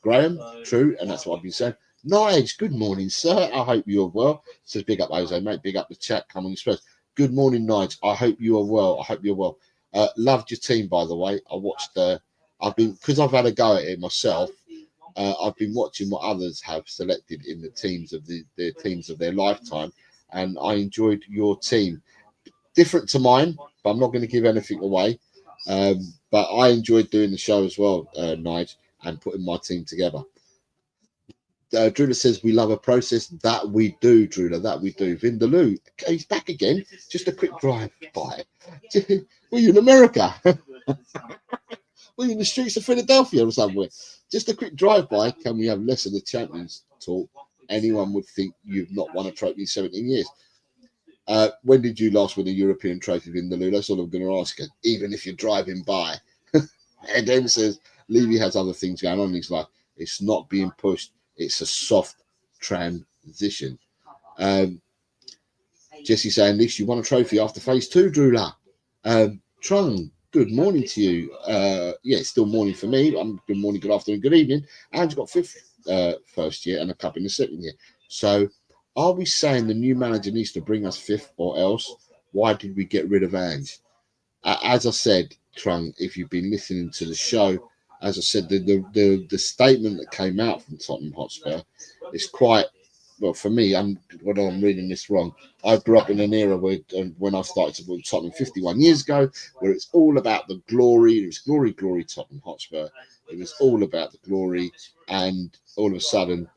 Graham. True, and that's what I've been saying. Nige, good morning, sir. I hope you're well. Says big up, Jose, mate. Big up the chat. Come on, Spurs. Good morning, Nige. I hope you are well. I hope you're well. Loved your team, by the way. I watched. Because I've had a go at it myself. I've been watching what others have selected in the teams of their teams of their lifetime, and I enjoyed your team. Different to mine, but I'm not going to give anything away. But I enjoyed doing the show as well, Nige, and putting my team together. Drula says we love a process. That we do, Drula. That we do. Vindaloo, okay, he's back again. Just a quick drive by. Were you in America? Were you in the streets of Philadelphia or somewhere? Just a quick drive-by. Can we have less of the Champions talk? Anyone would think you've not won a trophy in 17 years. When did you last win a European trophy, Vindaloo? That's all I'm going to ask you. Even if you're driving by. And then says, Levy has other things going on in his life. It's not being pushed. It's a soft transition. Jesse saying, at least you won a trophy after phase 2, Drula. Trung, good morning to you. Yeah, it's still morning for me. Good morning, good afternoon, good evening. And you've got 5th first year and a cup in the 2nd year. So are we saying the new manager needs to bring us 5th, or else why did we get rid of Ange? As I said, Trung, if you've been listening to the show, as I said, the statement that came out from Tottenham Hotspur is quite, well, for me, I'm reading this wrong. I grew up in an era where, when I started to support Tottenham 51 years ago, where it's all about the glory. It was glory, glory, Tottenham Hotspur. It was all about the glory, and all of a sudden,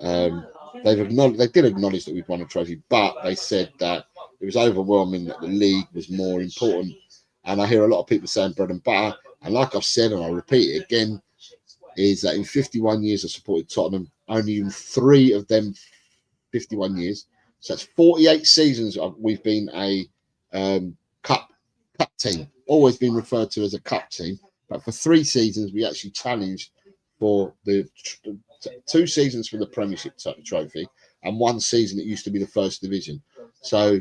they did acknowledge that we'd won a trophy, but they said that it was overwhelming, that the league was more important. And I hear a lot of people saying bread and butter. And like I've said, and I'll repeat it again, is that in 51 years I supported Tottenham, only in 3 of them 51 years, so that's 48 seasons we've been a cup team, always been referred to as a cup team. But for 3 seasons we actually challenged for the 2 seasons for the Premiership trophy, and 1 season it used to be the First Division. So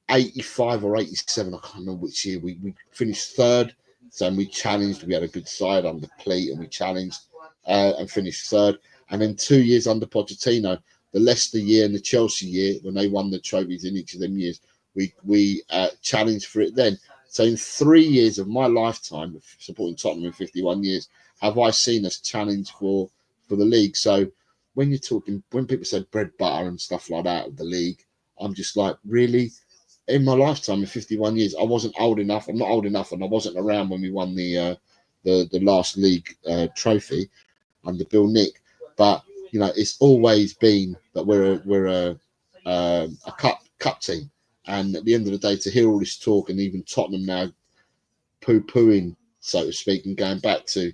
85 or 87, I can't remember which year, we finished 3rd. So we challenged, we had a good side under Pleat, and we challenged and finished 3rd. And then 2 years under Pochettino, the Leicester year and the Chelsea year, when they won the trophies in each of them years, we challenged for it then. So in 3 years of my lifetime of supporting Tottenham in 51 years, have I seen us challenge for the league? So when you're talking, when people say bread, butter and stuff like that of the league, I'm just like, really? In my lifetime in 51 years, I wasn't old enough. I'm not old enough, and I wasn't around when we won the last league trophy under Bill Nick. But you know, it's always been that we're a cup team. And at the end of the day, to hear all this talk, and even Tottenham now poo-pooing, so to speak, and going back to,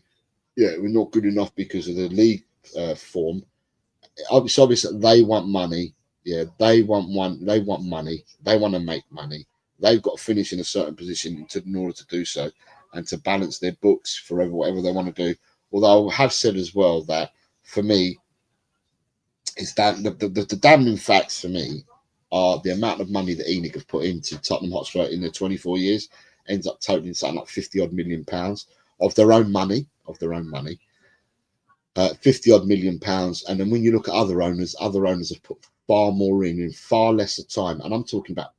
yeah, we're not good enough because of the league form. It's obvious that they want money. Yeah, they want money. They want to make money. They've got to finish in a certain position in order to do so, and to balance their books for whatever they want to do. Although I have said as well that for me, it's that the damning facts for me are the amount of money that ENIC have put into Tottenham Hotspur in their 24 years ends up totaling something like 50 odd million pounds of their own money. 50 odd million pounds. And then when you look at other owners have put far more in far lesser time. And I'm talking about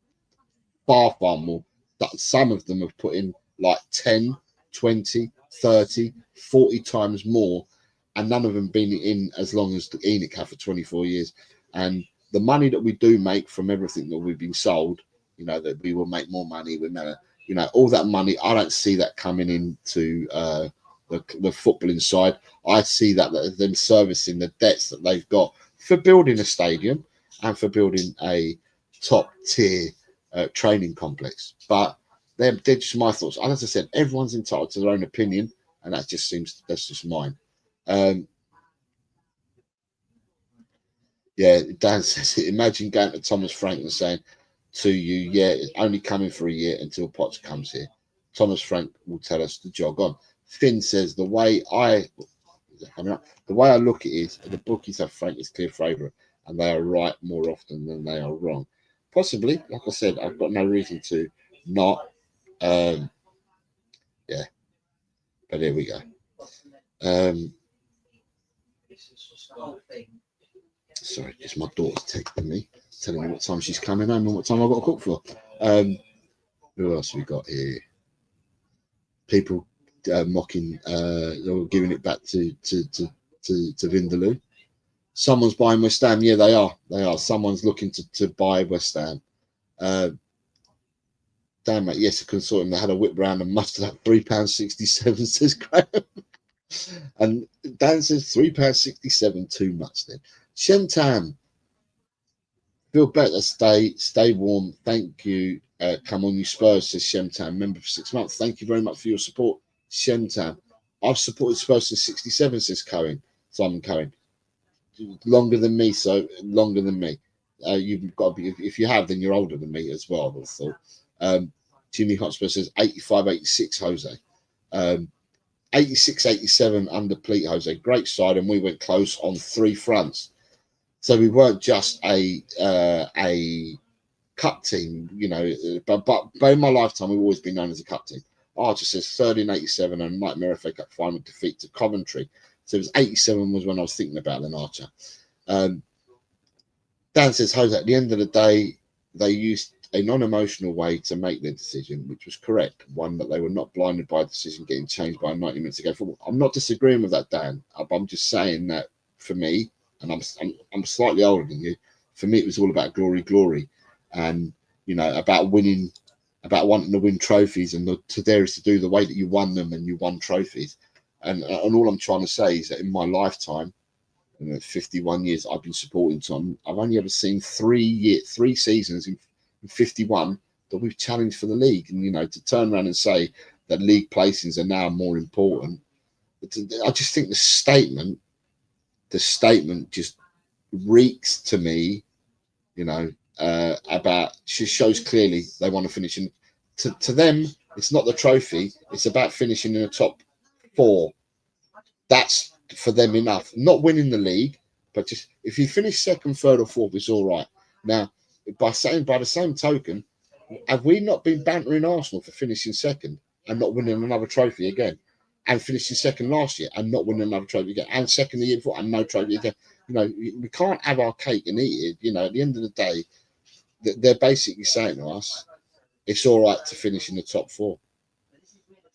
far more. That some of them have put in like 10, 20, 30, 40 times more. And none of them been in as long as the ENIC have for 24 years. And the money that we do make from everything that we've been sold, you know, that we will make more money. you know, all that money. I don't see that coming into the footballing side. I see that them servicing the debts that they've got for building a stadium and for building a top tier training complex. But they're just my thoughts. And as I said, everyone's entitled to their own opinion, and that's just mine. Yeah, Dan says, imagine going to Thomas Frank and saying to you, yeah, it's only coming for a year until Potts comes here. Thomas Frank will tell us to jog on. Finn says, the way I look at it is the bookies have Frank as clear favourite, and they are right more often than they are wrong. Possibly, like I said, I've got no reason to not. Yeah, but here we go. Sorry, it's my daughter's texting me, telling me what time she's coming home and what time I've got to cook for. Who else have we got here? People mocking, or giving it back to Vindaloo. Someone's buying West Ham. Yeah, they are. They are. Someone's looking to buy West Ham. Damn mate, yes, a consortium. They had a whip round and mustered up £3.67, says Graham. And Dan says £3.67 too much then. Shentam, feel better, stay warm. Thank you. Come on, you Spurs, says Shentam. Member for 6 months. Thank you very much for your support, Shentam. I've supported Spurs since '67, says Simon Cohen. Longer than me, so longer than me. You've got to be, if you have, then you're older than me as well, I would have thought. Jimmy Hotspur says 85-86, Jose. 86-87 under Pleat, Jose. Great side, and we went close on 3 fronts. So we weren't just a cup team, you know. But in my lifetime, we've always been known as a cup team. Archer says 13-87 and Nightmare FA Cup final defeat to Coventry. So it was 87 was when I was thinking about then, Archer. Dan says, Jose, at the end of the day, they used a non-emotional way to make their decision, which was correct. One, that they were not blinded by a decision getting changed by 90 minutes ago football. I'm not disagreeing with that, Dan. I'm just saying that for me, and I'm slightly older than you, for me it was all about glory, and you know, about winning, about wanting to win trophies, and there is to do the way that you won them, and you won trophies. And all I'm trying to say is that in my lifetime, 51 years I've been supporting Tom, I've only ever seen 3 seasons in 51 that we've challenged for the league. And you know, to turn around and say that league placings are now more important, I just think the statement just reeks to me, you know, about, she shows clearly they want to finish in. To them, it's not the trophy, it's about finishing in the top 4. That's for them enough. Not winning the league, but just if you finish 2nd, 3rd, or 4th, it's all right. Now, by the same token, have we not been bantering Arsenal for finishing 2nd and not winning another trophy again, and finishing 2nd last year and not winning another trophy again, and 2nd the year before and no trophy again? You know, we can't have our cake and eat it. You know, at the end of the day, they're basically saying to us, it's all right to finish in the top 4.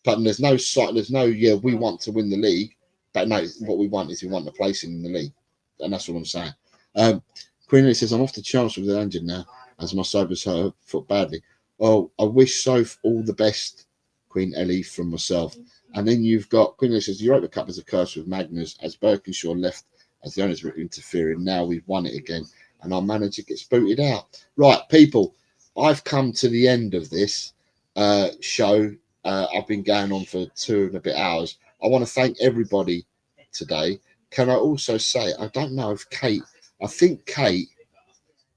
But there's no, yeah, we want to win the league. But no, what we want is we want the placing in the league. And that's what I'm saying. Queen Ellie says, I'm off to chance with the engine now, as my sober's hurt foot badly. Oh, I wish so all the best, Queen Ellie, from myself. And then you've got Queen Ellie says, the Europa Cup is a curse with Magnus, as Birkinshaw left as the owners were interfering. Now we've won it again, and our manager gets booted out. Right, people, I've come to the end of this show. I've been going on for 2 and a bit hours. I want to thank everybody today. Can I also say, I don't know if Kate, I think Kate,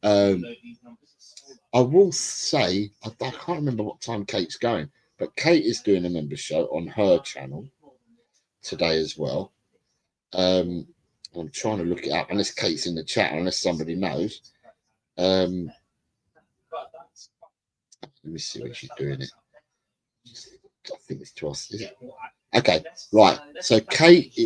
I will say, I can't remember what time Kate's going, but Kate is doing a member show on her channel today as well. I'm trying to look it up, unless Kate's in the chat, unless somebody knows. Let me see when she's doing it. I think it's 12. Is it? Okay, right. So Kate's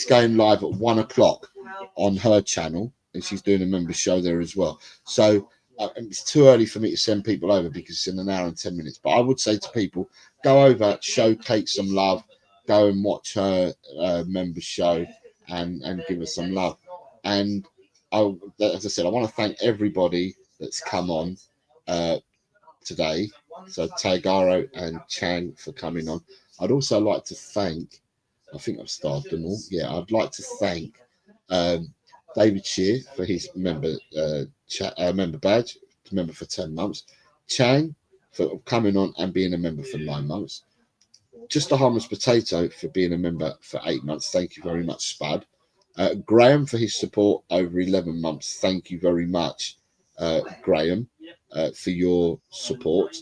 going live at 1 o'clock on her channel, and she's doing a member show there as well. So it's too early for me to send people over because it's in an hour and 10 minutes. But I would say to people, go over, show Kate some love, go and watch her member show, and give her some love. And as I said, I want to thank everybody that's come on today. So Tagaro and Chang for coming on. I'd also like to thank, I think I've starred them all. Yeah, I'd like to thank David Shear for his member badge, member for 10 months. Chang for coming on and being a member for 9 months. Just a Harmless Potato for being a member for 8 months. Thank you very much, Spud. Graham for his support over 11 months. Thank you very much, Graham, for your support.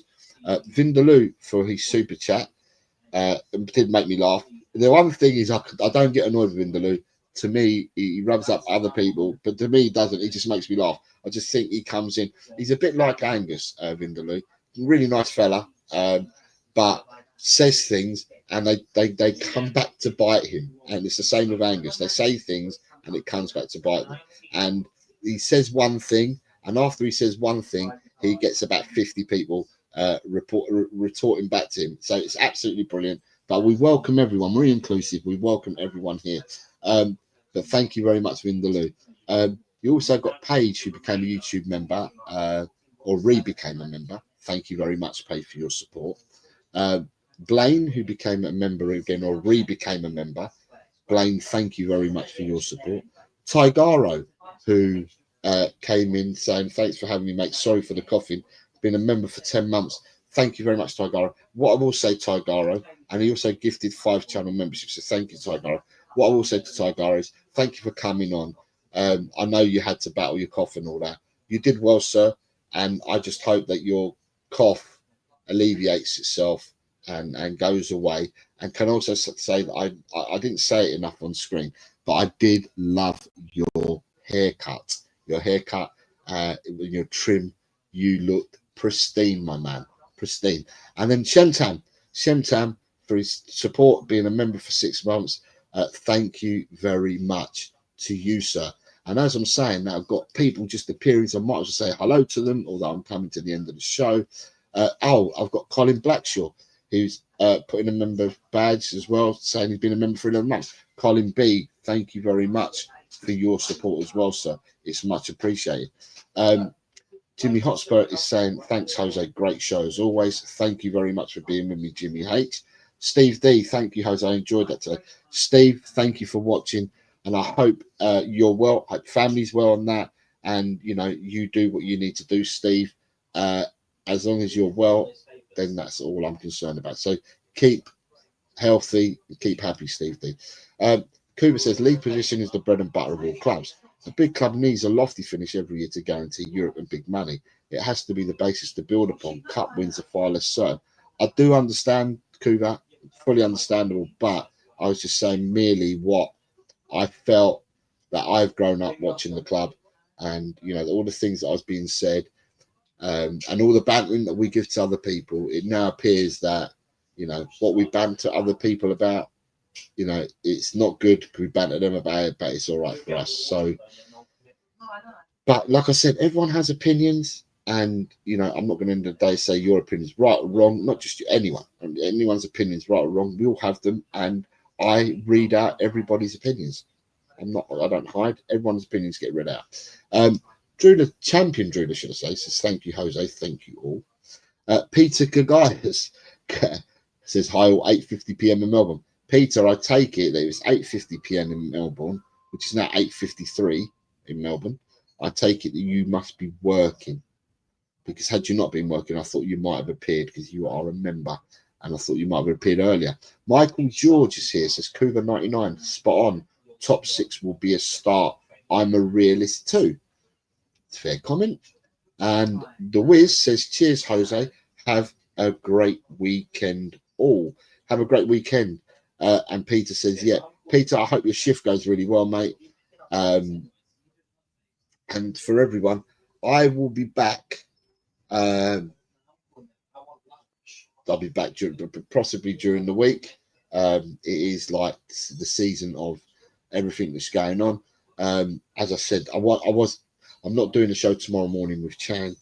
Vindaloo for his super chat. It did make me laugh. The one thing is I don't get annoyed with Vindaloo. To me, he rubs up other people, but to me, he doesn't. He just makes me laugh. I just think he comes in. He's a bit like Angus, Vindaloo. Really nice fella, but says things and they come back to bite him. And it's the same with Angus. They say things and it comes back to bite them. And he says one thing, and after he says one thing, he gets about 50 people retorting back to him. So it's absolutely brilliant. But we welcome everyone. We're inclusive. We welcome everyone here. But thank you very much, Vindaloo. You also got Paige, who became a YouTube member, or re-became a member. Thank you very much, Paige, for your support. Blaine, who became a member again, or re-became a member. Blaine, thank you very much for your support. Tigaro, who came in saying, thanks for having me, mate. Sorry for the coughing. Been a member for 10 months. Thank you very much, Tigaro. What I will say, Tigaro, and he also gifted 5 channel memberships, so thank you, Tigaro. What I will say to Tigaro is thank you for coming on. I know you had to battle your cough and all that. You did well, sir, and I just hope that your cough alleviates itself and goes away. And can also say that I didn't say it enough on screen, but I did love your haircut. Your haircut, your trim, you looked pristine, my man, pristine. And then Shemtam for his support, being a member for 6 months. Thank you very much to you, sir. And as I'm saying now, I've got people just appearing, so I might as well say hello to them, although I'm coming to the end of the show. I've got Colin Blackshaw, who's putting a member badge as well, saying he's been a member for 11 months. Colin B, thank you very much for your support as well, sir. It's much appreciated. Jimmy Hotspur is saying, thanks, Jose. Great show as always. Thank you very much for being with me, Jimmy H. Steve D, thank you, Jose. I enjoyed that today. Steve, thank you for watching. And I hope you're well. I hope family's well on that. And, you know, you do what you need to do, Steve. As long as you're well, then that's all I'm concerned about. So keep healthy and keep happy, Steve D. Cooper says, league position is the bread and butter of all clubs. A big club needs a lofty finish every year to guarantee Europe and big money. It has to be the basis to build upon. Cup wins are far less certain. I do understand, Cooper, fully understandable, but I was just saying merely what I felt that I've grown up watching the club, and you know all the things that I was being said, and all the bantering that we give to other people. It now appears that you know what we banter other people about. You know, it's not good because we banter them about it, but it's all right for us. So, but like I said, everyone has opinions, and you know, I'm not going to end the day say your opinion's right or wrong. Not just anyone, anyone's opinion's right or wrong. We all have them, and I read out everybody's opinions. I don't hide. Everyone's opinions get read out. Drew the champion, Drew, should I say, says thank you, Jose. Thank you all. Peter Gagaias says hi, all 8:50 p.m. in Melbourne. Peter, I take it that it was 8:50 p.m. in Melbourne, which is now 8:53 in Melbourne. I take it that you must be working, because had you not been working, I thought you might have appeared because you are a member, and I thought you might have appeared earlier. Michael George is here, says Cougar 99, spot on. Top 6 will be a start. I'm a realist too. It's a fair comment. And the Wiz says, cheers, Jose. Have a great weekend all. Have a great weekend. And Peter says, yeah, Peter, I hope your shift goes really well, mate. And for everyone, I will be back. I'll be back possibly during the week. It is like the season of everything that's going on. As I said, I'm not doing a show tomorrow morning with Chan.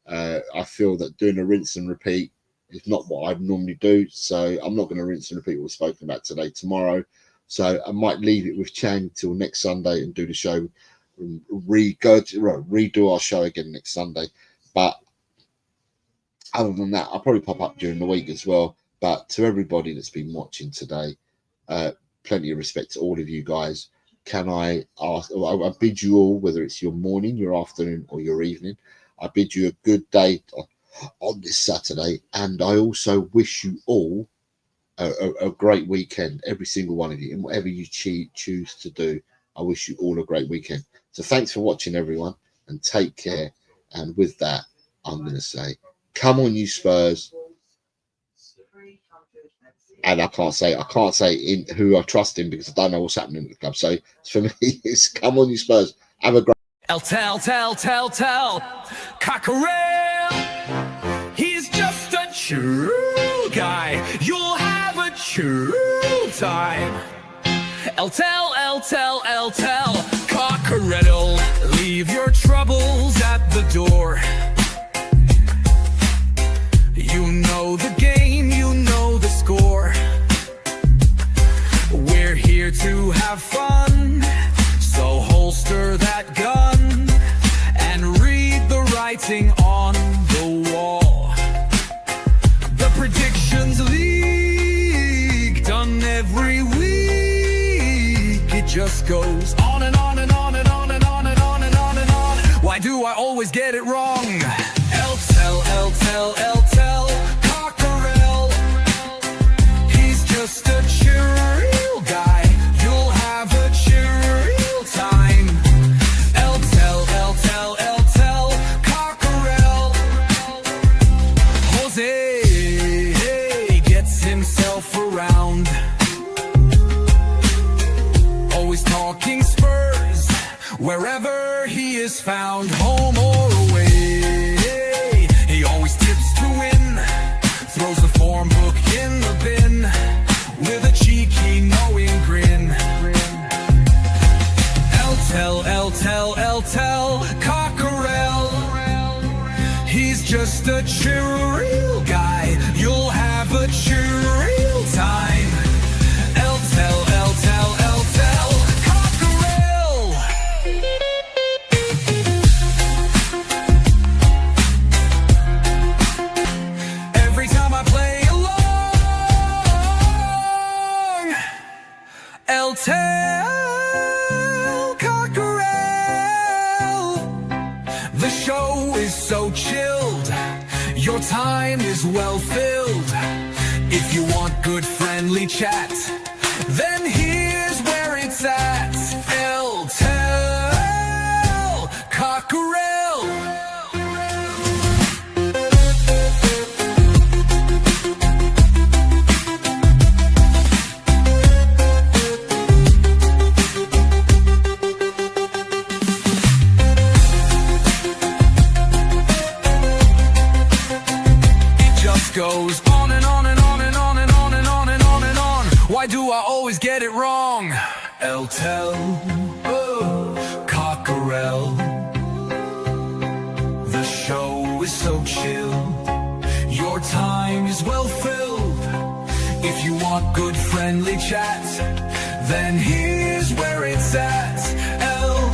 I feel that doing a rinse and repeat is not what I'd normally do, so I'm not going to rinse and repeat what we've spoken about today tomorrow. So I might leave it with Chan till next Sunday and do the show, redo our show again next Sunday. But Other than that, I'll probably pop up during the week as well. But to everybody that's been watching today, plenty of respect to all of you guys. Can I ask, I bid you all, whether it's your morning, your afternoon, or your evening, I bid you a good day on this Saturday. And I also wish you all a great weekend, every single one of you, and whatever you choose to do. I wish you all a great weekend. So thanks for watching, everyone, and take care. And with that, I'm going to say, come on, you Spurs. And I can't say in who I trust in, because I don't know what's happening at the club. So for me, it's come on, you Spurs. Have a great. Tell, Cockerell, he's just a true guy. You'll have a true time. Tell, Cockerell, leave your troubles at the door. You know the game, you know the score. We're here to have fun, so holster that gun and read the writing on the wall. The Predictions League, done every week. It just goes on and on and on and on and on and on and on and on. Why do I always get it wrong? Tell, Cockerell, he's just a chill guy. You'll have a chill time. Tell, Cockerell. Jose gets himself around, always talking Spurs wherever he is found, home or away. He always tips to win, throws the form book in the bin with a cheeky knowing grin. Tell, Cockerell, he's just a chill guy. You'll have a chill time. Tell, Cockerell. Every time I play along, tell Cockerell, the show is so chilled, your time is well filled. If you want good friendly chat, then here's where it's at. Tell Cockerell. Goes on and on and on and on and on and on and on and on. Why do I always get it wrong? Tell Cockerell, the show is so chill, your time is well filled. If you want good friendly chat, then here's where it's at. Tell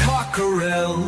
Cockerell.